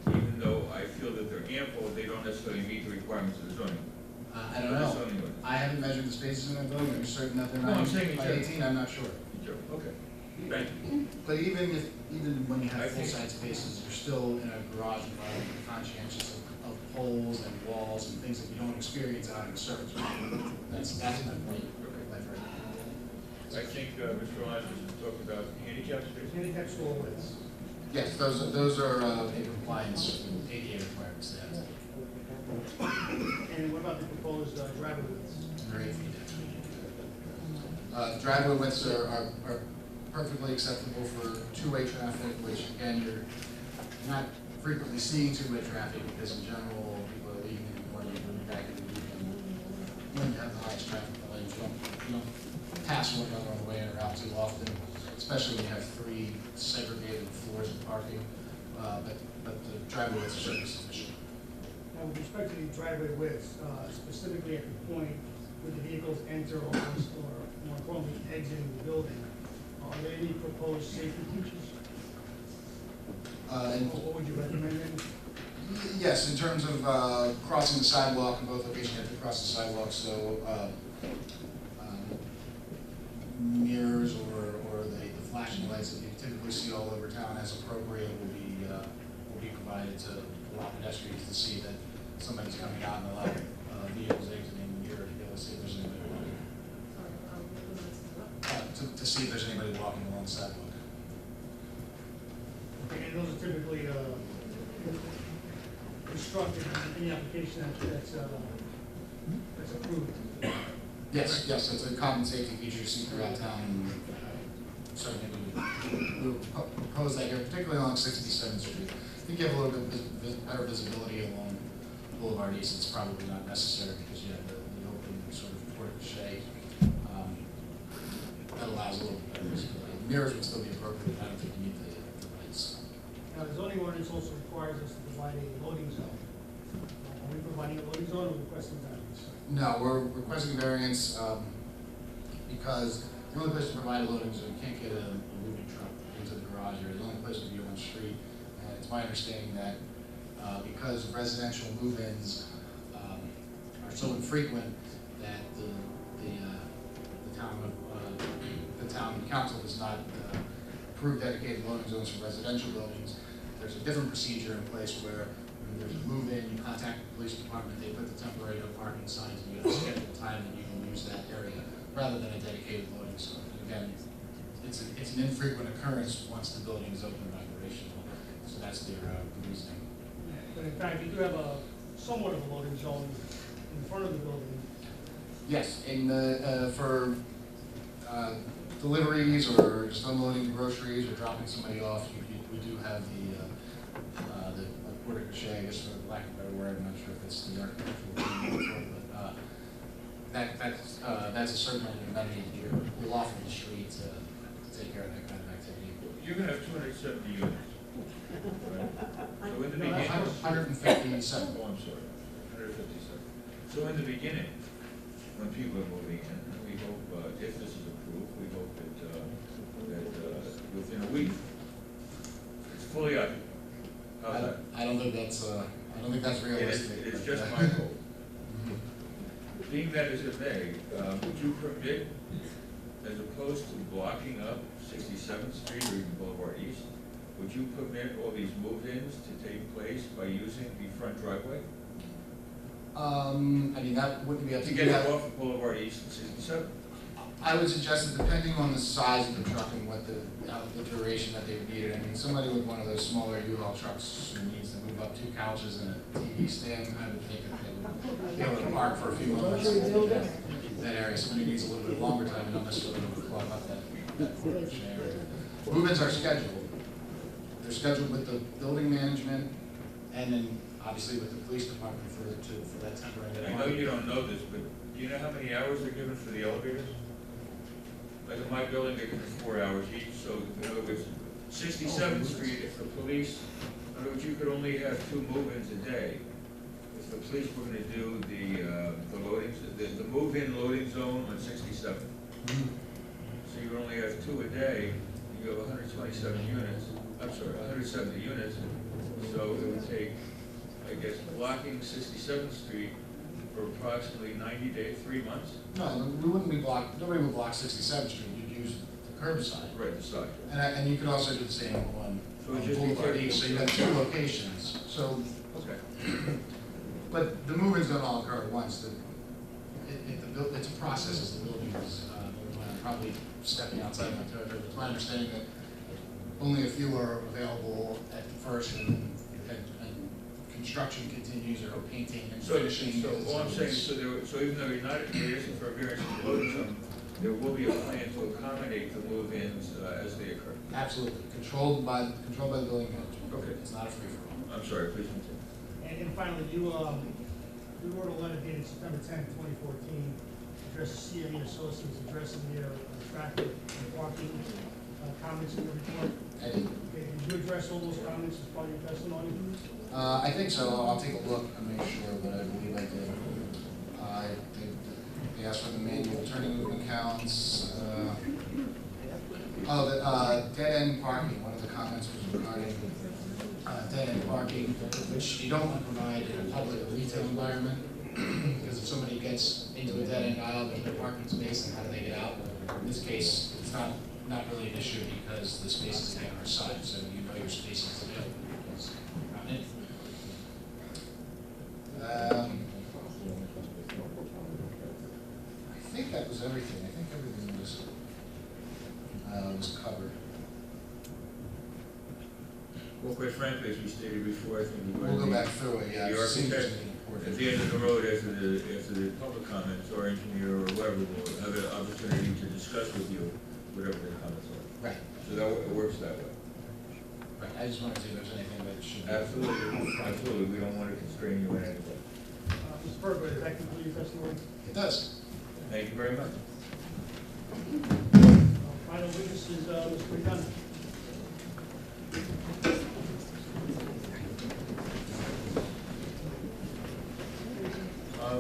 even though I feel that they're ample, they don't necessarily meet the requirements of the zoning. I don't of the know. zoning ordinance. I haven't measured the spaces in that building. I'm certain that they're No, I'm 9 saying by in general. 18, I'm not sure. Okay, thank you. But even when you I have think- full-size spaces, you're still in a garage environment, conscientious of poles and walls and things that you don't experience out in the surface. That's my point. I think Mr. Rogers has talked about handicap spaces. Handicap stall widths? Yes, those are in compliance with ADA requirements there. And what about the proposed driveway widths? They're 8 feet. Driveway widths are perfectly acceptable for two-way traffic, which again, you're not frequently seeing two-way traffic because in general, people are leaving in the morning and coming back in the evening. When you have the highest traffic volumes, you don't pass one another on the way in or out too often, especially when you have 3 segregated floors of parking. But the driveway widths are certainly sufficient. Now, with respect to the driveway widths, specifically at the point where the vehicles enter or more importantly, exiting the building, are there any proposed safety features? What would you recommend then? Yes, in terms of crossing the sidewalk, in both locations you have to cross the sidewalk, so mirrors or the flashing lights that you typically see all over town as appropriate will be provided to allow pedestrians to see that somebody's coming out and allow vehicles exiting the mirror to be able to see if there's anybody walking. To see if there's anybody walking along the sidewalk. Okay, and those are typically constructed in the application that's approved. Yes, it's a common safety feature you see throughout town, and certainly we would propose that here, particularly along 67th Street. I think you have a little bit better visibility along Boulevard East. It's probably not necessary because you have the open sort of porte-cochere. That allows a little bit better visibility. Mirrors would still be appropriate, I don't think you need the lights. Now, the zoning ordinance also requires us to provide a loading zone. Are we providing a loading zone or requesting variance? No, we're requesting variance because the only place to provide a loading zone, you can't get a moving truck into the garage area. The only place would be on the street. And it's my understanding that because residential move-ins are so infrequent that the town council does not approve dedicated loading zones for residential buildings. There's a different procedure in place where when there's a move-in, you contact the police department, they put the temporary no parking signs, and you have a scheduled time that you can use that area, rather than a dedicated loading zone. And again, it's an infrequent occurrence once the building is open by the operational. So that's their reasoning. But in fact, you do have a somewhat of a loading zone in front of the building. Yes, in the, for deliveries or just unloading groceries or dropping somebody off, we do have the porta cochere, I guess for lack of a better word, I'm not sure if it's the architectural term, but that's a certain amenity you'll offer the street to take care of that kind of activity. You're gonna have 270 units. Right? So in the No, that's beginning. 157. Oh, I'm sorry, 157. So in the beginning, when people are moving in, we hope, if this is approved, we hope that within a week, it's fully occupied. How's that? I don't think that's realistic. It is but, just my hope. Being that as it may, would you permit, as opposed to blocking up 67th Street or even Boulevard East, would you permit all these move-ins to take place by using the front driveway? I mean, that wouldn't be up to To you. get it off of Boulevard East and 67th? I would suggest that depending on the size of the truck and what the duration that they would need it. I mean, somebody with one of those smaller U-Haul trucks who needs to move up 2 couches and a TV stand, I would think that they would be able to park for a few moments in that area. Somebody needs a little bit longer time and not necessarily clog up that area. Move-ins are scheduled. They're scheduled with the building management and then obviously with the police department for that temporary. And I know you don't know this, but do you know how many hours they're given for the elevators? Like in my building, they're given 4 hours each, so in other words, 67th Street, if the police, in other words, you could only have 2 move-ins a day. If the police were gonna do the loadings, the move-in loading zone on 67th. So you only have 2 a day, you have 127 units, I'm sorry, 170 units. So it would take, I guess, blocking 67th Street for approximately 90 days, 3 months? No, we wouldn't be nobody would block 67th Street, you'd use the curbside. Right, the side. And you could also do the same on So it'd just be Boulevard careful. East, so you have 2 locations. So, Okay. but the movements don't all occur at once. It's a process as the building is, I'm probably stepping outside my territory. It's my understanding that only a few are available at first and construction continues or painting and So finishing. all I'm saying is, so even though you're not asking for a variance in the loading zone, there will be a plan to accommodate the move-ins as they occur. Absolutely, controlled by the building management. Okay. It's not a free-for-all. I'm sorry, please continue. And finally, you wrote a letter dated September 10th, 2014, addressed to CME Associates, addressing their traffic and parking comments in the report. I did. Okay, did you address all those comments as part of your testimony? I think so. I'll take a look and make sure, but I believe I did. They asked for the manual turning movement counts. Dead-end parking. One of the comments was regarding dead-end parking, which you don't want to provide in a public or retail environment, because if somebody gets into a dead-end aisle, there's no parking space, and how do they get out? In this case, it's not really an issue because the space is there on our side, so you know your space is available. Because you're not in it. I think that was everything. I think everything was covered. Well, quite frankly, as we stated before, I think We'll go back through it, yeah. The It seems architect, important. at the end of the road, after the public comments, our engineer or whoever will have an opportunity to discuss with you whatever the comments are. Right. So that it works that way. Right. I just wanted to see if there's anything that should be. Absolutely, we don't want to constrain you in any way. Mr. Berger, does that conclude your testimony? It does. Thank you very much. Final witness is Mr. McDonough.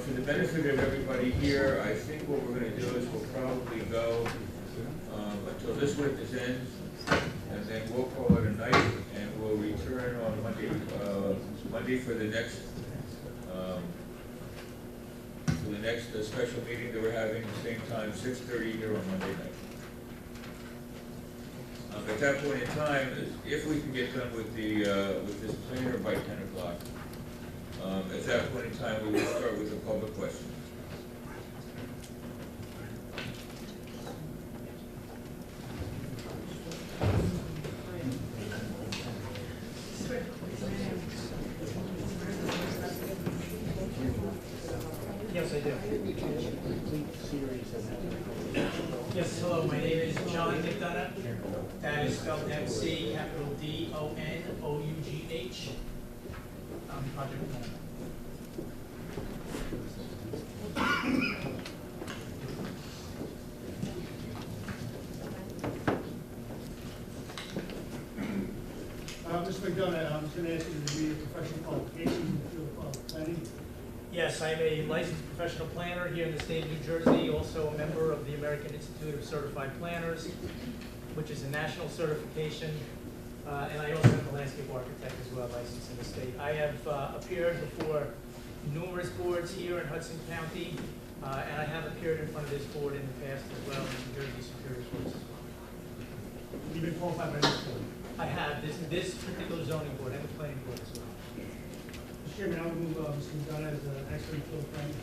For the benefit of everybody here, I think what we're going to do is we'll probably go until this witness ends, and then we'll call it a night, and we'll return on Monday for the next special meeting that we're having, same time, 6:30 here on Monday night. At that point in time, if we can get done with this planner by 10 o'clock, at that point in time, we will start with the public question. That is spelled MC, capital D-O-N-O-U-G-H. Project planner. Mr. McDonough, I'm just going to ask you to read your professional qualifications in the field of planning. Yes, I'm a licensed professional planner here in the state of New Jersey, also a member of the American Institute of Certified Planners, which is a national certification, and I also am a landscape architect as well, licensed in the state. I have appeared before numerous boards here in Hudson County, and I have appeared in front of this board in the past as well, in New Jersey Superior Courts as well. You've been qualified by this board. I have this particular zoning board and the planning board as well. Mr. Chairman, I would move Mr. McDonough as an expert in field of planning.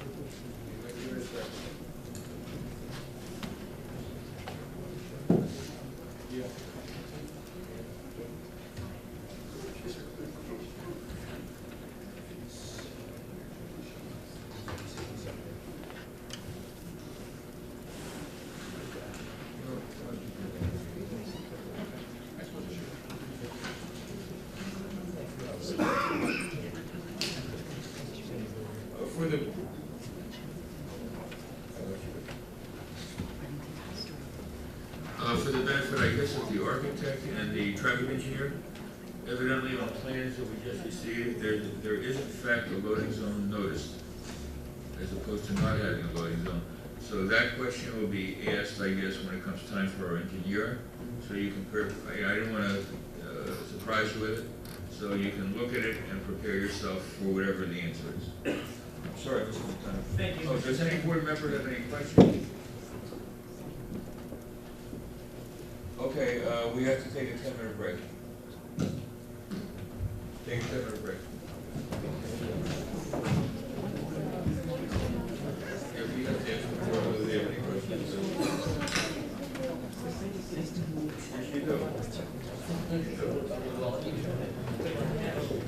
For the benefit, I guess, of the architect and the traffic engineer, evidently on plans that we just received, there is in fact a loading zone notice, as opposed to not having a loading zone. So that question will be asked, I guess, when it comes time for our engineer. So you can, I didn't want to surprise you with it, so you can look at it and prepare yourself for whatever the answer is. I'm sorry, Mr. McDonough. Thank you. Oh, does any board member have any questions? Okay, we have to take a 10-minute break. Take a 10-minute break. Yeah, we have to ask them whether they have any questions. Yes, you do.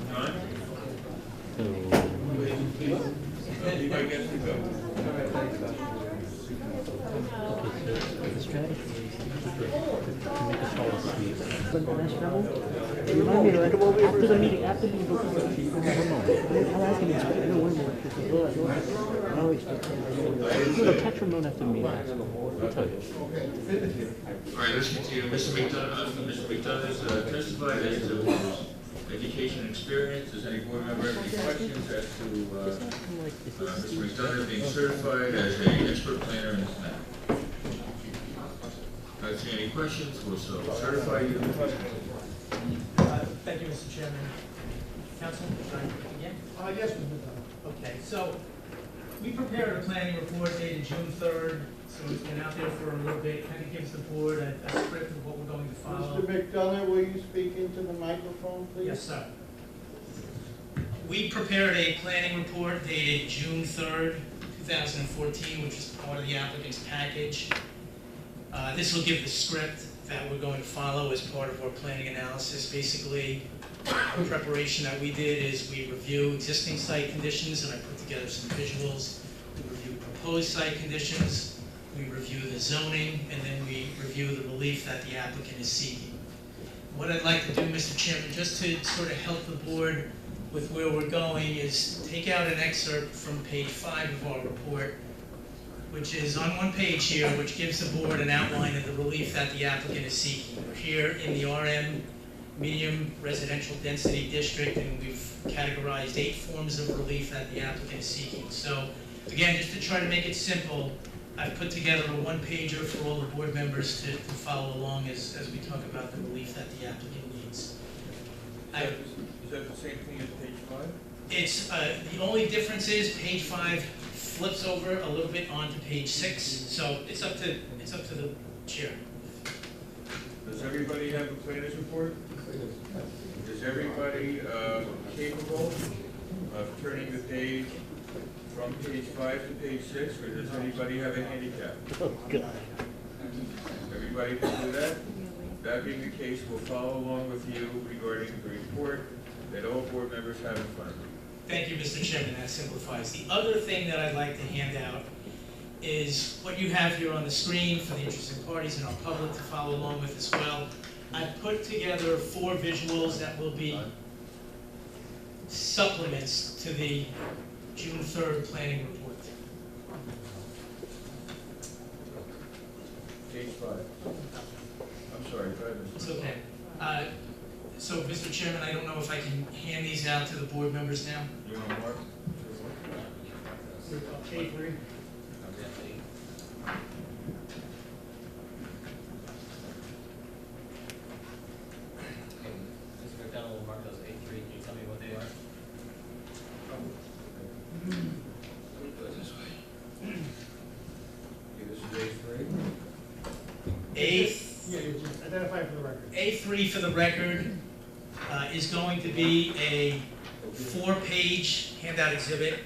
John? Levi gets to go. The strategy is to make us fall asleep. But the next travel, remind me to after the meeting, after the book, I'll ask him to explain. No, one more. I always do. No, catch Ramon after the meeting. I'll tell you. All right, let's continue. Mr. McDonough has testified as to his education and experience. Does any board member have any questions as to Mr. McDonough being certified as an expert planner in this matter? If I see any questions, we'll certify you. Thank you, Mr. Chairman. Council, should I begin? Yes, Mr. McDonough. Okay, so we prepared a planning report dated June 3rd, so it's been out there for a little bit, kind of gives the board a script of what we're going to follow. Mr. McDonough, will you speak into the microphone, please? Yes, sir. We prepared a planning report dated June 3rd, 2014, which is part of the applicant's package. This will give the script that we're going to follow as part of our planning analysis. Basically, the preparation that we did is we review existing site conditions, and I put together some visuals. We review proposed site conditions, we review the zoning, and then we review the relief that the applicant is seeking. What I'd like to do, Mr. Chairman, just to sort of help the board with where we're going, is take out an excerpt from page 5 of our report, which is on one page here, which gives the board an outline of the relief that the applicant is seeking. We're here in the RM medium residential density district, and we've categorized 8 forms of relief that the applicant is seeking. So again, just to try to make it simple, I've put together a one-pager for all the board members to follow along as we talk about the relief that the applicant needs. Is that the same thing as page 5? It's, the only difference is page 5 flips over a little bit onto page 6, so it's up to the chair. Does everybody have a planner's report? Is everybody capable of turning the page from page 5 to page 6, or does anybody have a handicap? Oh, good. Everybody can do that? That being the case, we'll follow along with you regarding the report that all board members have in front of them. Thank you, Mr. Chairman, that simplifies. The other thing that I'd like to hand out is what you have here on the screen for the interested parties and our public to follow along with as well. I've put together 4 visuals that will be supplements to the June 3rd planning report. Page 5. I'm sorry, go ahead. It's okay. So, Mr. Chairman, I don't know if I can hand these out to the board members now. You want more? A3. Mr. McDonald will mark those A3. Can you tell me what they are? Okay, this is A3. A, Yeah, just identify for the record. A3 for the record is going to be a 4-page handout exhibit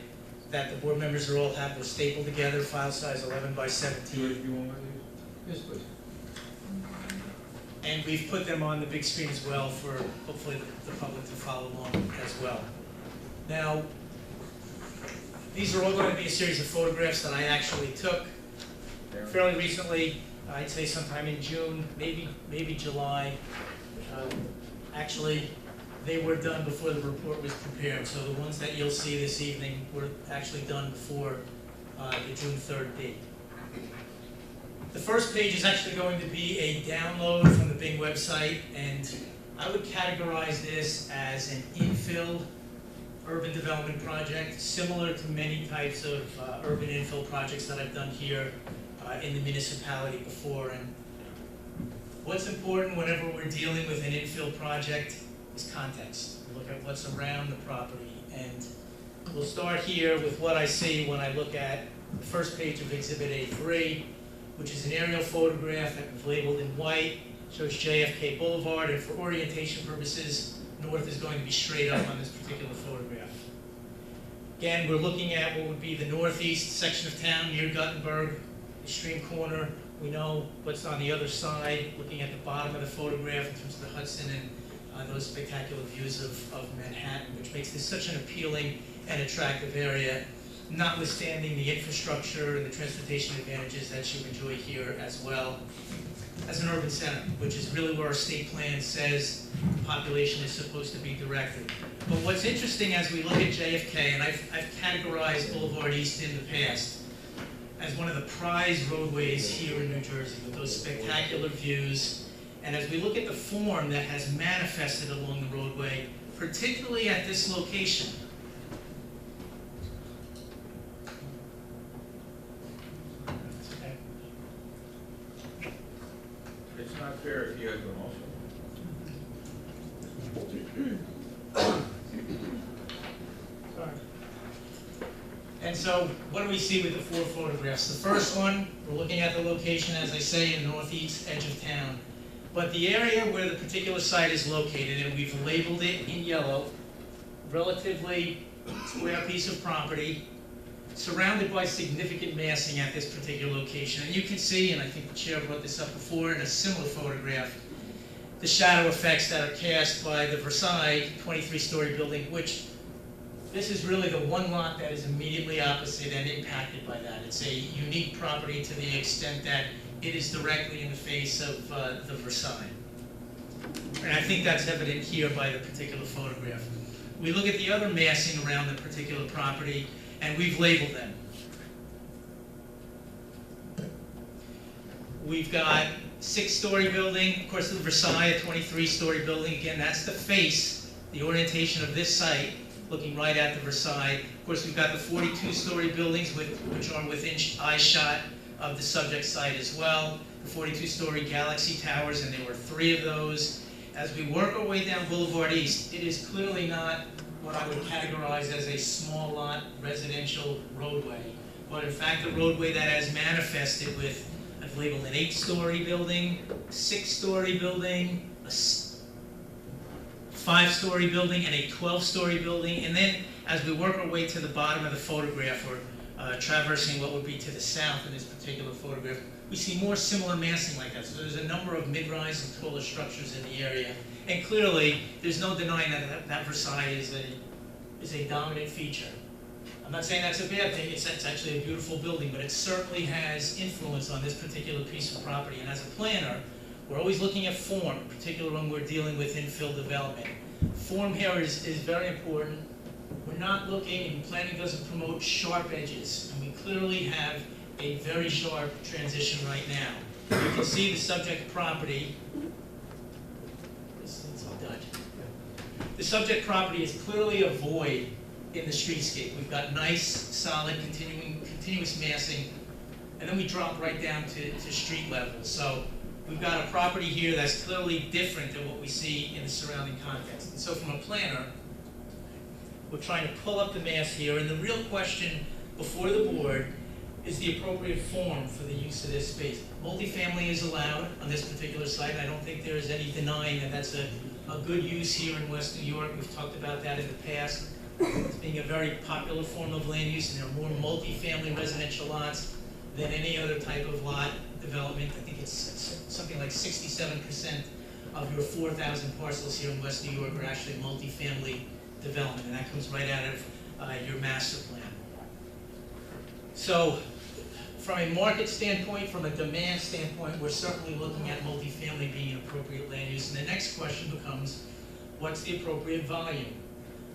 that the board members are all have. They're stapled together, file size 11 by 17. George, do you want one of these? Yes, please. And we've put them on the big screen as well for hopefully the public to follow along as well. Now, these are all going to be a series of photographs that I actually took fairly recently. I'd say sometime in June, maybe July. Actually, they were done before the report was prepared, so the ones that you'll see this evening were actually done before the June 3rd date. The first page is actually going to be a download from the Bing website, and I would categorize this as an infill urban development project, similar to many types of urban infill projects that I've done here in the municipality before. And what's important whenever we're dealing with an infill project is context. We look at what's around the property, and we'll start here with what I see when I look at the first page of Exhibit A3, which is an aerial photograph that was labeled in white, shows JFK Boulevard, and for orientation purposes, north is going to be straight up on this particular photograph. Again, we're looking at what would be the northeast section of town near Guttenberg, extreme corner. We know what's on the other side, looking at the bottom of the photograph in terms of the Hudson and those spectacular views of Manhattan, which makes this such an appealing and attractive area, notwithstanding the infrastructure and the transportation advantages that you enjoy here as well as an urban center, which is really where our state plan says the population is supposed to be directed. But what's interesting as we look at JFK, and I've categorized Boulevard East in the past as one of the prized roadways here in New Jersey with those spectacular views. And as we look at the form that has manifested along the roadway, particularly at this location, It's not fair if you have them also. sorry. And so, what do we see with the 4 photographs? The first one, we're looking at the location, as I say, in the northeast edge of town. But the area where the particular site is located, and we've labeled it in yellow, relatively square piece of property, surrounded by significant massing at this particular location. And you can see, and I think the chair brought this up before in a similar photograph, the shadow effects that are cast by the Versailles 23-story building, which this is really the one lot that is immediately opposite and impacted by that. It's a unique property to the extent that it is directly in the face of the Versailles. And I think that's evident here by the particular photograph. We look at the other massing around the particular property, and we've labeled them. We've got 6-story building, of course the Versailles, a 23-story building. Again, that's the face, the orientation of this site, looking right at the Versailles. Of course, we've got the 42-story buildings which are within eye shot of the subject site as well. The 42-story Galaxy Towers, and there were 3 of those. As we work our way down Boulevard East, it is clearly not what I would categorize as a small lot residential roadway, but in fact a roadway that has manifested with, I've labeled an 8-story building, a 6-story building, a 5-story building, and a 12-story building. And then as we work our way to the bottom of the photograph, or traversing what would be to the south in this particular photograph, we see more similar massing like that. So there's a number of mid-rise and taller structures in the area. And clearly, there's no denying that Versailles is a dominant feature I'm not saying that's a bad thing, it's actually a beautiful building, but it certainly has influence on this particular piece of property. And as a planner, we're always looking at form, particularly when we're dealing with infill development. Form here is very important. We're not looking, and planning doesn't promote sharp edges, and we clearly have a very sharp transition right now. You can see the subject property. It's all done. The subject property is clearly a void in the streetscape. We've got nice, solid, continuous massing, and then we drop right down to street level. So we've got a property here that's clearly different than what we see in the surrounding context. And so from a planner, we're trying to pull up the mass here, and the real question before the board is the appropriate form for the use of this space. Multifamily is allowed on this particular site. I don't think there is any denying that that's a good use here in West New York. We've talked about that in the past. It's being a very popular form of land use, and there are more multifamily residential lots than any other type of lot development. I think it's something like 67% of your 4,000 parcels here in West New York are actually multifamily development, and that comes right out of your master plan. So from a market standpoint, from a demand standpoint, we're certainly looking at multifamily being an appropriate land use. And the next question becomes, what's the appropriate volume?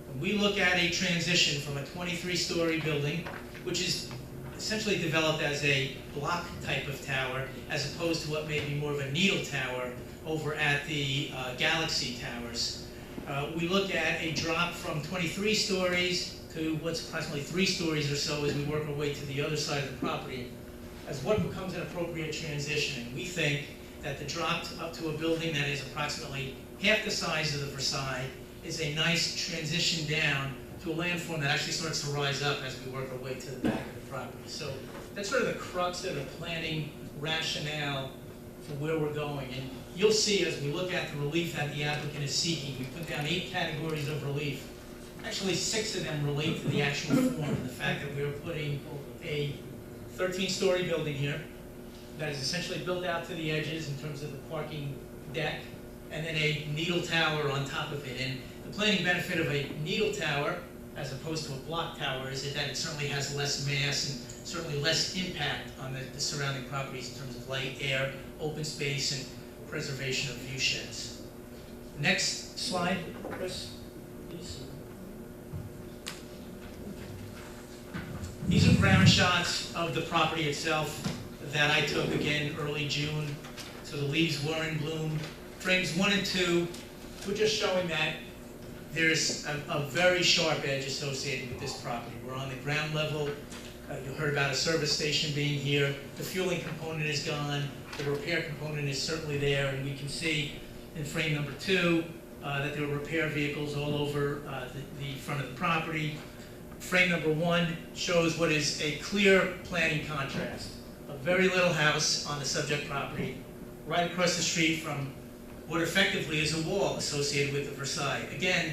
When we look at a transition from a 23-story building, which is essentially developed as a block type of tower, as opposed to what may be more of a needle tower over at the Galaxy Towers, we look at a drop from 23 stories to what's approximately 3 stories or so as we work our way to the other side of the property, as what becomes an appropriate transition. And we think that the drop up to a building that is approximately half the size of the Versailles is a nice transition down to a landform that actually starts to rise up as we work our way to the back of the property. So that's sort of the crux of the planning rationale for where we're going. And you'll see as we look at the relief that the applicant is seeking, we put down 8 categories of relief. Actually, 6 of them relate to the actual form, the fact that we're putting a 13-story building here that is essentially built out to the edges in terms of the parking deck, and then a needle tower on top of it. And the planning benefit of a needle tower, as opposed to a block tower, is that it certainly has less mass and certainly less impact on the surrounding properties in terms of light, air, open space, and preservation of view sheds. Next slide, Chris, please. These are ground shots of the property itself that I took again early June. So the leaves were in bloom. Frames 1 and 2, we're just showing that there's a very sharp edge associated with this property. We're on the ground level. You heard about a service station being here. The fueling component is gone. The repair component is certainly there, and we can see in frame number 2 that there are repair vehicles all over the front of the property. Frame number 1 shows what is a clear planning contrast. A very little house on the subject property, right across the street from what effectively is a wall associated with the Versailles. Again,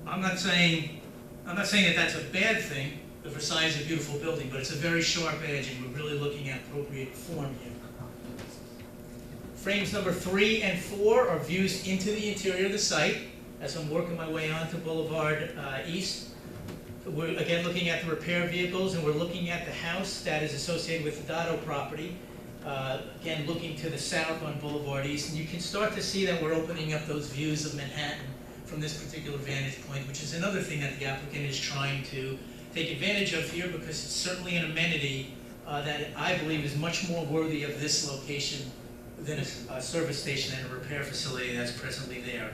I'm not saying that that's a bad thing. The Versailles is a beautiful building, but it's a very sharp edge, and we're really looking at appropriate form here. Frames number 3 and 4 are views into the interior of the site as I'm working my way onto Boulevard East. We're again looking at the repair vehicles, and we're looking at the house that is associated with the Dotto property. Again, looking to the south on Boulevard East, and you can start to see that we're opening up those views of Manhattan from this particular vantage point, which is another thing that the applicant is trying to take advantage of here, because it's certainly an amenity that I believe is much more worthy of this location than a service station and a repair facility that's presently there.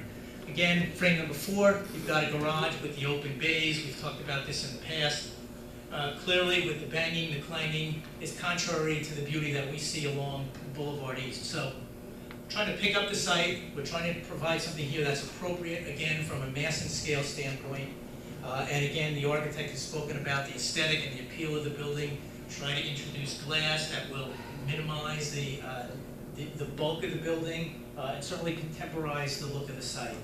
Again, frame number 4, you've got a garage with the open bays. We've talked about this in the past. Clearly, with the banging, the clanging, is contrary to the beauty that we see along Boulevard East. So, trying to pick up the site, we're trying to provide something here that's appropriate, again, from a mass and scale standpoint. And again, the architect has spoken about the aesthetic and the appeal of the building, trying to introduce glass that will minimize the bulk of the building, and certainly contemporize the look of the site.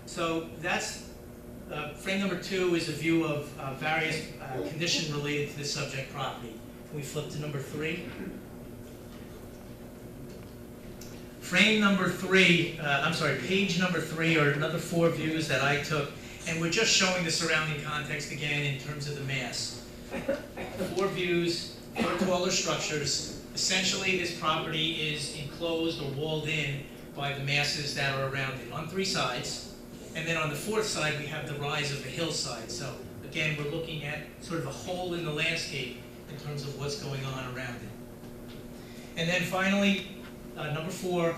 So that's frame number 2 is a view of various conditions related to the subject property. Can we flip to number 3? Frame number 3, page number 3 are another 4 views that I took And we're just showing the surrounding context again in terms of the mass. 4 views, 4 taller structures. Essentially, this property is enclosed or walled in by the masses that are around it on 3 sides. And then on the 4th side, we have the rise of the hillside. So again, we're looking at sort of a hole in the landscape in terms of what's going on around it. And then finally, number 4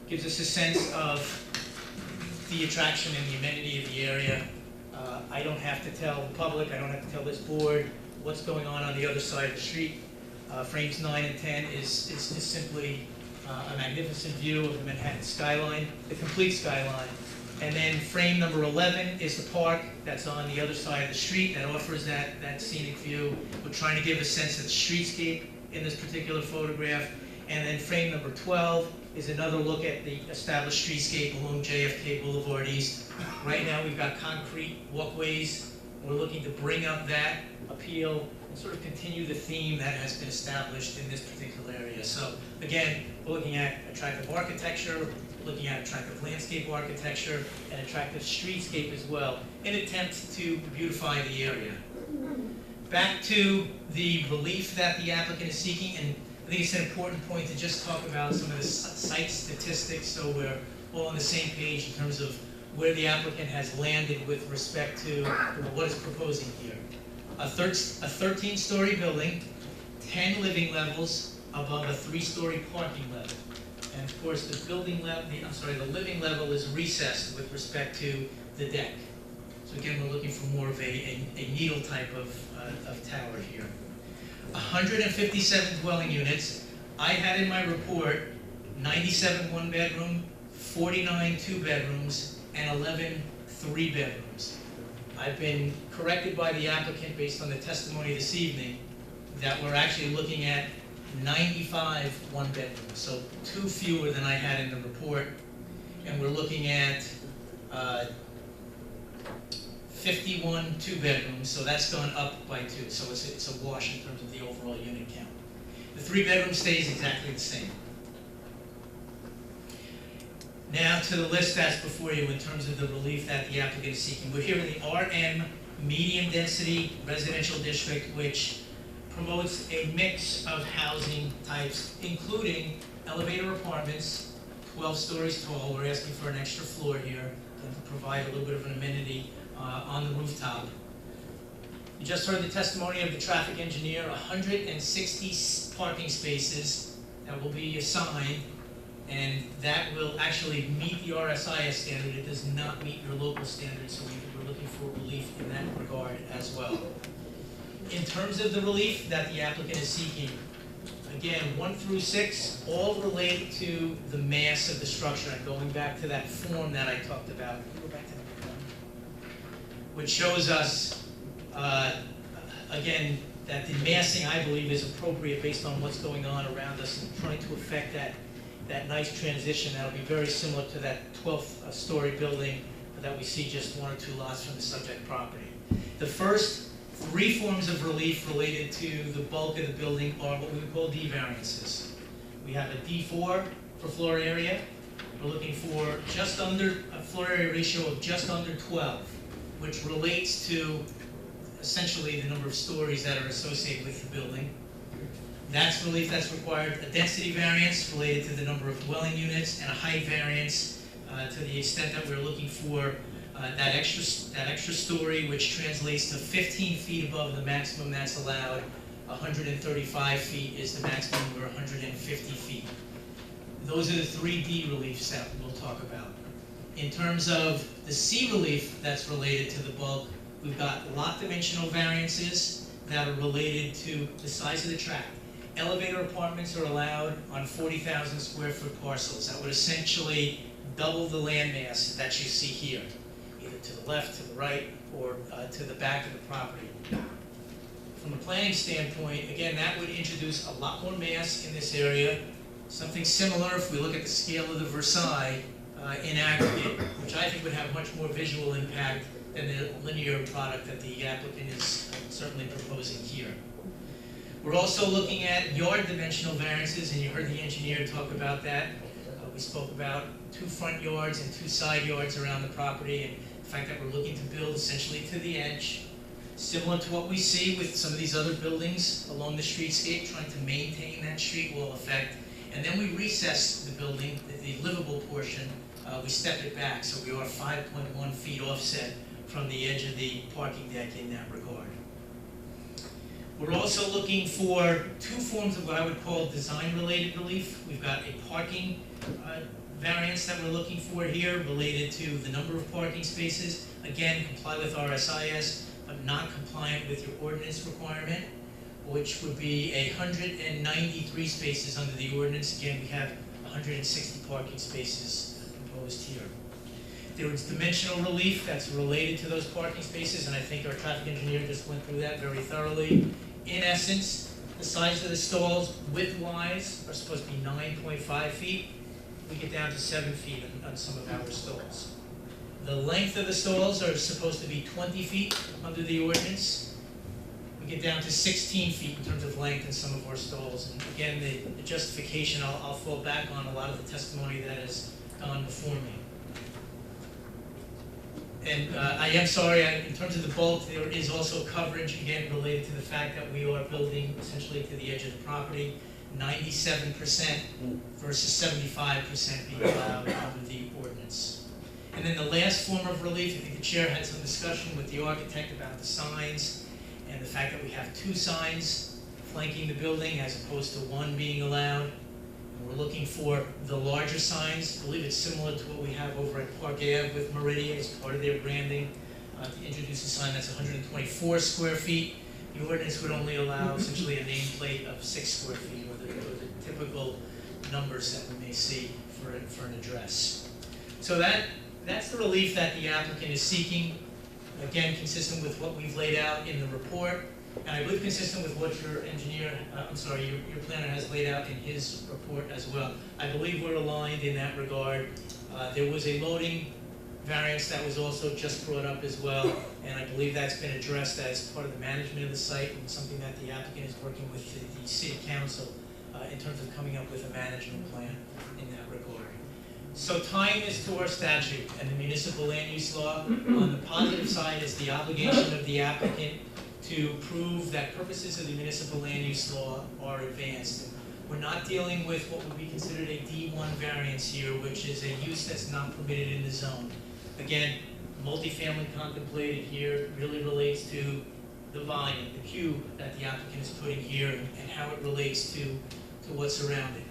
gives us a sense of the attraction and the amenity of the area. I don't have to tell the public, I don't have to tell this board what's going on the other side of the street. Frames 9 and 10 is simply a magnificent view of the Manhattan skyline, the complete skyline. And then frame number 11 is the park that's on the other side of the street that offers that scenic view. We're trying to give a sense of the streetscape in this particular photograph. And then frame number 12 is another look at the established streetscape along JFK Boulevard East. Right now we've got concrete walkways. We're looking to bring up that appeal and sort of continue the theme that has been established in this particular area. So again, we're looking at attractive architecture, looking at attractive landscape architecture, and attractive streetscape as well, in an attempt to beautify the area. Back to the relief that the applicant is seeking, and I think it's an important point to just talk about some of the site statistics so we're all on the same page in terms of where the applicant has landed with respect to what it's proposing here. A 13-story building, 10 living levels above a 3-story parking level. And of course, the living level is recessed with respect to the deck. So again, we're looking for more of a needle type of tower here. 157 dwelling units. I had in my report 97 1-bedroom, 49 2-bedrooms, and 11 3-bedrooms. I've been corrected by the applicant based on the testimony this evening that we're actually looking at 95 1-bedrooms, so 2 fewer than I had in the report. And we're looking at 51 2-bedrooms, so that's gone up by 2. So it's a wash in terms of the overall unit count. The 3-bedroom stays exactly the same. Now to the list that's before you in terms of the relief that the applicant is seeking. We're here in the RM medium density residential district, which promotes a mix of housing types, including elevator apartments, 12 stories tall. We're asking for an extra floor here to provide a little bit of an amenity on the rooftop. You just heard the testimony of the traffic engineer, 160 parking spaces that will be assigned, and that will actually meet the RSIS standard. It does not meet your local standards, so we're looking for relief in that regard as well. In terms of the relief that the applicant is seeking, again, 1 through 6, all relate to the mass of the structure. And going back to that form that I talked about, go back to that form, which shows us, again, that the massing, I believe, is appropriate based on what's going on around us and trying to affect that nice transition that'll be very similar to that 12th story building that we see just 1 or 2 lots from the subject property. The first 3 forms of relief related to the bulk of the building are what we would call D variances. We have a D4 for floor area. We're looking for just under a floor area ratio of just under 12, which relates to essentially the number of stories that are associated with the building. That's relief that's required. A density variance related to the number of dwelling units, and a height variance to the extent that we're looking for that extra story, which translates to 15 feet above the maximum that's allowed. 135 feet is the maximum, or 150 feet. Those are the 3 D reliefs that we'll talk about. In terms of the C relief that's related to the bulk, we've got lot dimensional variances that are related to the size of the tract. Elevator apartments are allowed on 40,000 square foot parcels. That would essentially double the land mass that you see here, either to the left, to the right, or to the back of the property. From a planning standpoint, again, that would introduce a lot more mass in this area. Something similar if we look at the scale of the Versailles in aggregate, which I think would have much more visual impact than the linear product that the applicant is certainly proposing here. We're also looking at yard dimensional variances, and you heard the engineer talk about that. We spoke about 2 front yards and 2 side yards around the property, and the fact that we're looking to build essentially to the edge, similar to what we see with some of these other buildings along the streetscape, trying to maintain that street wall effect. And then we recess the building, the livable portion, we step it back, so we are 5.1 feet offset from the edge of the parking deck in that regard. We're also looking for two forms of what I would call design-related relief. We've got a parking variance that we're looking for here related to the number of parking spaces. Again, comply with RSIS, but not compliant with your ordinance requirement, which would be 193 spaces under the ordinance. Again, we have 160 parking spaces proposed here. There was dimensional relief that's related to those parking spaces, and I think our traffic engineer just went through that very thoroughly. In essence, the size of the stalls width-wise are supposed to be 9.5 feet. We get down to 7 feet on some of our stalls. The length of the stalls are supposed to be 20 feet under the ordinance. We get down to 16 feet in terms of length in some of our stalls. And again, the justification, I'll fall back on a lot of the testimony that has gone before me. And I am sorry, in terms of the bulk, there is also coverage, again, related to the fact that we are building essentially to the edge of the property, 97% versus 75% being allowed under the ordinance. And then the last form of relief, I think the chair had some discussion with the architect about the signs and the fact that we have 2 signs flanking the building as opposed to 1 being allowed. And we're looking for the larger signs. I believe it's similar to what we have over at Park Ave with Meridian as part of their branding, to introduce a sign that's 124 square feet. The ordinance would only allow essentially a nameplate of 6 square feet, or the typical numbers that we may see for an address. So that's the relief that the applicant is seeking, again, consistent with what we've laid out in the report, and I believe consistent with what your engineer, your planner has laid out in his report as well. I believe we're aligned in that regard. There was a loading variance that was also just brought up as well, and I believe that's been addressed as part of the management of the site and something that the applicant is working with the city council in terms of coming up with a management plan in that regard. So tying this to our statute and the municipal land use law, on the positive side is the obligation of the applicant to prove that purposes of the municipal land use law are advanced. We're not dealing with what would be considered a D1 variance here, which is a use that's not permitted in the zone. Again, multifamily contemplated here really relates to the volume, the cube that the applicant is putting here and how it relates to what's around it.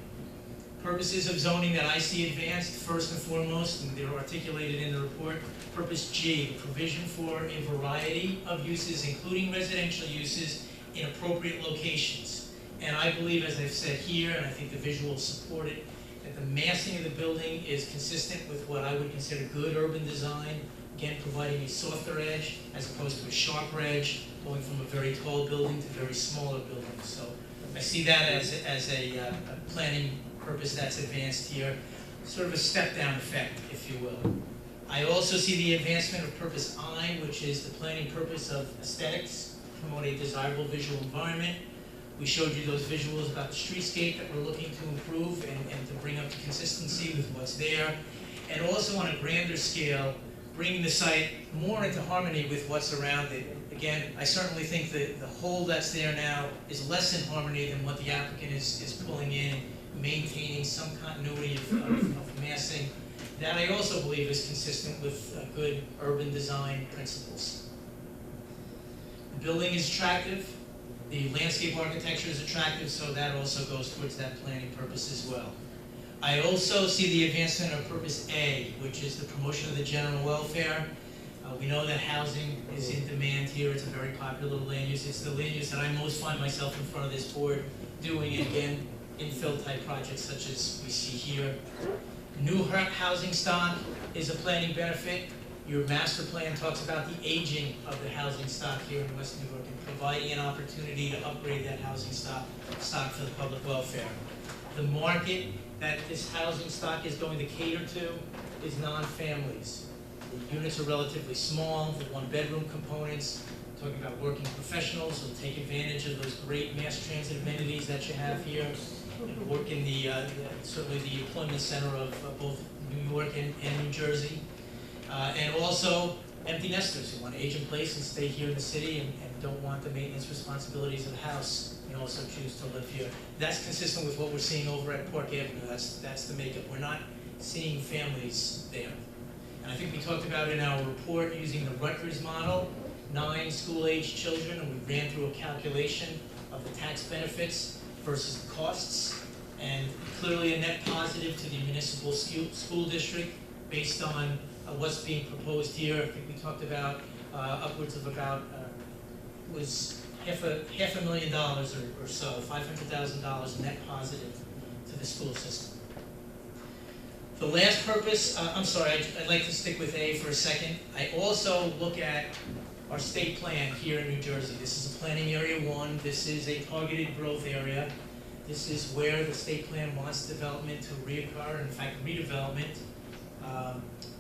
Purposes of zoning that I see advanced, first and foremost, and they're articulated in the report, purpose G, the provision for a variety of uses, including residential uses, in appropriate locations. And I believe, as I've said here, and I think the visuals support it, that the massing of the building is consistent with what I would consider good urban design, again, providing a softer edge as opposed to a sharper edge, going from a very tall building to very smaller buildings. So I see that as a planning purpose that's advanced here, sort of a step-down effect, if you will. I also see the advancement of purpose I, which is the planning purpose of aesthetics, promote a desirable visual environment. We showed you those visuals about the streetscape that we're looking to improve and to bring up the consistency with what's there. And also on a grander scale, bringing the site more into harmony with what's around it. Again, I certainly think that the whole that's there now is less in harmony than what the applicant is pulling in, maintaining some continuity of massing. That I also believe is consistent with good urban design principles. The building is attractive. The landscape architecture is attractive, so that also goes towards that planning purpose as well. I also see the advancement of purpose A, which is the promotion of the general welfare. We know that housing is in demand here. It's a very popular land use. It's the land use that I most find myself in front of this board doing, again, infill type projects such as we see here. New housing stock is a planning benefit. Your master plan talks about the aging of the housing stock here in West New York and providing an opportunity to upgrade that housing stock for the public welfare. The market that this housing stock is going to cater to is non-families. The units are relatively small, the one-bedroom components. Talking about working professionals who will take advantage of those great mass transit amenities that you have here and work in certainly the employment center of both New York and New Jersey. And also empty nesters who want to age in place and stay here in the city and don't want the maintenance responsibilities of the house, and also choose to live here. That's consistent with what we're seeing over at Park Avenue. That's the makeup. We're not seeing families there. And I think we talked about in our report using the Rutgers model, 9 school-age children, and we ran through a calculation of the tax benefits versus the costs, and clearly a net positive to the municipal school district based on what's being proposed here. I think we talked about upwards of about, was half a $1 million or so, $500,000 net positive to the school system. The last purpose, I'm sorry, I'd like to stick with A for a second. I also look at our state plan here in New Jersey. This is a planning area 1. This is a targeted growth area. This is where the state plan wants development to reoccur, in fact, redevelopment,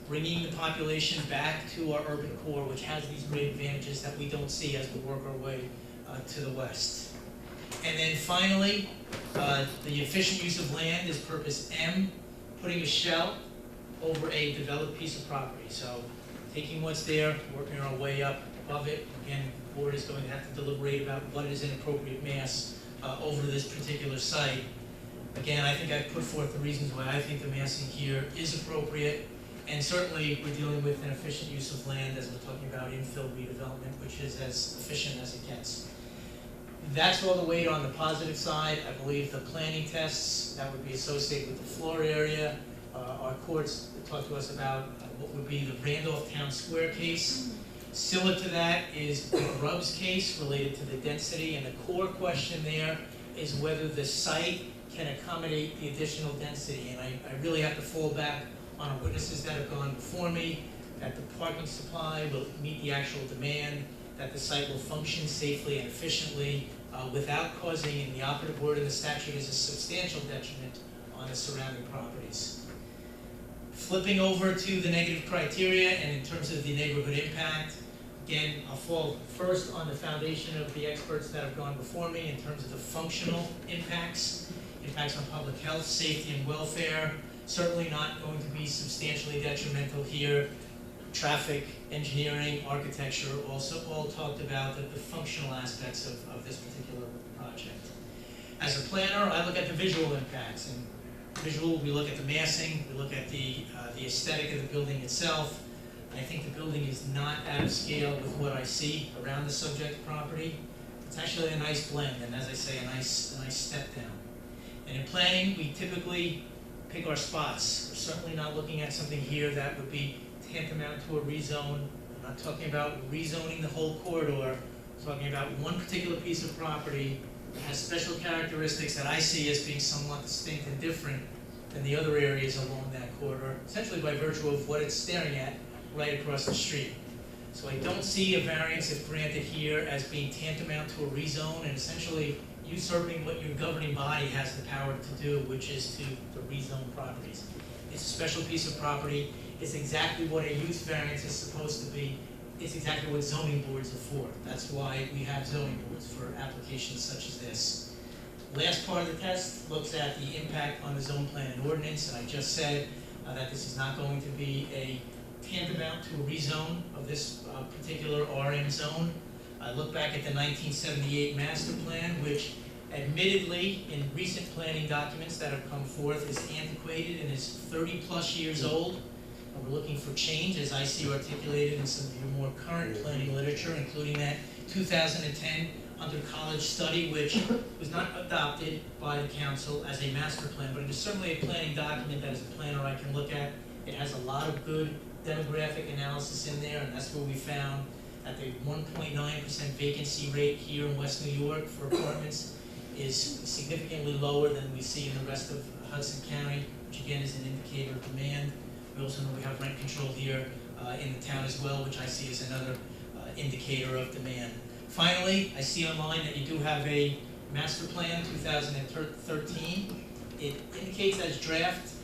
bringing the population back to our urban core, which has these great advantages that we don't see as we work our way to the west. And then finally, the efficient use of land is purpose M, putting a shell over a developed piece of property. So taking what's there, working our way up above it. Again, the board is going to have to deliberate about what is an appropriate mass over this particular site. Again, I think I've put forth the reasons why I think the massing here is appropriate. And certainly, we're dealing with an efficient use of land as we're talking about infill redevelopment, which is as efficient as it gets. That's all the weight on the positive side. I believe the planning tests that would be associated with the floor area, our courts talked to us about what would be the Randolph Town Square case. Similar to that is the Grubbs case related to the density, and the core question there is whether the site can accommodate the additional density. And I really have to fall back on our witnesses that have gone before me, that the parking supply will meet the actual demand, that the site will function safely and efficiently without causing, and the operative word in the statute is a substantial detriment on the surrounding properties. Flipping over to the negative criteria, and in terms of the neighborhood impact, again, I'll fall first on the foundation of the experts that have gone before me in terms of the functional impacts, impacts on public health, safety, and welfare. Certainly not going to be substantially detrimental here. Traffic, engineering, architecture, also all talked about the functional aspects of this particular project. As a planner, I look at the visual impacts. And visual, we look at the massing, we look at the aesthetic of the building itself. I think the building is not out of scale with what I see around the subject property. It's actually a nice blend, and as I say, a nice step down. And in planning, we typically pick our spots. We're certainly not looking at something here that would be tantamount to a rezone. I'm not talking about rezoning the whole corridor. I'm talking about one particular piece of property that has special characteristics that I see as being somewhat distinct and different than the other areas along that corridor, essentially by virtue of what it's staring at right across the street. So I don't see a variance if granted here as being tantamount to a rezone and essentially usurping what your governing body has the power to do, which is to rezone properties. It's a special piece of property. It's exactly what a use variance is supposed to be. It's exactly what zoning boards are for. That's why we have zoning boards, for applications such as this. Last part of the test looks at the impact on the zone plan and ordinance, and I just said that this is not going to be a tantamount to a rezone of this particular RM zone. I look back at the 1978 master plan, which admittedly in recent planning documents that have come forth is antiquated and is 30+ years old. And we're looking for change, as I see articulated in some of your more current planning literature, including that 2010 Hunter College study, which was not adopted by the council as a master plan, but it is certainly a planning document that as a planner I can look at. It has a lot of good demographic analysis in there, and that's where we found that the 1.9% vacancy rate here in West New York for apartments is significantly lower than we see in the rest of Hudson County, which again is an indicator of demand. We also know we have rent control here in the town as well, which I see as another indicator of demand. Finally, I see online that you do have a master plan 2013. It indicates as draft.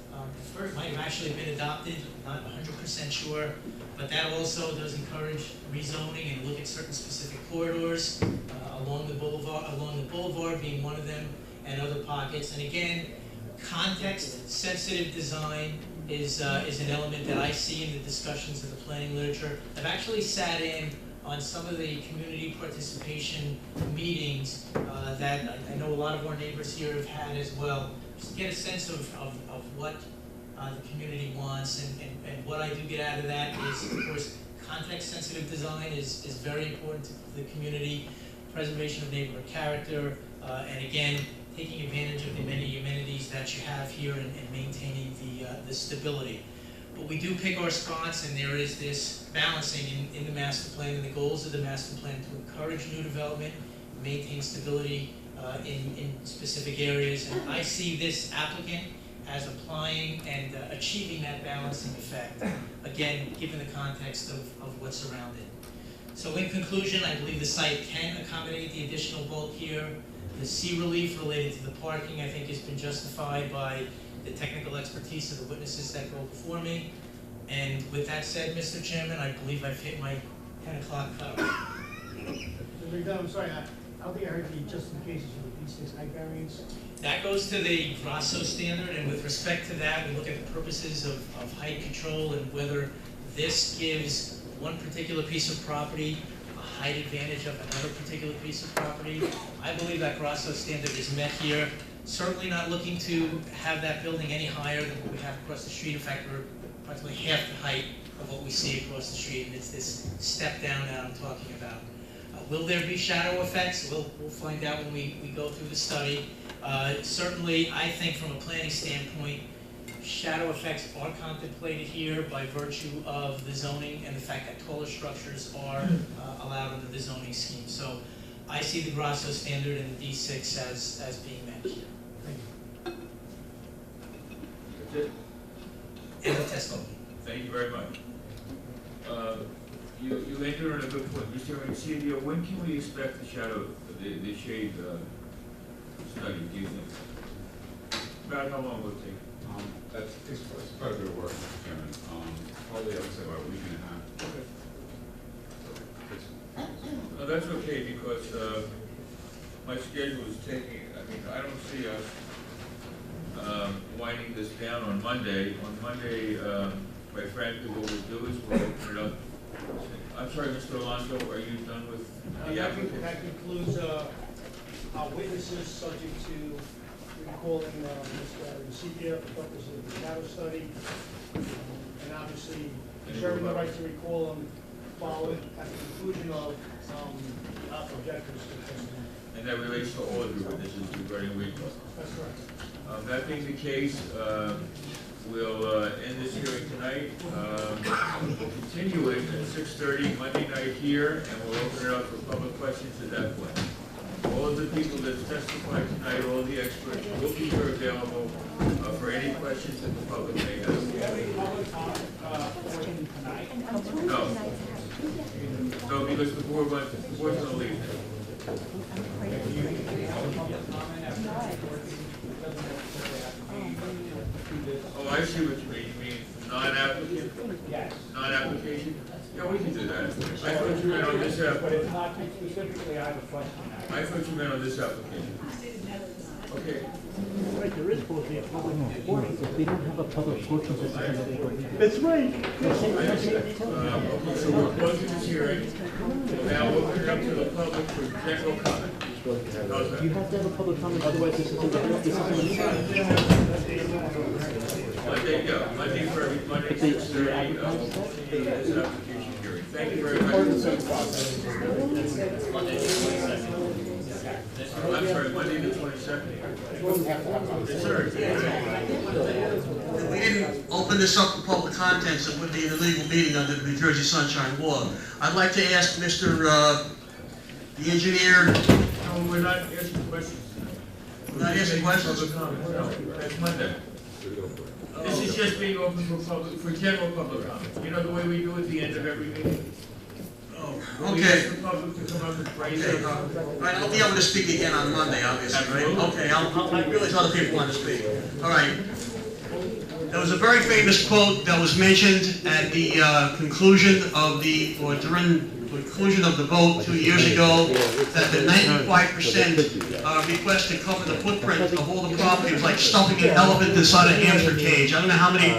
It might have actually been adopted, not 100% sure, but that also does encourage rezoning and look at certain specific corridors along the boulevard being one of them, and other pockets. And again, context-sensitive design is an element that I see in the discussions of the planning literature. I've actually sat in on some of the community participation meetings that I know a lot of our neighbors here have had as well, just to get a sense of what the community wants, and what I do get out of that is, of course, context-sensitive design is very important to the community, preservation of neighborhood character, and again, taking advantage of the many amenities that you have here and maintaining the stability. But we do pick our spots, and there is this balancing in the master plan, and the goals of the master plan to encourage new development, maintain stability in specific areas. And I see this applicant as applying and achieving that balancing effect, again, given the context of what's around it. So in conclusion, I believe the site can accommodate the additional bulk here. The sea relief related to the parking, I think, has been justified by the technical expertise of the witnesses that go before me. And with that said, Mr. Chairman, I believe I've hit my 10 o'clock cutoff. I'm sorry, I don't think I heard the justifications for the B6 height variance. That goes to the Grasso standard, and with respect to that, we look at the purposes of height control and whether this gives one particular piece of property a height advantage of another particular piece of property. I believe that Grasso standard is met here. Certainly not looking to have that building any higher than what we have across the street. In fact, we're approximately half the height of what we see across the street, and it's this step down that I'm talking about. Will there be shadow effects? We'll find out when we go through the study. Certainly, I think from a planning standpoint, shadow effects are contemplated here by virtue of the zoning and the fact that taller structures are allowed under the zoning scheme. So I see the Grasso standard and the D6 as being met here. That's it? And the testimony. Thank you very much. You entered on a good point. Mr. Ancilio, when can we expect the shade study, do you think? About how long will it take? That's quite a bit of work, Mr. Chairman. Probably, I would say about a week and a half. Okay. No, that's okay, because my schedule is taking, I don't see us winding this down on Monday. On Monday, quite frankly, what we'll do is we'll open it up. I'm sorry, Mr. Alonso, are you done with the applicant? That concludes our witnesses, subject to recalling Mr. Recipia for purposes of the shadow study, and obviously reserving the right to recall them following at the conclusion of objectors to testimony. And that relates to all of your witnesses regarding Rico. That's correct. That being the case, we'll end this hearing tonight. We'll continue it at 6:30 Monday night here, and we'll open it up for public questions at that point. All of the people that testified tonight, all the experts, will be here available for any questions that the public may have. No, because the board's going to leave. Oh, I see what you mean. You mean non-applicant? Yes. Non-application? Yeah, we can do that. I thought you meant on this But application. if not specifically, I have a question. I thought you meant on this application. Okay. Right, there is supposed to be a public portion. If we don't have a public portion, it's not going to be. That's right. Okay, so we're closing this hearing. We'll now open it up to the public for general comment. How's that? You have to have a public comment, otherwise this isn't a meeting. Monday, yeah, Monday for every, Monday, 6:30, this application hearing. Thank you very much. I'm sorry, Monday the 22nd. Yes, sir. If we didn't open this up for public contents, it would be an illegal meeting under the New Jersey Sunshine Law. I'd like to ask Mr. The engineer. No, we're not asking questions. We're not asking questions? Public comment, no, that's Monday. This is just being open for general public comment. You know the way we do at the end of every meeting? We ask Okay. the public to come up and praise Okay. their All right, I'll be able to speak again on Monday, obviously, right? Okay, I realize other people want to speak. All right. There was a very famous quote that was mentioned at the conclusion of during the conclusion of the vote 2 years ago, that the 95% request to cover the footprint of all the property was like stuffing an elephant inside a hamster cage. I don't know how many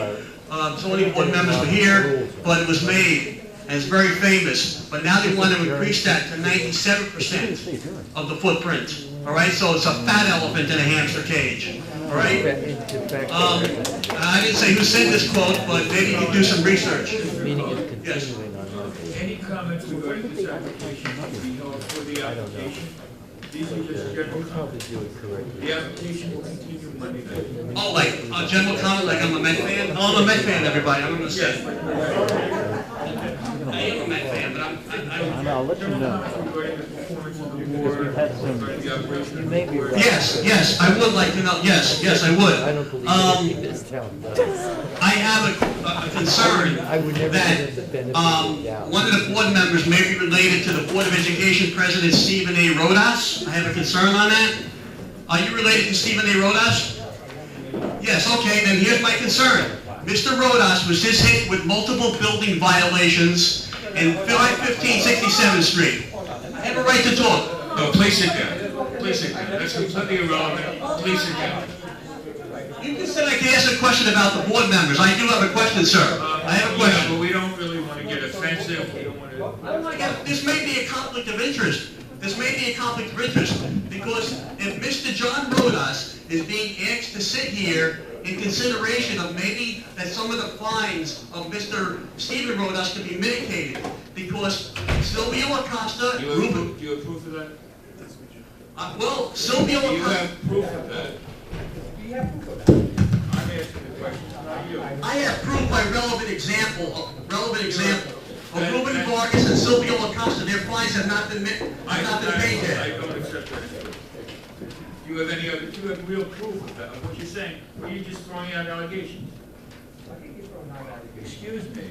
zoning board members were here, but it was made, and it's very famous. But now they want to increase that to 97% of the footprint. All right, so it's a fat elephant in a hamster cage. All right. I didn't say who said this quote, but maybe you can do some research. Yes. Any comments regarding this application, for the application? These are just general comments. The application will continue Monday night. Oh, like a general comment, like I'm a Met fan? Oh, I'm a Met fan, everybody, I'm gonna say. I am a Met fan, but I'll let you know. Because we've had some, you may be right. Yes, I would like to know, yes, I would. I don't believe this town does. I have a concern that one of the board members may be related to the Board of Education President Stephen A. Rodas. I have a concern on that. Are you related to Stephen A. Rodas? Yes, okay, then here's my concern. Mr. Rodas was just hit with multiple building violations in 515 67th Street. I have a right to talk. No, please sit down. Please sit down. That's completely irrelevant. Please sit down. You just said I can ask a question about the board members. I do have a question, sir. I have a question. Yeah, but we don't really want to get offensive. We don't want to... This may be a conflict of interest. This may be a conflict of interest, because if Mr. John Rodas is being asked to sit here in consideration of maybe that some of the fines of Mr. Stephen Rodas could be mitigated, because Silvio Acosta... Do you have proof of that? Well, Silvio Do you Acosta... have proof of that? I'm asking the question, not you. I have proof by relevant example of Ruben Vargas and Silvio Acosta. Their fines have not been paid I yet. don't accept that. Do you have any other, do you have real proof of that, of what you're saying? Or are you just throwing out allegations? Excuse me.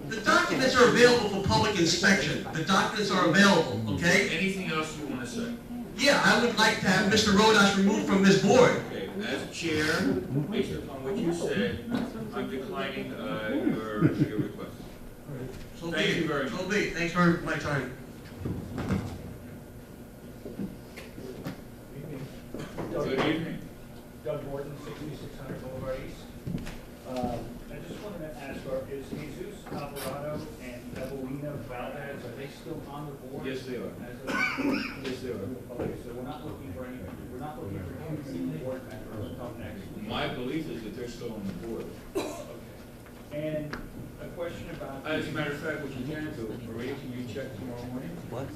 The documents are available for public inspection. The documents are available, okay? Anything else you want to say? Yeah, I would like to have Mr. Rodas removed from this board. Okay, as chair, based upon what you said, I'm declining your request. So Thank you very much. So be it. Thanks for my time. Good evening. Doug Morton, 6600 Boulevard East. I just wanted to ask, is Jesus Alvarado and Evelina Valdez, are they still on the board? Yes, they are. Yes, they are. Okay, so we're not looking for any board members to come next. My belief is that they're still on the board. And a question about. As a matter of fact, what you can do, Maria, can you check tomorrow morning? What?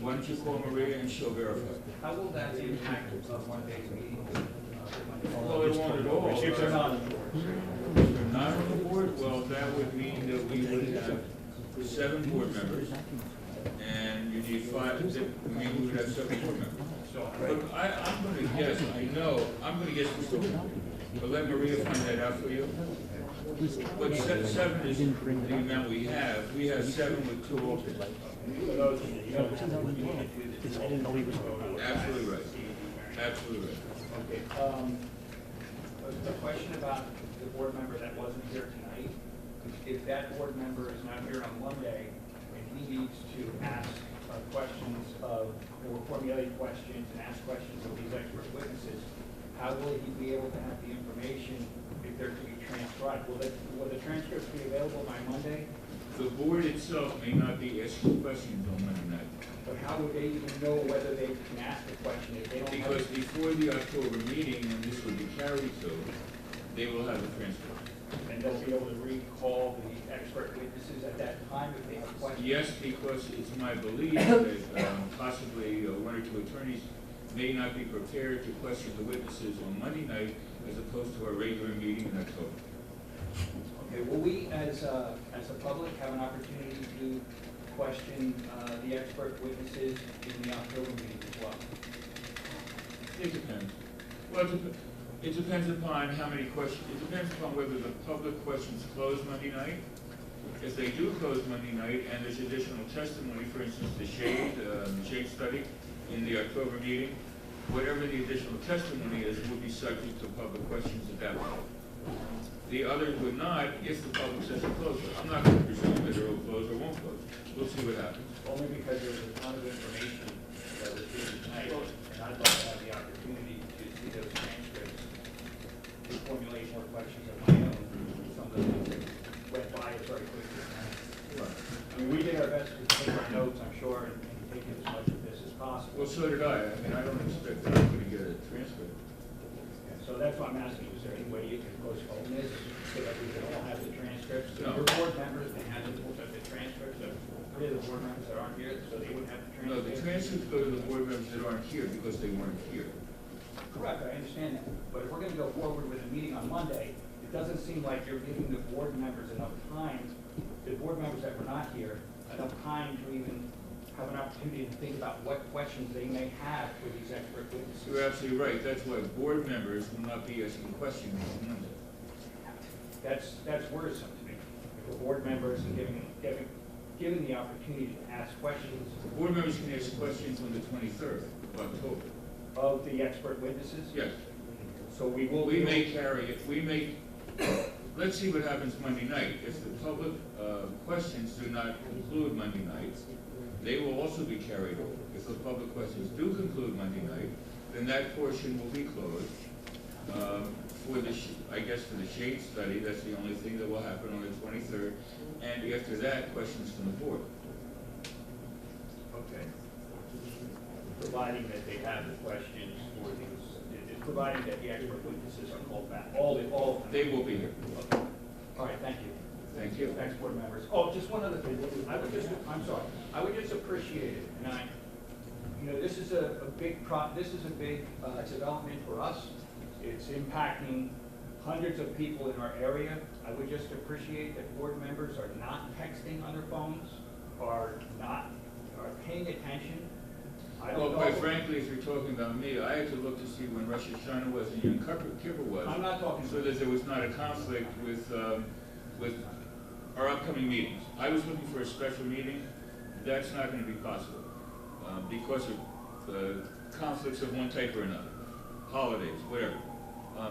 Why don't you call Maria and she'll verify? How will that impact Monday's meeting? Well, it won't at all. If they're not on the board. If they're not on the board, well, that would mean that we would have 7 board members, and you need 5, I mean, we would have 7 board members. But I'm gonna guess, I'm gonna guess we're still, but let Maria find that out for you. But 7 is the amount we have 7 with 2 alternates. Absolutely right. Absolutely right. Okay, a question about the board member that wasn't here tonight. If that board member is not here on Monday, and he needs to ask questions or formulate questions and ask questions of these expert witnesses, how will he be able to have the information if they're to be transcribed? Will the transcripts be available by Monday? The board itself may not be asking questions on Monday night. But how would they even know whether they can ask the question if they don't have? Because before the October meeting, and this will be carried to, they will have a transcript. And they'll be able to recall the expert witnesses at that time if they have questions? Yes, because it's my belief that possibly 1 or 2 attorneys may not be prepared to question the witnesses on Monday night as opposed to our regular meeting in October. Okay, will we, as a public, have an opportunity to question the expert witnesses in the October meeting as well? It depends. Well, it depends upon how many questions, it depends upon whether the public questions close Monday night. If they do close Monday night and there's additional testimony, for instance, the shade study in the October meeting, whatever the additional testimony is will be subject to public questions at that point. The others would not if the public says it closes. I'm not going to presume whether it will close or won't close. We'll see what happens. Only because there's a ton of information that was given tonight, and I'd like to have the opportunity to Well, so did I mean, I don't expect anybody to get a transcript. So that's why I'm asking, is there any way you can postpone this so that we can all have the transcripts? So No. your board members can have the transcripts of three of the board members that aren't here, so they would have the No, the transcripts? transcripts go to the board members that aren't here because they weren't here. Correct, I understand that. But if we're gonna go forward with a meeting on Monday, it doesn't seem like you're giving the board members enough time, the board members that were not here, enough time to even have an opportunity to think about what questions they may have for these expert witnesses. You're absolutely right. That's why board members will not be asking questions on Monday. That's worrisome to me. If a board member isn't given the opportunity to ask questions Board members can ask questions on the 23rd of October. of the expert witnesses. Yes. So we will. We may carry it, let's see what happens Monday night. If the public questions do not conclude Monday night, they will also be carried over. If the public questions do conclude Monday night, then that portion will be closed. I guess for the shade study, that's the only thing that will happen on the 23rd. And after that, questions from the board. Okay. Providing that they have the questions for these, providing that the expert witnesses are called back, all of them. They will be here. Okay. All right, thank you. Thank you. Thanks, board members. Oh, just one other thing. I'm sorry. I would just appreciate it, and this is a big development for us. It's impacting hundreds of people in our area. I would just appreciate that board members are not texting on their phones, are paying attention. I don't Well, know. quite frankly, if you're talking about me, I had to look to see when Rosh Hashanah was and Yom Kippur was. I'm not talking. So that there was not a conflict with our upcoming meetings. I was looking for a special meeting. That's not going to be possible because of conflicts of one type or another, holidays, whatever.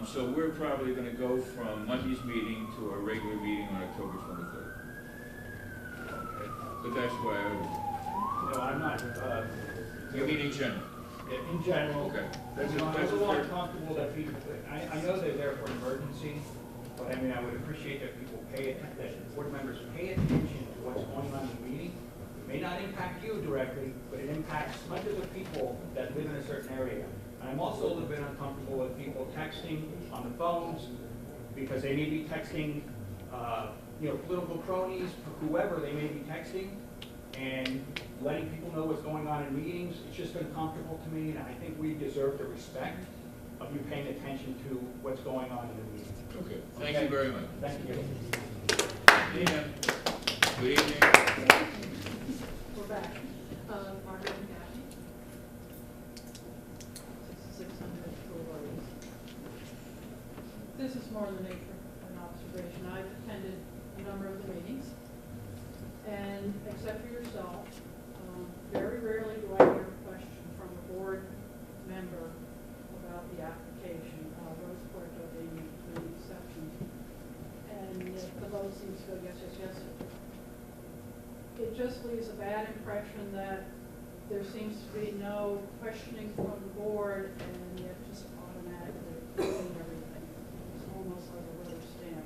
So we're probably going to go from Monday's meeting to our regular meeting on October 23rd. Okay. But that's why I was. No, I'm not. You mean in general? In general. Okay. That's a lot uncomfortable that people, I know they're there for an emergency, but I mean, I would appreciate that people that board members pay attention to what's going on in the meeting. It may not impact you directly, but it impacts hundreds of people that live in a certain area. And I'm also a little bit uncomfortable with people texting on the phones because they may be texting, political cronies, whoever they may be texting, and letting people know what's going on in meetings. It's just uncomfortable to me, and I think we deserve the respect of you paying attention to what's going on in the meeting. Okay. Thank you very much. Thank you. Good evening. We're back. Margaret and Kathy. 600 Boulevard. This is more than an observation. I've attended a number of the meetings, and except for yourself, very rarely do I hear a question from a board member about the application. Rose Porto being the exception, and the vote seems to go yes, yes, yes. It just leaves a bad impression that there seems to be no questioning from the board, and yet just automatically doing everything. It's almost like a rubber stamp.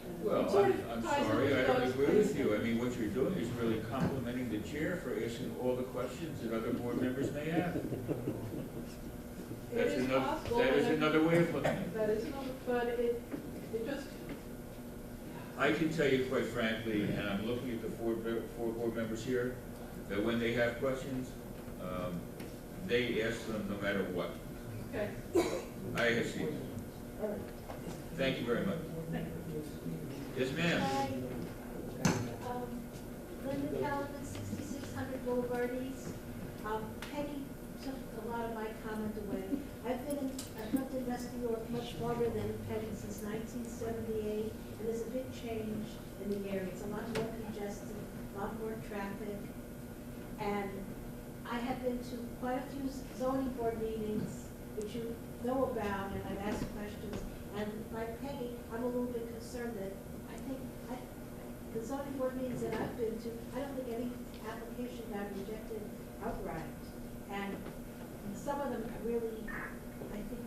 And it Well, sort of I'm ties sorry, into I don't those agree things with you. I mean, what you're doing is really complimenting the chair for asking all the questions that other board members may have. It That's is another, possible. that is another way of looking at it. That is another, but it just, I can tell you quite frankly, and I'm looking at the four board members here, that when they have questions, they ask them no matter what. okay. I have seen it. All right. Thank you very much. Yes, ma'am. Hi. Linda Calvin, 6600 Boulevard East. Peggy took a lot of my comment away. I've lived in West New York much longer than Peggy, since 1978, and there's a big change in the area. It's a lot more congested, a lot more traffic, and I have been to quite a few zoning board meetings, which you know about, and I've asked questions. And like Peggy, I'm a little bit concerned that the zoning board meetings that I've been to, I don't think any application got rejected outright. And some of them really, I think,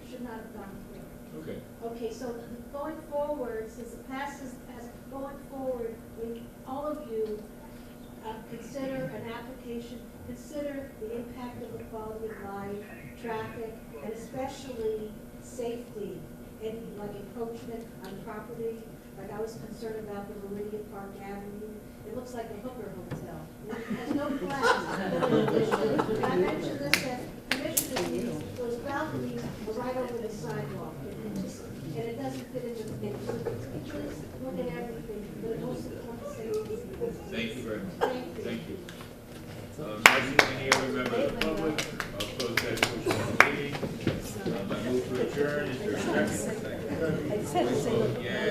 should not have gone through. Okay. Okay, so going forward, since the past is past, going forward, when all of you consider an application consider the impact of the quality of life, traffic, and especially safety, and like encroachment on property. Like I was concerned about the Meridian Park Avenue. It looks like a hooker hotel. It has no class. And I mentioned this at commissioners meetings, those balconies are right over the sidewalk. And it doesn't fit into the picture. Please look at everything, but most important safety. Thank you very much. Thank you. Thank you. Any other member of the public? I'll close that portion of the meeting. I move to adjourn. Is there a second? Vote yes.